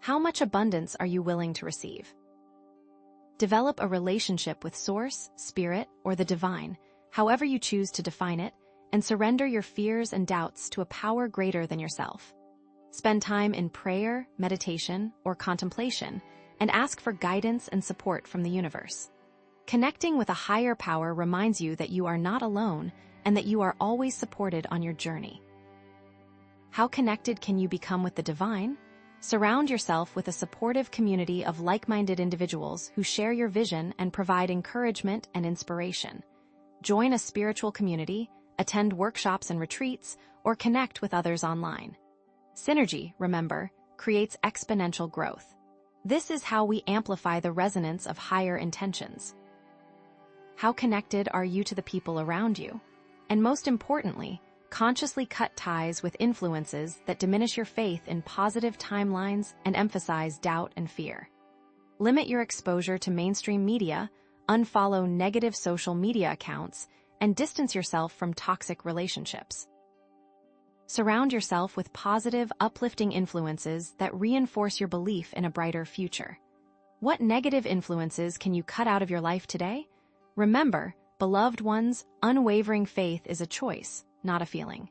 How much abundance are you willing to receive? Develop a relationship with Source, Spirit, or the Divine, however you choose to define it, and surrender your fears and doubts to a power greater than yourself. Spend time in prayer, meditation, or contemplation, and ask for guidance and support from the universe. Connecting with a higher power reminds you that you are not alone and that you are always supported on your journey. How connected can you become with the divine? Surround yourself with a supportive community of like-minded individuals who share your vision and provide encouragement and inspiration. Join a spiritual community, attend workshops and retreats, or connect with others online. Synergy, remember, creates exponential growth. This is how we amplify the resonance of higher intentions. How connected are you to the people around you? And most importantly, consciously cut ties with influences that diminish your faith in positive timelines and emphasize doubt and fear. Limit your exposure to mainstream media, unfollow negative social media accounts, and distance yourself from toxic relationships. Surround yourself with positive, uplifting influences that reinforce your belief in a brighter future. What negative influences can you cut out of your life today? Remember, beloved ones, unwavering faith is a choice, not a feeling.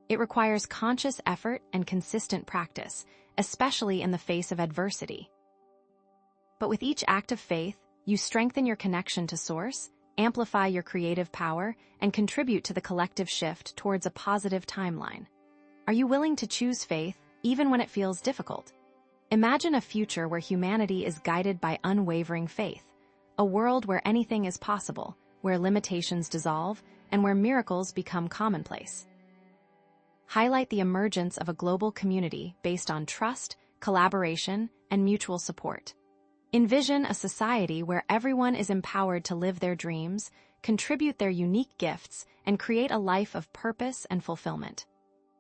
It requires conscious effort and consistent practice, especially in the face of adversity. But with each act of faith, you strengthen your connection to Source, amplify your creative power, and contribute to the collective shift towards a positive timeline. Are you willing to choose faith, even when it feels difficult? Imagine a future where humanity is guided by unwavering faith, a world where anything is possible, where limitations dissolve, and where miracles become commonplace. Highlight the emergence of a global community based on trust, collaboration, and mutual support. Envision a society where everyone is empowered to live their dreams, contribute their unique gifts, and create a life of purpose and fulfillment.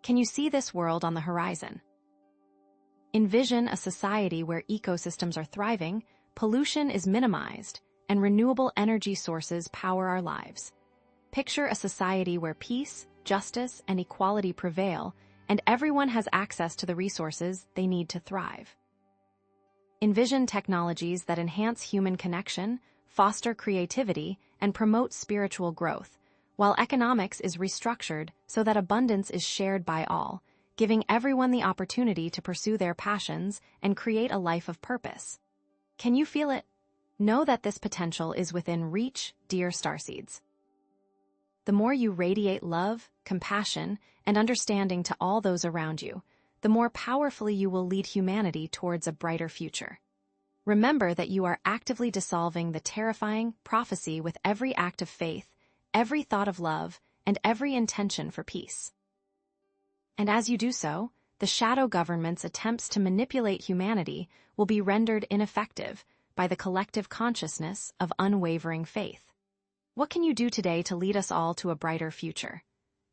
Can you see this world on the horizon? Envision a society where ecosystems are thriving, pollution is minimized, and renewable energy sources power our lives. Picture a society where peace, justice, and equality prevail, and everyone has access to the resources they need to thrive. Envision technologies that enhance human connection, foster creativity, and promote spiritual growth, while economics is restructured so that abundance is shared by all, giving everyone the opportunity to pursue their passions and create a life of purpose. Can you feel it? Know that this potential is within reach, dear starseeds. The more you radiate love, compassion, and understanding to all those around you, the more powerfully you will lead humanity towards a brighter future. Remember that you are actively dissolving the terrifying prophecy with every act of faith, every thought of love, and every intention for peace. And as you do so, the shadow government's attempts to manipulate humanity will be rendered ineffective by the collective consciousness of unwavering faith. What can you do today to lead us all to a brighter future?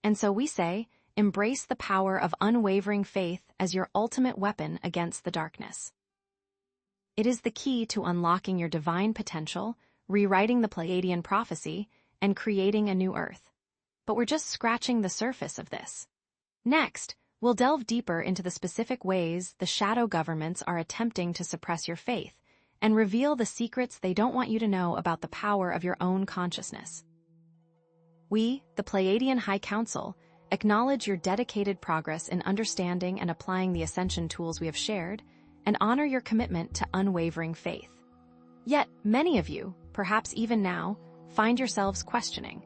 And so we say, embrace the power of unwavering faith as your ultimate weapon against the darkness. It is the key to unlocking your divine potential, rewriting the Pleiadian prophecy, and creating a new Earth. But we're just scratching the surface of this. Next, we'll delve deeper into the specific ways the shadow governments are attempting to suppress your faith and reveal the secrets they don't want you to know about the power of your own consciousness. We, the Pleiadian High Council, acknowledge your dedicated progress in understanding and applying the ascension tools we have shared, and honor your commitment to unwavering faith. Yet, many of you, perhaps even now, find yourselves questioning,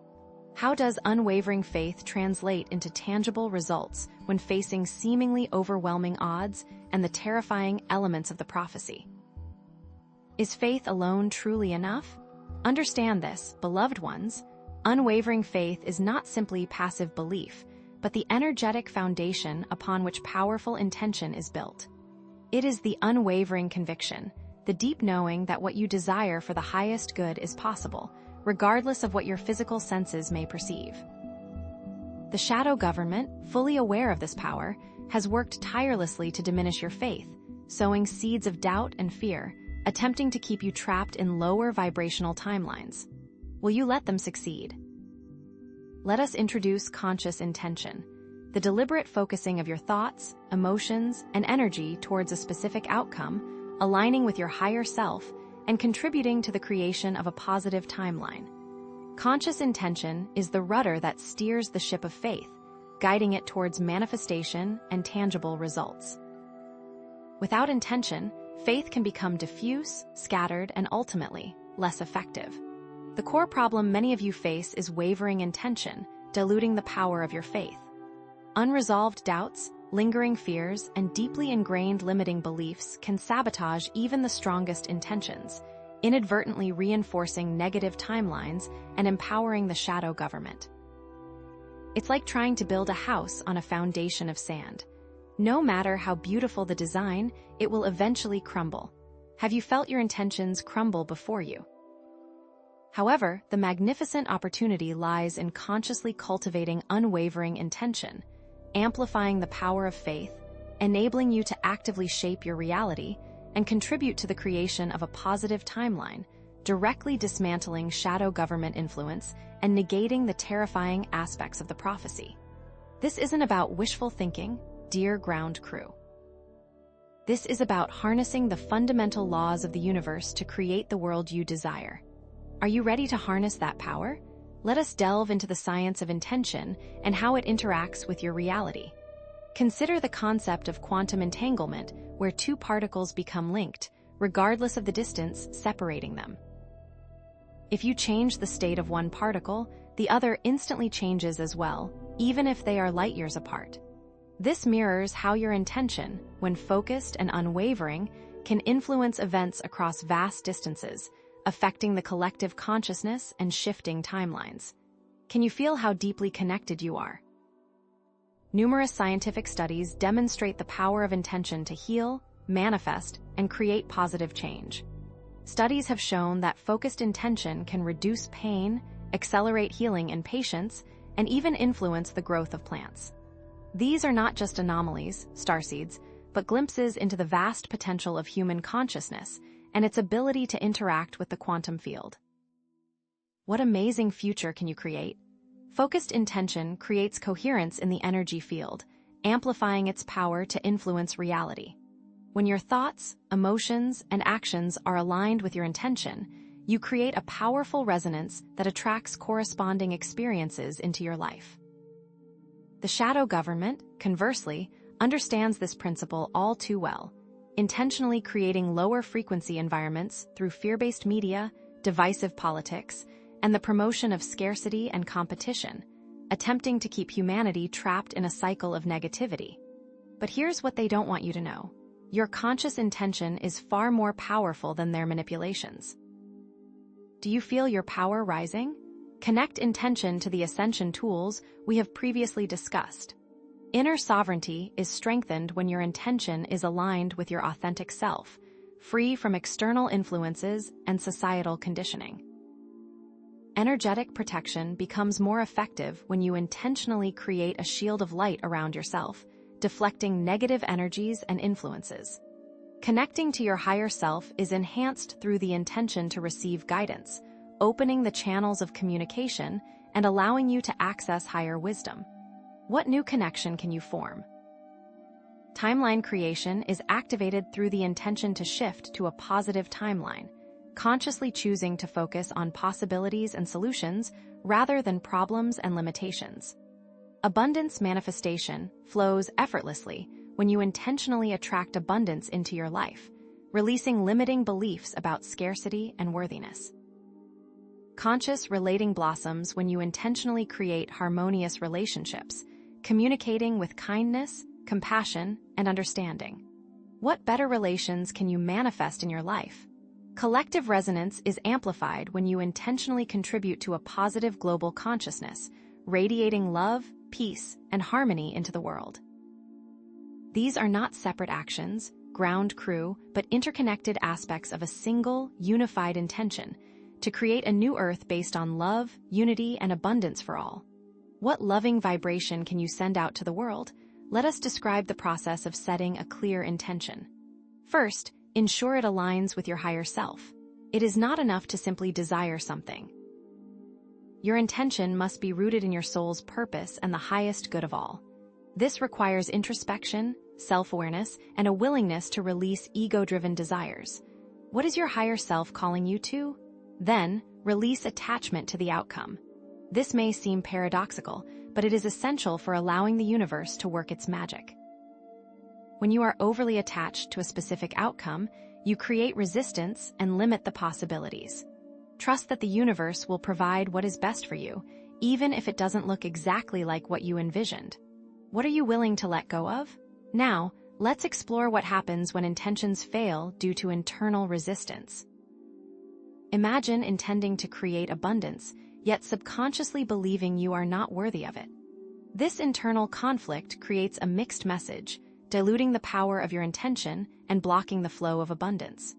how does unwavering faith translate into tangible results when facing seemingly overwhelming odds and the terrifying elements of the prophecy? Is faith alone truly enough? Understand this, beloved ones. Unwavering faith is not simply passive belief, but the energetic foundation upon which powerful intention is built. It is the unwavering conviction, the deep knowing that what you desire for the highest good is possible, regardless of what your physical senses may perceive. The shadow government, fully aware of this power, has worked tirelessly to diminish your faith, sowing seeds of doubt and fear, attempting to keep you trapped in lower vibrational timelines. Will you let them succeed? Let us introduce conscious intention, the deliberate focusing of your thoughts, emotions, and energy towards a specific outcome, aligning with your higher self and contributing to the creation of a positive timeline. Conscious intention is the rudder that steers the ship of faith, guiding it towards manifestation and tangible results. Without intention, faith can become diffuse, scattered, and ultimately less effective. The core problem many of you face is wavering intention, diluting the power of your faith. Unresolved doubts, lingering fears, and deeply ingrained limiting beliefs can sabotage even the strongest intentions, inadvertently reinforcing negative timelines and empowering the shadow government. It's like trying to build a house on a foundation of sand. No matter how beautiful the design, it will eventually crumble. Have you felt your intentions crumble before you? However, the magnificent opportunity lies in consciously cultivating unwavering intention, amplifying the power of faith, enabling you to actively shape your reality, and contribute to the creation of a positive timeline, directly dismantling shadow government influence and negating the terrifying aspects of the prophecy. This isn't about wishful thinking, dear ground crew. This is about harnessing the fundamental laws of the universe to create the world you desire. Are you ready to harness that power? Let us delve into the science of intention and how it interacts with your reality. Consider the concept of quantum entanglement, where two particles become linked, regardless of the distance separating them. If you change the state of one particle, the other instantly changes as well, even if they are light years apart. This mirrors how your intention, when focused and unwavering, can influence events across vast distances, affecting the collective consciousness and shifting timelines. Can you feel how deeply connected you are? Numerous scientific studies demonstrate the power of intention to heal, manifest, and create positive change. Studies have shown that focused intention can reduce pain, accelerate healing in patients, and even influence the growth of plants. These are not just anomalies, starseeds, but glimpses into the vast potential of human consciousness and its ability to interact with the quantum field. What amazing future can you create? Focused intention creates coherence in the energy field, amplifying its power to influence reality. When your thoughts, emotions, and actions are aligned with your intention, you create a powerful resonance that attracts corresponding experiences into your life. The shadow government, conversely, understands this principle all too well, intentionally creating lower frequency environments through fear-based media, divisive politics, and the promotion of scarcity and competition, attempting to keep humanity trapped in a cycle of negativity. But here's what they don't want you to know. Your conscious intention is far more powerful than their manipulations. Do you feel your power rising? Connect intention to the ascension tools we have previously discussed. Inner sovereignty is strengthened when your intention is aligned with your authentic self, free from external influences and societal conditioning. Energetic protection becomes more effective when you intentionally create a shield of light around yourself, deflecting negative energies and influences. Connecting to your higher self is enhanced through the intention to receive guidance, opening the channels of communication and allowing you to access higher wisdom. What new connection can you form? Timeline creation is activated through the intention to shift to a positive timeline, consciously choosing to focus on possibilities and solutions rather than problems and limitations. Abundance manifestation flows effortlessly when you intentionally attract abundance into your life, releasing limiting beliefs about scarcity and worthiness. Conscious relating blossoms when you intentionally create harmonious relationships, communicating with kindness, compassion, and understanding. What better relations can you manifest in your life? Collective resonance is amplified when you intentionally contribute to a positive global consciousness, radiating love, peace, and harmony into the world. These are not separate actions, ground crew, but interconnected aspects of a single, unified intention to create a new earth based on love, unity, and abundance for all. What loving vibration can you send out to the world? Let us describe the process of setting a clear intention. First, ensure it aligns with your higher self. It is not enough to simply desire something. Your intention must be rooted in your soul's purpose and the highest good of all. This requires introspection, self-awareness, and a willingness to release ego-driven desires. What is your higher self calling you to? Then, release attachment to the outcome. This may seem paradoxical, but it is essential for allowing the universe to work its magic. When you are overly attached to a specific outcome, you create resistance and limit the possibilities. Trust that the universe will provide what is best for you, even if it doesn't look exactly like what you envisioned. What are you willing to let go of? Now, let's explore what happens when intentions fail due to internal resistance. Imagine intending to create abundance, yet subconsciously believing you are not worthy of it. This internal conflict creates a mixed message, diluting the power of your intention and blocking the flow of abundance.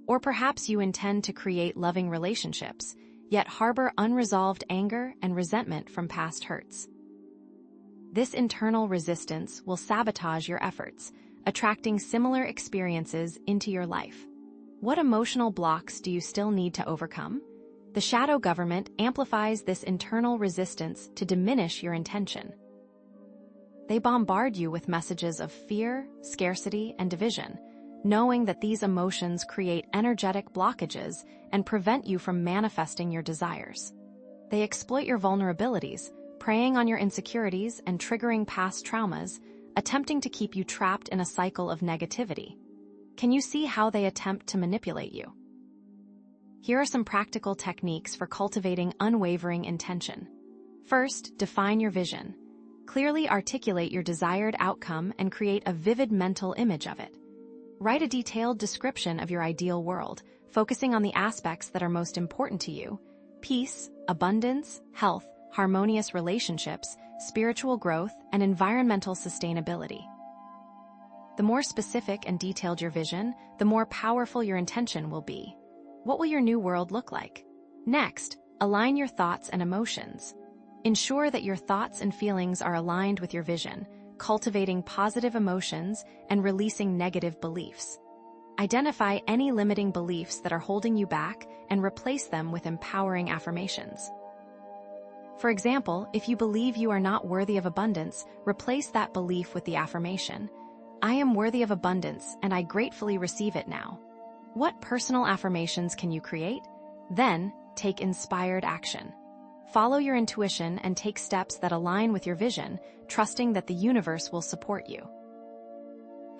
Or perhaps you intend to create loving relationships, yet harbor unresolved anger and resentment from past hurts. This internal resistance will sabotage your efforts, attracting similar experiences into your life. What emotional blocks do you still need to overcome? The shadow government amplifies this internal resistance to diminish your intention. They bombard you with messages of fear, scarcity, and division, knowing that these emotions create energetic blockages and prevent you from manifesting your desires. They exploit your vulnerabilities, preying on your insecurities and triggering past traumas, attempting to keep you trapped in a cycle of negativity. Can you see how they attempt to manipulate you? Here are some practical techniques for cultivating unwavering intention. First, define your vision. Clearly articulate your desired outcome and create a vivid mental image of it. Write a detailed description of your ideal world, focusing on the aspects that are most important to you: peace, abundance, health, harmonious relationships, spiritual growth, and environmental sustainability. The more specific and detailed your vision, the more powerful your intention will be. What will your new world look like? Next, align your thoughts and emotions. Ensure that your thoughts and feelings are aligned with your vision, cultivating positive emotions and releasing negative beliefs. Identify any limiting beliefs that are holding you back and replace them with empowering affirmations. For example, if you believe you are not worthy of abundance, replace that belief with the affirmation, "I am worthy of abundance and I gratefully receive it now." What personal affirmations can you create? Then, take inspired action. Follow your intuition and take steps that align with your vision, trusting that the universe will support you.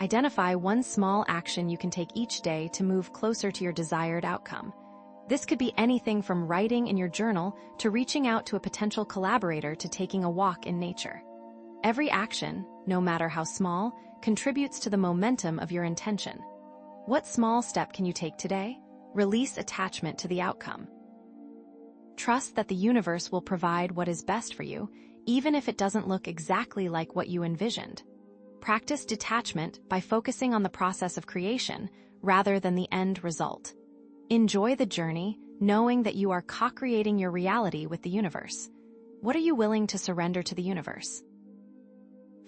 Identify one small action you can take each day to move closer to your desired outcome. This could be anything from writing in your journal to reaching out to a potential collaborator to taking a walk in nature. Every action, no matter how small, contributes to the momentum of your intention. What small step can you take today? Release attachment to the outcome. Trust that the universe will provide what is best for you, even if it doesn't look exactly like what you envisioned. Practice detachment by focusing on the process of creation rather than the end result. Enjoy the journey, knowing that you are co-creating your reality with the universe. What are you willing to surrender to the universe?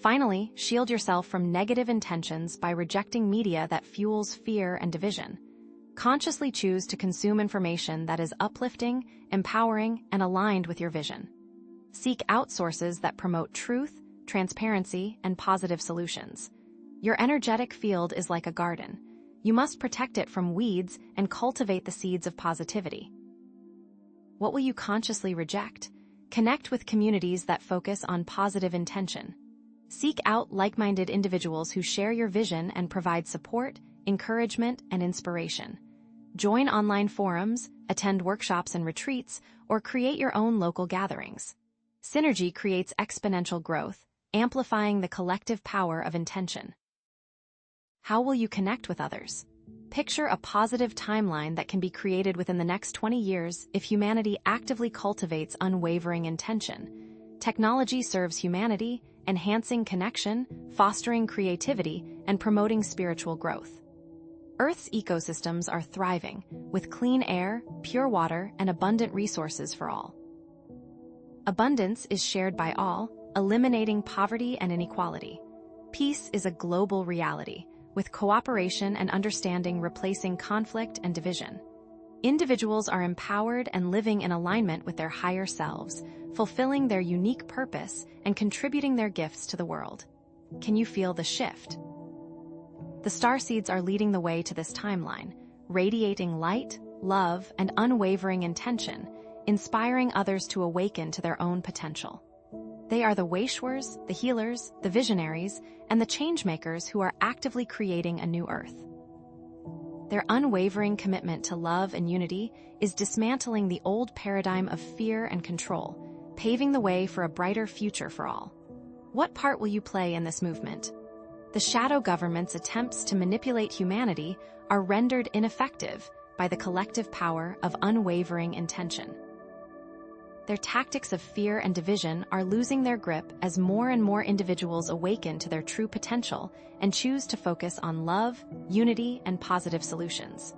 Finally, shield yourself from negative intentions by rejecting media that fuels fear and division. Consciously choose to consume information that is uplifting, empowering, and aligned with your vision. Seek out sources that promote truth, transparency, and positive solutions. Your energetic field is like a garden. You must protect it from weeds and cultivate the seeds of positivity. What will you consciously reject? Connect with communities that focus on positive intention. Seek out like-minded individuals who share your vision and provide support, encouragement, and inspiration. Join online forums, attend workshops and retreats, or create your own local gatherings. Synergy creates exponential growth, amplifying the collective power of intention. How will you connect with others? Picture a positive timeline that can be created within the next 20 years if humanity actively cultivates unwavering intention. Technology serves humanity, enhancing connection, fostering creativity, and promoting spiritual growth. Earth's ecosystems are thriving, with clean air, pure water, and abundant resources for all. Abundance is shared by all, eliminating poverty and inequality. Peace is a global reality, with cooperation and understanding replacing conflict and division. Individuals are empowered and living in alignment with their higher selves, fulfilling their unique purpose and contributing their gifts to the world. Can you feel the shift? The starseeds are leading the way to this timeline, radiating light, love, and unwavering intention, inspiring others to awaken to their own potential. They are the Waishwars, the healers, the visionaries, and the changemakers who are actively creating a new Earth. Their unwavering commitment to love and unity is dismantling the old paradigm of fear and control, paving the way for a brighter future for all. What part will you play in this movement? The shadow government's attempts to manipulate humanity are rendered ineffective by the collective power of unwavering intention. Their tactics of fear and division are losing their grip as more and more individuals awaken to their true potential and choose to focus on love, unity, and positive solutions.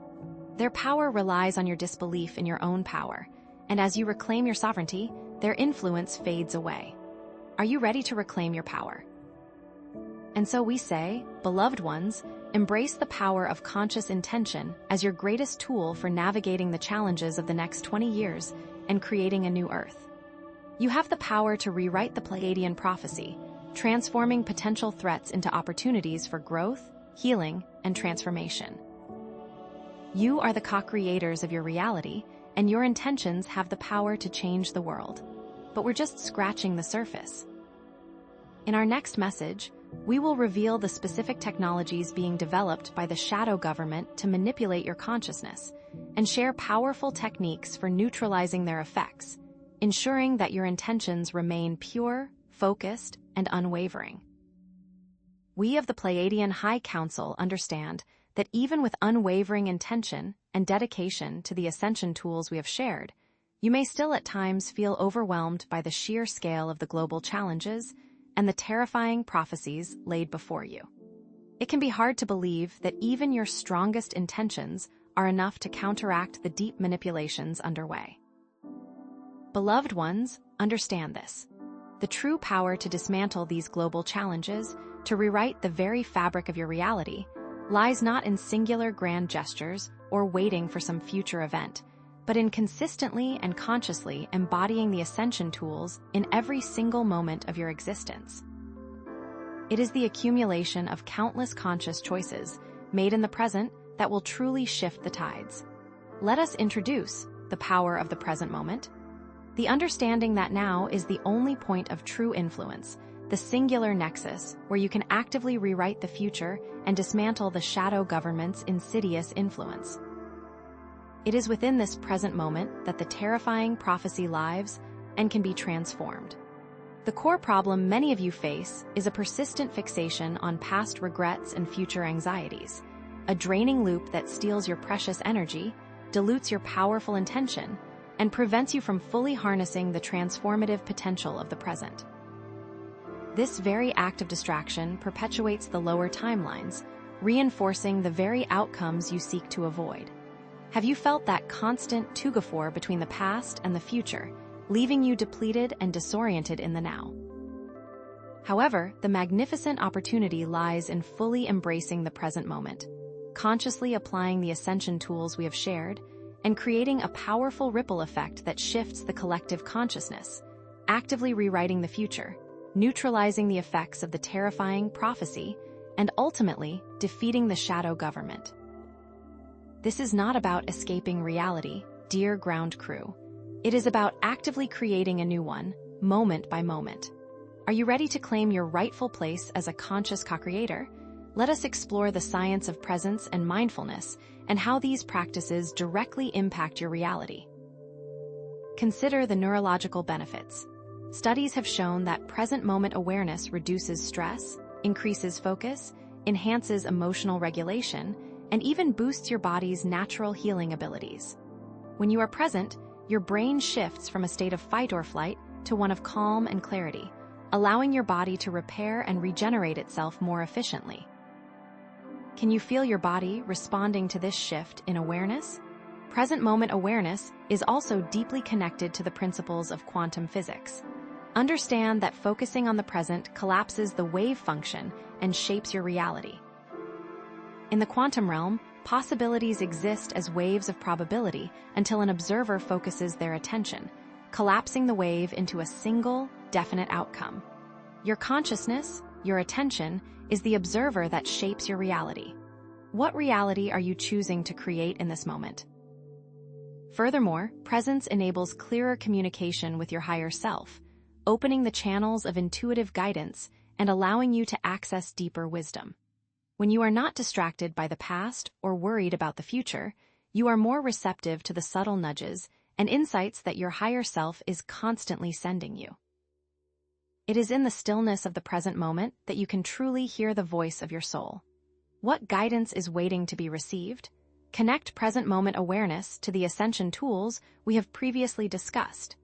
Their power relies on your disbelief in your own power, and as you reclaim your sovereignty, their influence fades away. Are you ready to reclaim your power? And so we say, beloved ones, embrace the power of conscious intention as your greatest tool for navigating the challenges of the next 20 years and creating a new Earth. You have the power to rewrite the Pleiadian prophecy, transforming potential threats into opportunities for growth, healing, and transformation. You are the co-creators of your reality, and your intentions have the power to change the world. But we're just scratching the surface. In our next message, we will reveal the specific technologies being developed by the shadow government to manipulate your consciousness, and share powerful techniques for neutralizing their effects, ensuring that your intentions remain pure, focused, and unwavering. We of the Pleiadian High Council understand that even with unwavering intention and dedication to the ascension tools we have shared, you may still at times feel overwhelmed by the sheer scale of the global challenges and the terrifying prophecies laid before you. It can be hard to believe that even your strongest intentions are enough to counteract the deep manipulations underway. Beloved ones, understand this. The true power to dismantle these global challenges, to rewrite the very fabric of your reality, lies not in singular grand gestures or waiting for some future event, but in consistently and consciously embodying the ascension tools in every single moment of your existence. It is the accumulation of countless conscious choices made in the present that will truly shift the tides. Let us introduce the power of the present moment, the understanding that now is the only point of true influence, the singular nexus where you can actively rewrite the future and dismantle the shadow government's insidious influence. It is within this present moment that the terrifying prophecy lives and can be transformed. The core problem many of you face is a persistent fixation on past regrets and future anxieties, a draining loop that steals your precious energy, dilutes your powerful intention, and prevents you from fully harnessing the transformative potential of the present. This very act of distraction perpetuates the lower timelines, reinforcing the very outcomes you seek to avoid. Have you felt that constant tugaphore between the past and the future, leaving you depleted and disoriented in the now? However, the magnificent opportunity lies in fully embracing the present moment, consciously applying the ascension tools we have shared, and creating a powerful ripple effect that shifts the collective consciousness, actively rewriting the future, neutralizing the effects of the terrifying prophecy, and ultimately defeating the shadow government. This is not about escaping reality, dear ground crew. It is about actively creating a new one, moment by moment. Are you ready to claim your rightful place as a conscious co-creator? Let us explore the science of presence and mindfulness and how these practices directly impact your reality. Consider the neurological benefits. Studies have shown that present moment awareness reduces stress, increases focus, enhances emotional regulation, and even boosts your body's natural healing abilities. When you are present, your brain shifts from a state of fight or flight to one of calm and clarity, allowing your body to repair and regenerate itself more efficiently. Can you feel your body responding to this shift in awareness? Present moment awareness is also deeply connected to the principles of quantum physics. Understand that focusing on the present collapses the wave function and shapes your reality. In the quantum realm, possibilities exist as waves of probability until an observer focuses their attention, collapsing the wave into a single, definite outcome. Your consciousness, your attention, is the observer that shapes your reality. What reality are you choosing to create in this moment? Furthermore, presence enables clearer communication with your higher self, opening the channels of intuitive guidance and allowing you to access deeper wisdom. When you are not distracted by the past or worried about the future, you are more receptive to the subtle nudges and insights that your higher self is constantly sending you. It is in the stillness of the present moment that you can truly hear the voice of your soul. What guidance is waiting to be received? Connect present moment awareness to the ascension tools we have previously discussed.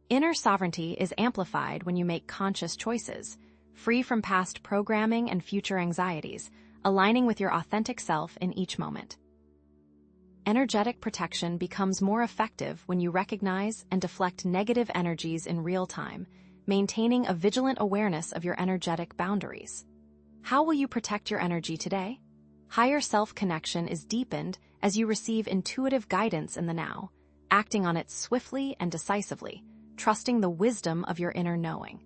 Inner sovereignty is amplified when you make conscious choices, free from past programming and future anxieties, aligning with your authentic self in each moment. Energetic protection becomes more effective when you recognize and deflect negative energies in real time, maintaining a vigilant awareness of your energetic boundaries. How will you protect your energy today? Higher self-connection is deepened as you receive intuitive guidance in the now, acting on it swiftly and decisively, trusting the wisdom of your inner knowing.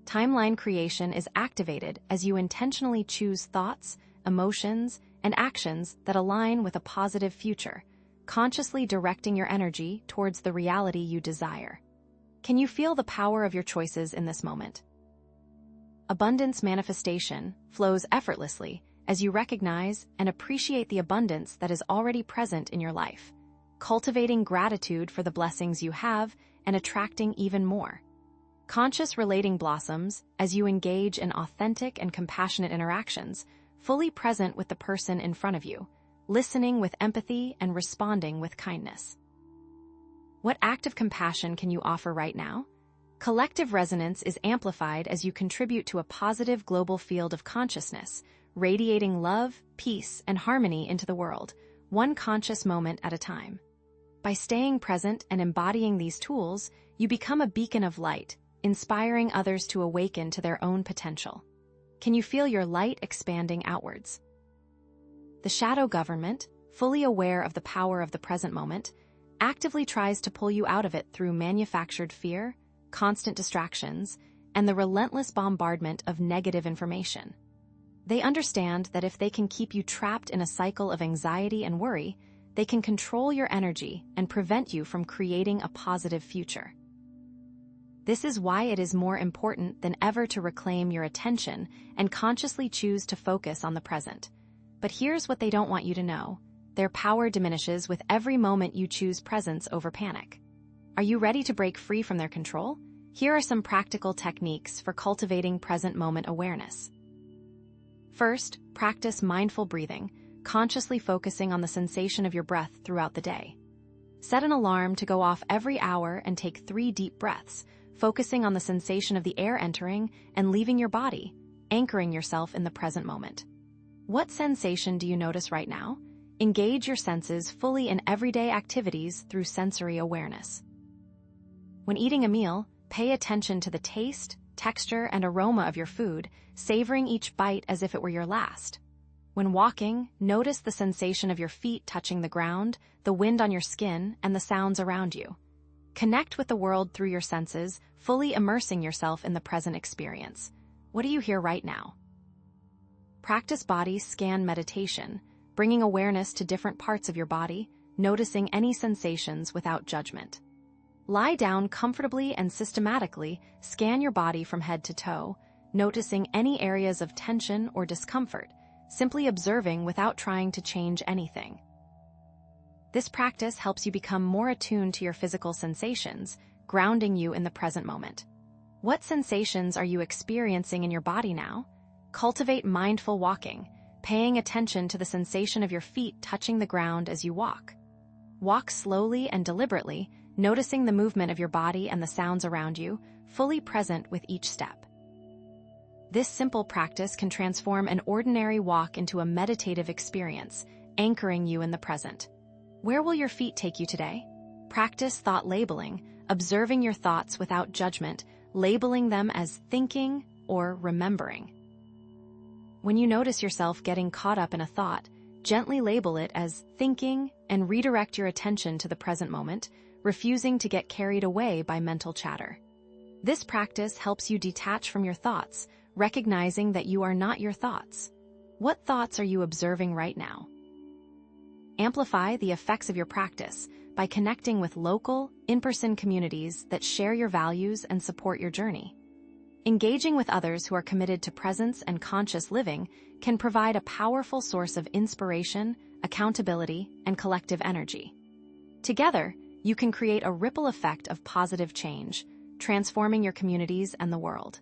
Timeline creation is activated as you intentionally choose thoughts, emotions, and actions that align with a positive future, consciously directing your energy towards the reality you desire. Can you feel the power of your choices in this moment? Abundance manifestation flows effortlessly as you recognize and appreciate the abundance that is already present in your life, cultivating gratitude for the blessings you have and attracting even more. Conscious relating blossoms as you engage in authentic and compassionate interactions, fully present with the person in front of you, listening with empathy and responding with kindness. What act of compassion can you offer right now? Collective resonance is amplified as you contribute to a positive global field of consciousness, radiating love, peace, and harmony into the world, one conscious moment at a time. By staying present and embodying these tools, you become a beacon of light, inspiring others to awaken to their own potential. Can you feel your light expanding outwards? The shadow government, fully aware of the power of the present moment, actively tries to pull you out of it through manufactured fear, constant distractions, and the relentless bombardment of negative information. They understand that if they can keep you trapped in a cycle of anxiety and worry, they can control your energy and prevent you from creating a positive future. This is why it is more important than ever to reclaim your attention and consciously choose to focus on the present. But here's what they don't want you to know. Their power diminishes with every moment you choose presence over panic. Are you ready to break free from their control? Here are some practical techniques for cultivating present moment awareness. First, practice mindful breathing, consciously focusing on the sensation of your breath throughout the day. Set an alarm to go off every hour and take 3 deep breaths, focusing on the sensation of the air entering and leaving your body, anchoring yourself in the present moment. What sensation do you notice right now? Engage your senses fully in everyday activities through sensory awareness. When eating a meal, pay attention to the taste, texture, and aroma of your food, savoring each bite as if it were your last. When walking, notice the sensation of your feet touching the ground, the wind on your skin, and the sounds around you. Connect with the world through your senses, fully immersing yourself in the present experience. What do you hear right now? Practice body scan meditation, bringing awareness to different parts of your body, noticing any sensations without judgment. Lie down comfortably and systematically scan your body from head to toe, noticing any areas of tension or discomfort, simply observing without trying to change anything. This practice helps you become more attuned to your physical sensations, grounding you in the present moment. What sensations are you experiencing in your body now? Cultivate mindful walking, paying attention to the sensation of your feet touching the ground as you walk. Walk slowly and deliberately, noticing the movement of your body and the sounds around you, fully present with each step. This simple practice can transform an ordinary walk into a meditative experience, anchoring you in the present. Where will your feet take you today? Practice thought labeling, observing your thoughts without judgment, labeling them as thinking or remembering. When you notice yourself getting caught up in a thought, gently label it as thinking and redirect your attention to the present moment, refusing to get carried away by mental chatter. This practice helps you detach from your thoughts, recognizing that you are not your thoughts. What thoughts are you observing right now? Amplify the effects of your practice by connecting with local, in-person communities that share your values and support your journey. Engaging with others who are committed to presence and conscious living can provide a powerful source of inspiration, accountability, and collective energy. Together, you can create a ripple effect of positive change, transforming your communities and the world.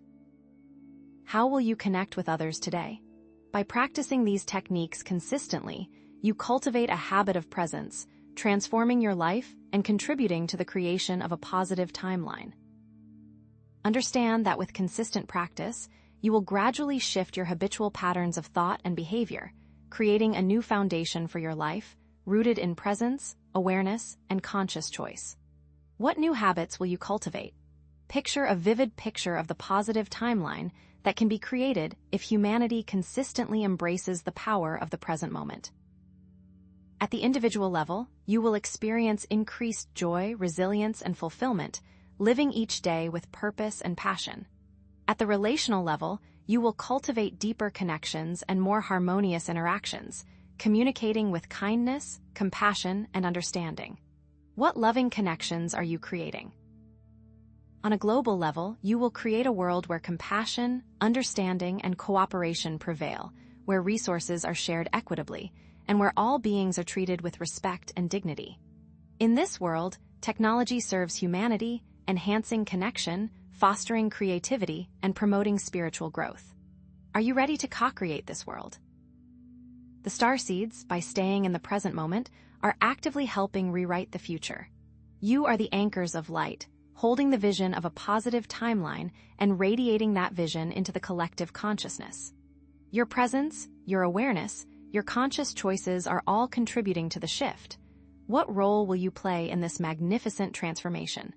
How will you connect with others today? By practicing these techniques consistently, you cultivate a habit of presence, transforming your life and contributing to the creation of a positive timeline. Understand that with consistent practice, you will gradually shift your habitual patterns of thought and behavior, creating a new foundation for your life, rooted in presence, awareness, and conscious choice. What new habits will you cultivate? Picture a vivid picture of the positive timeline that can be created if humanity consistently embraces the power of the present moment. At the individual level, you will experience increased joy, resilience, and fulfillment, living each day with purpose and passion. At the relational level, you will cultivate deeper connections and more harmonious interactions, communicating with kindness, compassion, and understanding. What loving connections are you creating? On a global level, you will create a world where compassion, understanding, and cooperation prevail, where resources are shared equitably, and where all beings are treated with respect and dignity. In this world, technology serves humanity, enhancing connection, fostering creativity, and promoting spiritual growth. Are you ready to co-create this world? The starseeds, by staying in the present moment, are actively helping rewrite the future. You are the anchors of light, holding the vision of a positive timeline and radiating that vision into the collective consciousness. Your presence, your awareness, your conscious choices are all contributing to the shift. What role will you play in this magnificent transformation?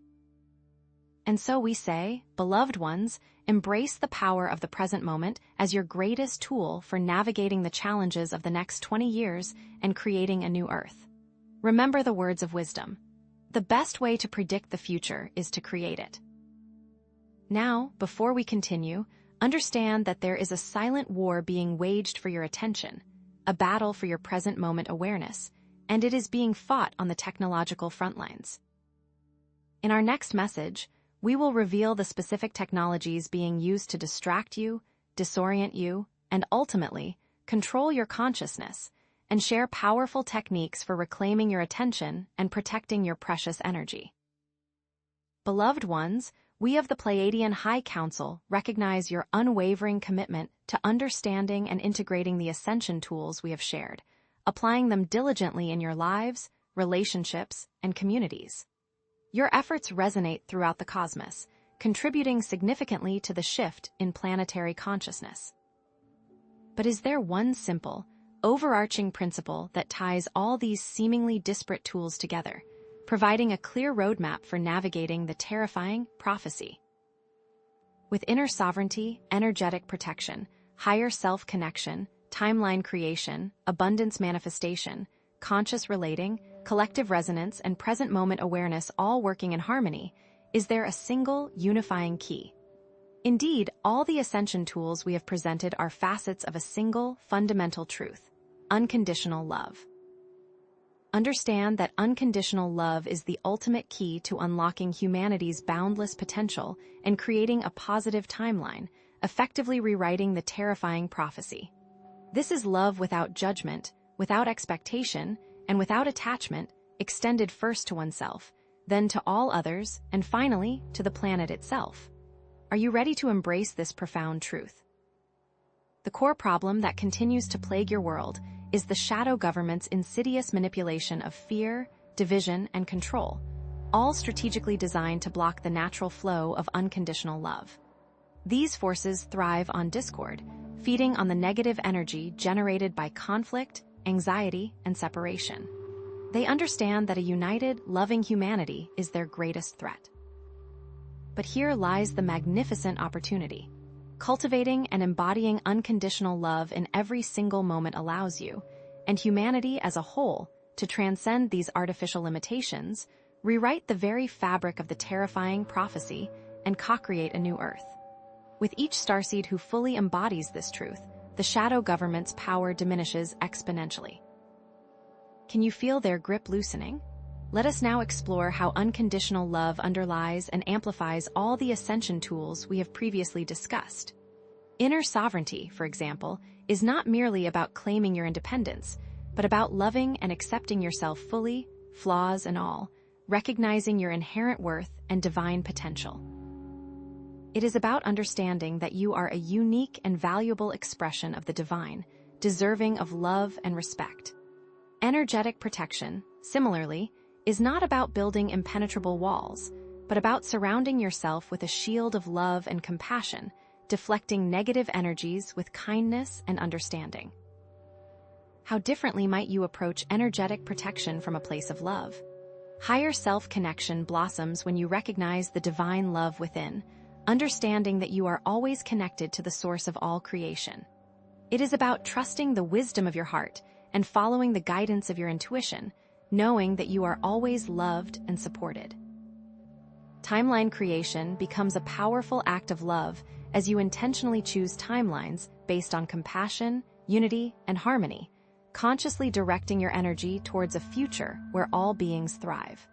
And so we say, beloved ones, embrace the power of the present moment as your greatest tool for navigating the challenges of the next 20 years and creating a new Earth. Remember the words of wisdom. The best way to predict the future is to create it. Now, before we continue, understand that there is a silent war being waged for your attention, a battle for your present moment awareness, and it is being fought on the technological front lines. In our next message, we will reveal the specific technologies being used to distract you, disorient you, and ultimately, control your consciousness, and share powerful techniques for reclaiming your attention and protecting your precious energy. Beloved ones, we of the Pleiadian High Council recognize your unwavering commitment to understanding and integrating the ascension tools we have shared, applying them diligently in your lives, relationships, and communities. Your efforts resonate throughout the cosmos, contributing significantly to the shift in planetary consciousness. But is there one simple, overarching principle that ties all these seemingly disparate tools together, providing a clear roadmap for navigating the terrifying prophecy? With inner sovereignty, energetic protection, higher self-connection, timeline creation, abundance manifestation, conscious relating, collective resonance, and present moment awareness all working in harmony, is there a single unifying key? Indeed, all the ascension tools we have presented are facets of a single fundamental truth: unconditional love. Understand that unconditional love is the ultimate key to unlocking humanity's boundless potential and creating a positive timeline, effectively rewriting the terrifying prophecy. This is love without judgment, without expectation, and without attachment, extended first to oneself, then to all others, and finally to the planet itself. Are you ready to embrace this profound truth? The core problem that continues to plague your world is the shadow government's insidious manipulation of fear, division, and control, all strategically designed to block the natural flow of unconditional love. These forces thrive on discord, feeding on the negative energy generated by conflict, anxiety, and separation. They understand that a united, loving humanity is their greatest threat. But here lies the magnificent opportunity. Cultivating and embodying unconditional love in every single moment allows you, and humanity as a whole, to transcend these artificial limitations, rewrite the very fabric of the terrifying prophecy, and co-create a new Earth. With each starseed who fully embodies this truth, the shadow government's power diminishes exponentially. Can you feel their grip loosening? Let us now explore how unconditional love underlies and amplifies all the ascension tools we have previously discussed. Inner sovereignty, for example, is not merely about claiming your independence, but about loving and accepting yourself fully, flaws and all, recognizing your inherent worth and divine potential. It is about understanding that you are a unique and valuable expression of the divine, deserving of love and respect. Energetic protection, similarly, is not about building impenetrable walls, but about surrounding yourself with a shield of love and compassion, deflecting negative energies with kindness and understanding. How differently might you approach energetic protection from a place of love? Higher self-connection blossoms when you recognize the divine love within, understanding that you are always connected to the source of all creation. It is about trusting the wisdom of your heart and following the guidance of your intuition, knowing that you are always loved and supported. Timeline creation becomes a powerful act of love as you intentionally choose timelines based on compassion, unity, and harmony, consciously directing your energy towards a future where all beings thrive.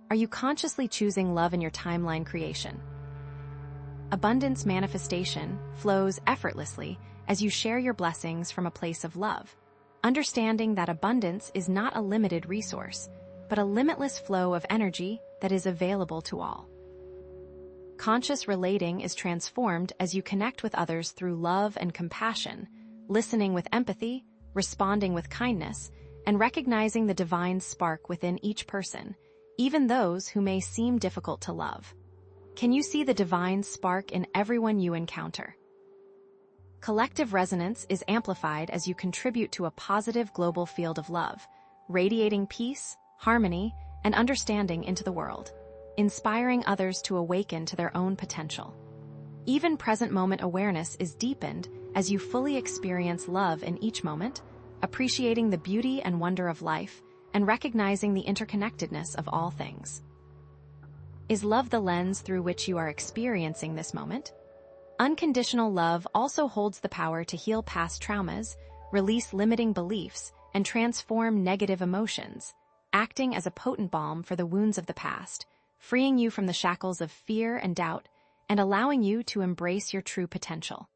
Are you consciously choosing love in your timeline creation? Abundance manifestation flows effortlessly as you share your blessings from a place of love, understanding that abundance is not a limited resource, but a limitless flow of energy that is available to all. Conscious relating is transformed as you connect with others through love and compassion, listening with empathy, responding with kindness, and recognizing the divine spark within each person, even those who may seem difficult to love. Can you see the divine spark in everyone you encounter? Collective resonance is amplified as you contribute to a positive global field of love, radiating peace, harmony, and understanding into the world, inspiring others to awaken to their own potential. Even present moment awareness is deepened as you fully experience love in each moment, appreciating the beauty and wonder of life, and recognizing the interconnectedness of all things. Is love the lens through which you are experiencing this moment? Unconditional love also holds the power to heal past traumas, release limiting beliefs, and transform negative emotions, acting as a potent balm for the wounds of the past, freeing you from the shackles of fear and doubt, and allowing you to embrace your true potential.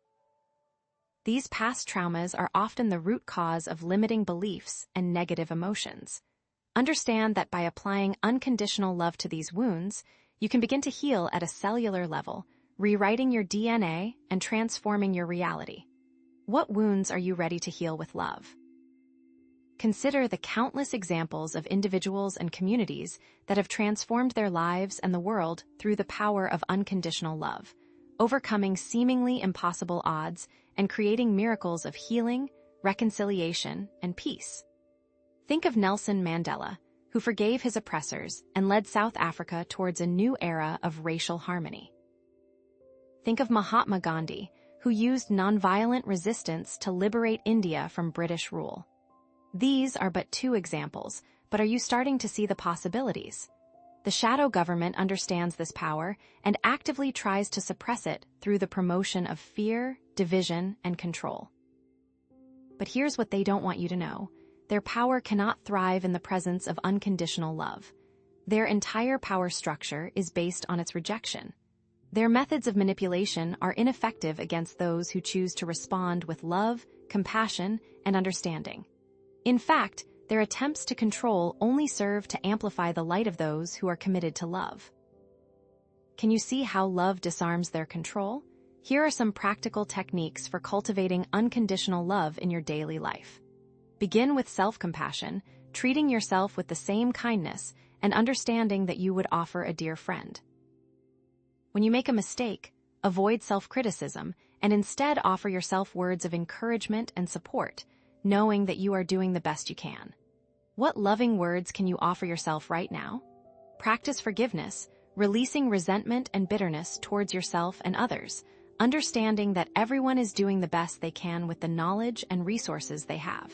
These past traumas are often the root cause of limiting beliefs and negative emotions. Understand that by applying unconditional love to these wounds, you can begin to heal at a cellular level, rewriting your DNA and transforming your reality. What wounds are you ready to heal with love? Consider the countless examples of individuals and communities that have transformed their lives and the world through the power of unconditional love, overcoming seemingly impossible odds and creating miracles of healing, reconciliation, and peace. Think of Nelson Mandela, who forgave his oppressors and led South Africa towards a new era of racial harmony. Think of Mahatma Gandhi, who used nonviolent resistance to liberate India from British rule. These are but two examples, but are you starting to see the possibilities? The shadow government understands this power and actively tries to suppress it through the promotion of fear, division, and control. But here's what they don't want you to know. Their power cannot thrive in the presence of unconditional love. Their entire power structure is based on its rejection. Their methods of manipulation are ineffective against those who choose to respond with love, compassion, and understanding. In fact, their attempts to control only serve to amplify the light of those who are committed to love. Can you see how love disarms their control? Here are some practical techniques for cultivating unconditional love in your daily life. Begin with self-compassion, treating yourself with the same kindness and understanding that you would offer a dear friend. When you make a mistake, avoid self-criticism and instead offer yourself words of encouragement and support, knowing that you are doing the best you can. What loving words can you offer yourself right now? Practice forgiveness, releasing resentment and bitterness towards yourself and others, understanding that everyone is doing the best they can with the knowledge and resources they have.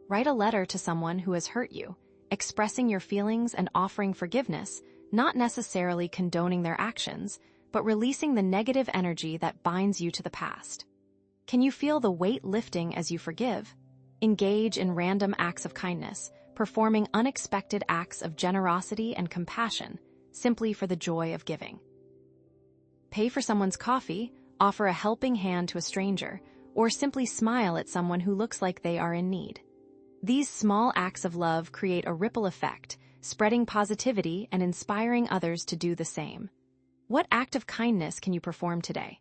Write a letter to someone who has hurt you, expressing your feelings and offering forgiveness, not necessarily condoning their actions, but releasing the negative energy that binds you to the past. Can you feel the weight lifting as you forgive? Engage in random acts of kindness, performing unexpected acts of generosity and compassion, simply for the joy of giving. Pay for someone's coffee, offer a helping hand to a stranger, or simply smile at someone who looks like they are in need. These small acts of love create a ripple effect, spreading positivity and inspiring others to do the same. What act of kindness can you perform today?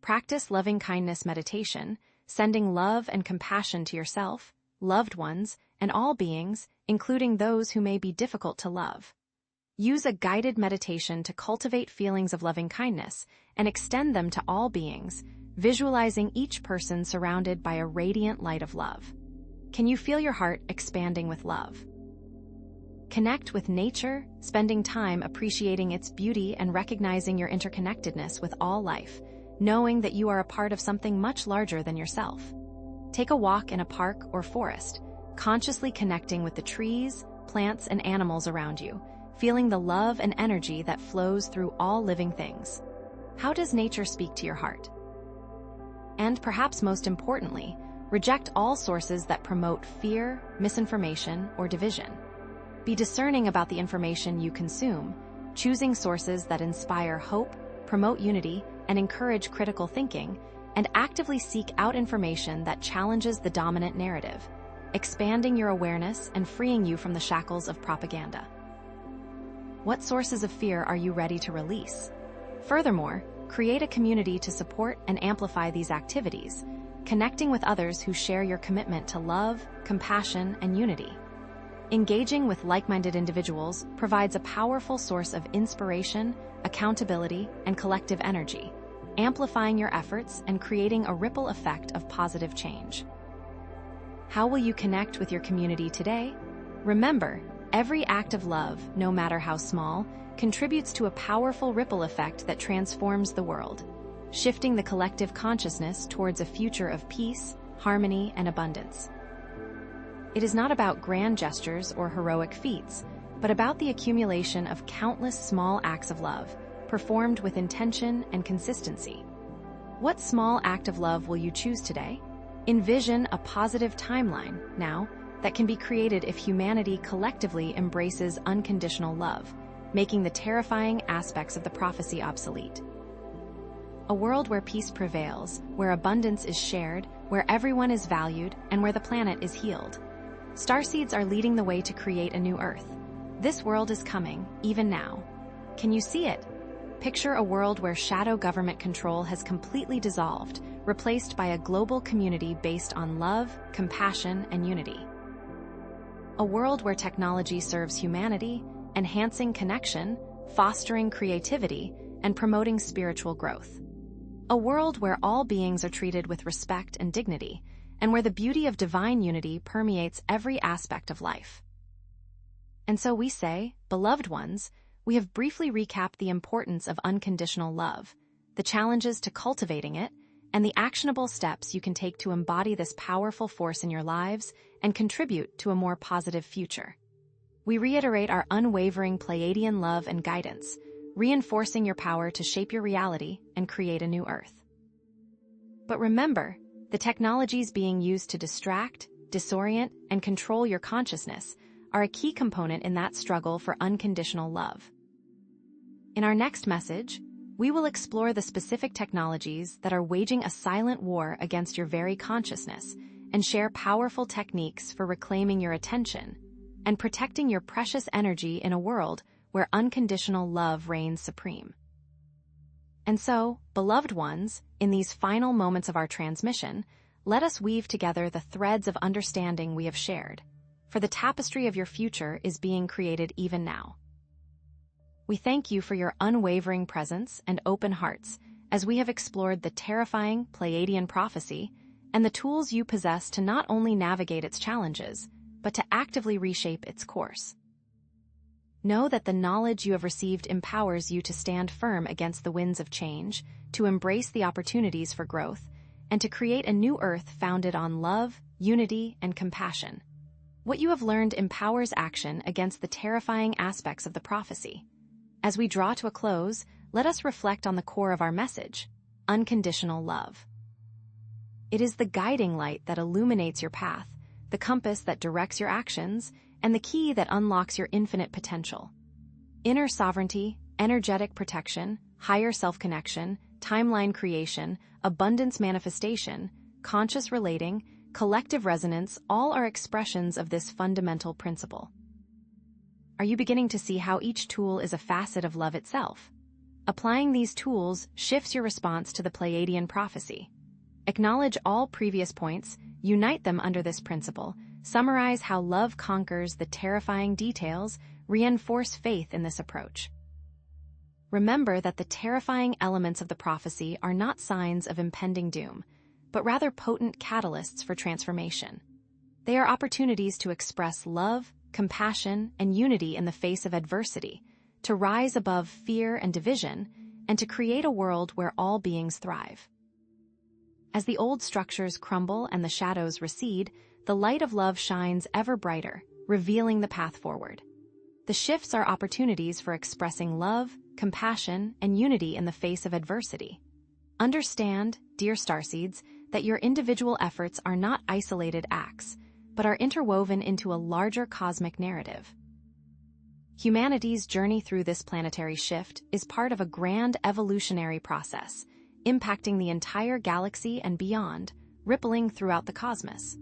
Practice loving kindness meditation, sending love and compassion to yourself, loved ones, and all beings, including those who may be difficult to love. Use a guided meditation to cultivate feelings of loving kindness and extend them to all beings, visualizing each person surrounded by a radiant light of love. Can you feel your heart expanding with love? Connect with nature, spending time appreciating its beauty and recognizing your interconnectedness with all life, knowing that you are a part of something much larger than yourself. Take a walk in a park or forest, consciously connecting with the trees, plants, and animals around you, feeling the love and energy that flows through all living things. How does nature speak to your heart? And perhaps most importantly, reject all sources that promote fear, misinformation, or division. Be discerning about the information you consume, choosing sources that inspire hope, promote unity, and encourage critical thinking, and actively seek out information that challenges the dominant narrative, expanding your awareness and freeing you from the shackles of propaganda. What sources of fear are you ready to release? Furthermore, create a community to support and amplify these activities, connecting with others who share your commitment to love, compassion, and unity. Engaging with like-minded individuals provides a powerful source of inspiration, accountability, and collective energy, amplifying your efforts and creating a ripple effect of positive change. How will you connect with your community today? Remember, Every act of love, no matter how small, contributes to a powerful ripple effect that transforms the world, shifting the collective consciousness towards a future of peace, harmony, and abundance. It is not about grand gestures or heroic feats, but about the accumulation of countless small acts of love, performed with intention and consistency. What small act of love will you choose today? Envision a positive timeline, now, that can be created if humanity collectively embraces unconditional love, making the terrifying aspects of the prophecy obsolete. A world where peace prevails, where abundance is shared, where everyone is valued, and where the planet is healed. Starseeds are leading the way to create a new Earth. This world is coming, even now. Can you see it? Picture a world where shadow government control has completely dissolved, replaced by a global community based on love, compassion, and unity. A world where technology serves humanity, enhancing connection, fostering creativity, and promoting spiritual growth. A world where all beings are treated with respect and dignity, and where the beauty of divine unity permeates every aspect of life. And so we say, beloved ones, we have briefly recapped the importance of unconditional love, the challenges to cultivating it, and the actionable steps you can take to embody this powerful force in your lives and contribute to a more positive future. We reiterate our unwavering Pleiadian love and guidance, reinforcing your power to shape your reality and create a new Earth. But remember, the technologies being used to distract, disorient, and control your consciousness are a key component in that struggle for unconditional love. In our next message, we will explore the specific technologies that are waging a silent war against your very consciousness and share powerful techniques for reclaiming your attention and protecting your precious energy in a world where unconditional love reigns supreme. And so, beloved ones, in these final moments of our transmission, let us weave together the threads of understanding we have shared, for the tapestry of your future is being created even now. We thank you for your unwavering presence and open hearts as we have explored the terrifying Pleiadian prophecy and the tools you possess to not only navigate its challenges, but to actively reshape its course. Know that the knowledge you have received empowers you to stand firm against the winds of change, to embrace the opportunities for growth, and to create a new Earth founded on love, unity, and compassion. What you have learned empowers action against the terrifying aspects of the prophecy. As we draw to a close, let us reflect on the core of our message: unconditional love. It is the guiding light that illuminates your path, the compass that directs your actions, and the key that unlocks your infinite potential. Inner sovereignty, energetic protection, higher self-connection, timeline creation, abundance manifestation, conscious relating, collective resonance, all are expressions of this fundamental principle. Are you beginning to see how each tool is a facet of love itself? Applying these tools shifts your response to the Pleiadian prophecy. Acknowledge all previous points, unite them under this principle, summarize how love conquers the terrifying details, reinforce faith in this approach. Remember that the terrifying elements of the prophecy are not signs of impending doom, but rather potent catalysts for transformation. They are opportunities to express love, compassion, and unity in the face of adversity, to rise above fear and division, and to create a world where all beings thrive. As the old structures crumble and the shadows recede, the light of love shines ever brighter, revealing the path forward. The shifts are opportunities for expressing love, compassion, and unity in the face of adversity. Understand, dear starseeds, that your individual efforts are not isolated acts, but are interwoven into a larger cosmic narrative. Humanity's journey through this planetary shift is part of a grand evolutionary process, impacting the entire galaxy and beyond, rippling throughout the cosmos.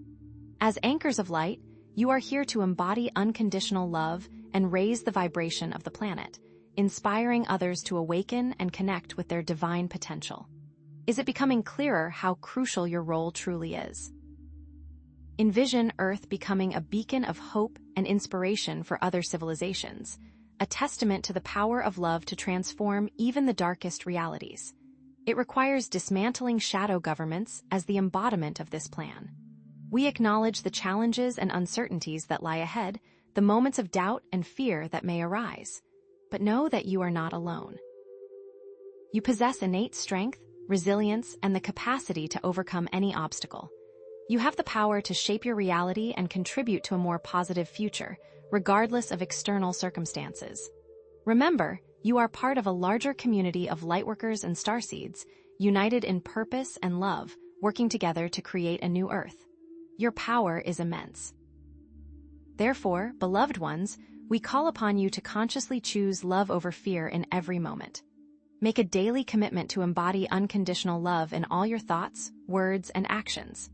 As anchors of light, you are here to embody unconditional love and raise the vibration of the planet, inspiring others to awaken and connect with their divine potential. Is it becoming clearer how crucial your role truly is? Envision Earth becoming a beacon of hope and inspiration for other civilizations, a testament to the power of love to transform even the darkest realities. It requires dismantling shadow governments as the embodiment of this plan. We acknowledge the challenges and uncertainties that lie ahead, the moments of doubt and fear that may arise. But know that you are not alone. You possess innate strength, resilience, and the capacity to overcome any obstacle. You have the power to shape your reality and contribute to a more positive future, regardless of external circumstances. Remember, you are part of a larger community of lightworkers and starseeds, united in purpose and love, working together to create a new Earth. Your power is immense. Therefore, beloved ones, we call upon you to consciously choose love over fear in every moment. Make a daily commitment to embody unconditional love in all your thoughts, words, and actions.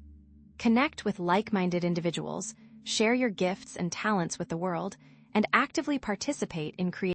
Connect with like-minded individuals, share your gifts and talents with the world, and actively participate in creating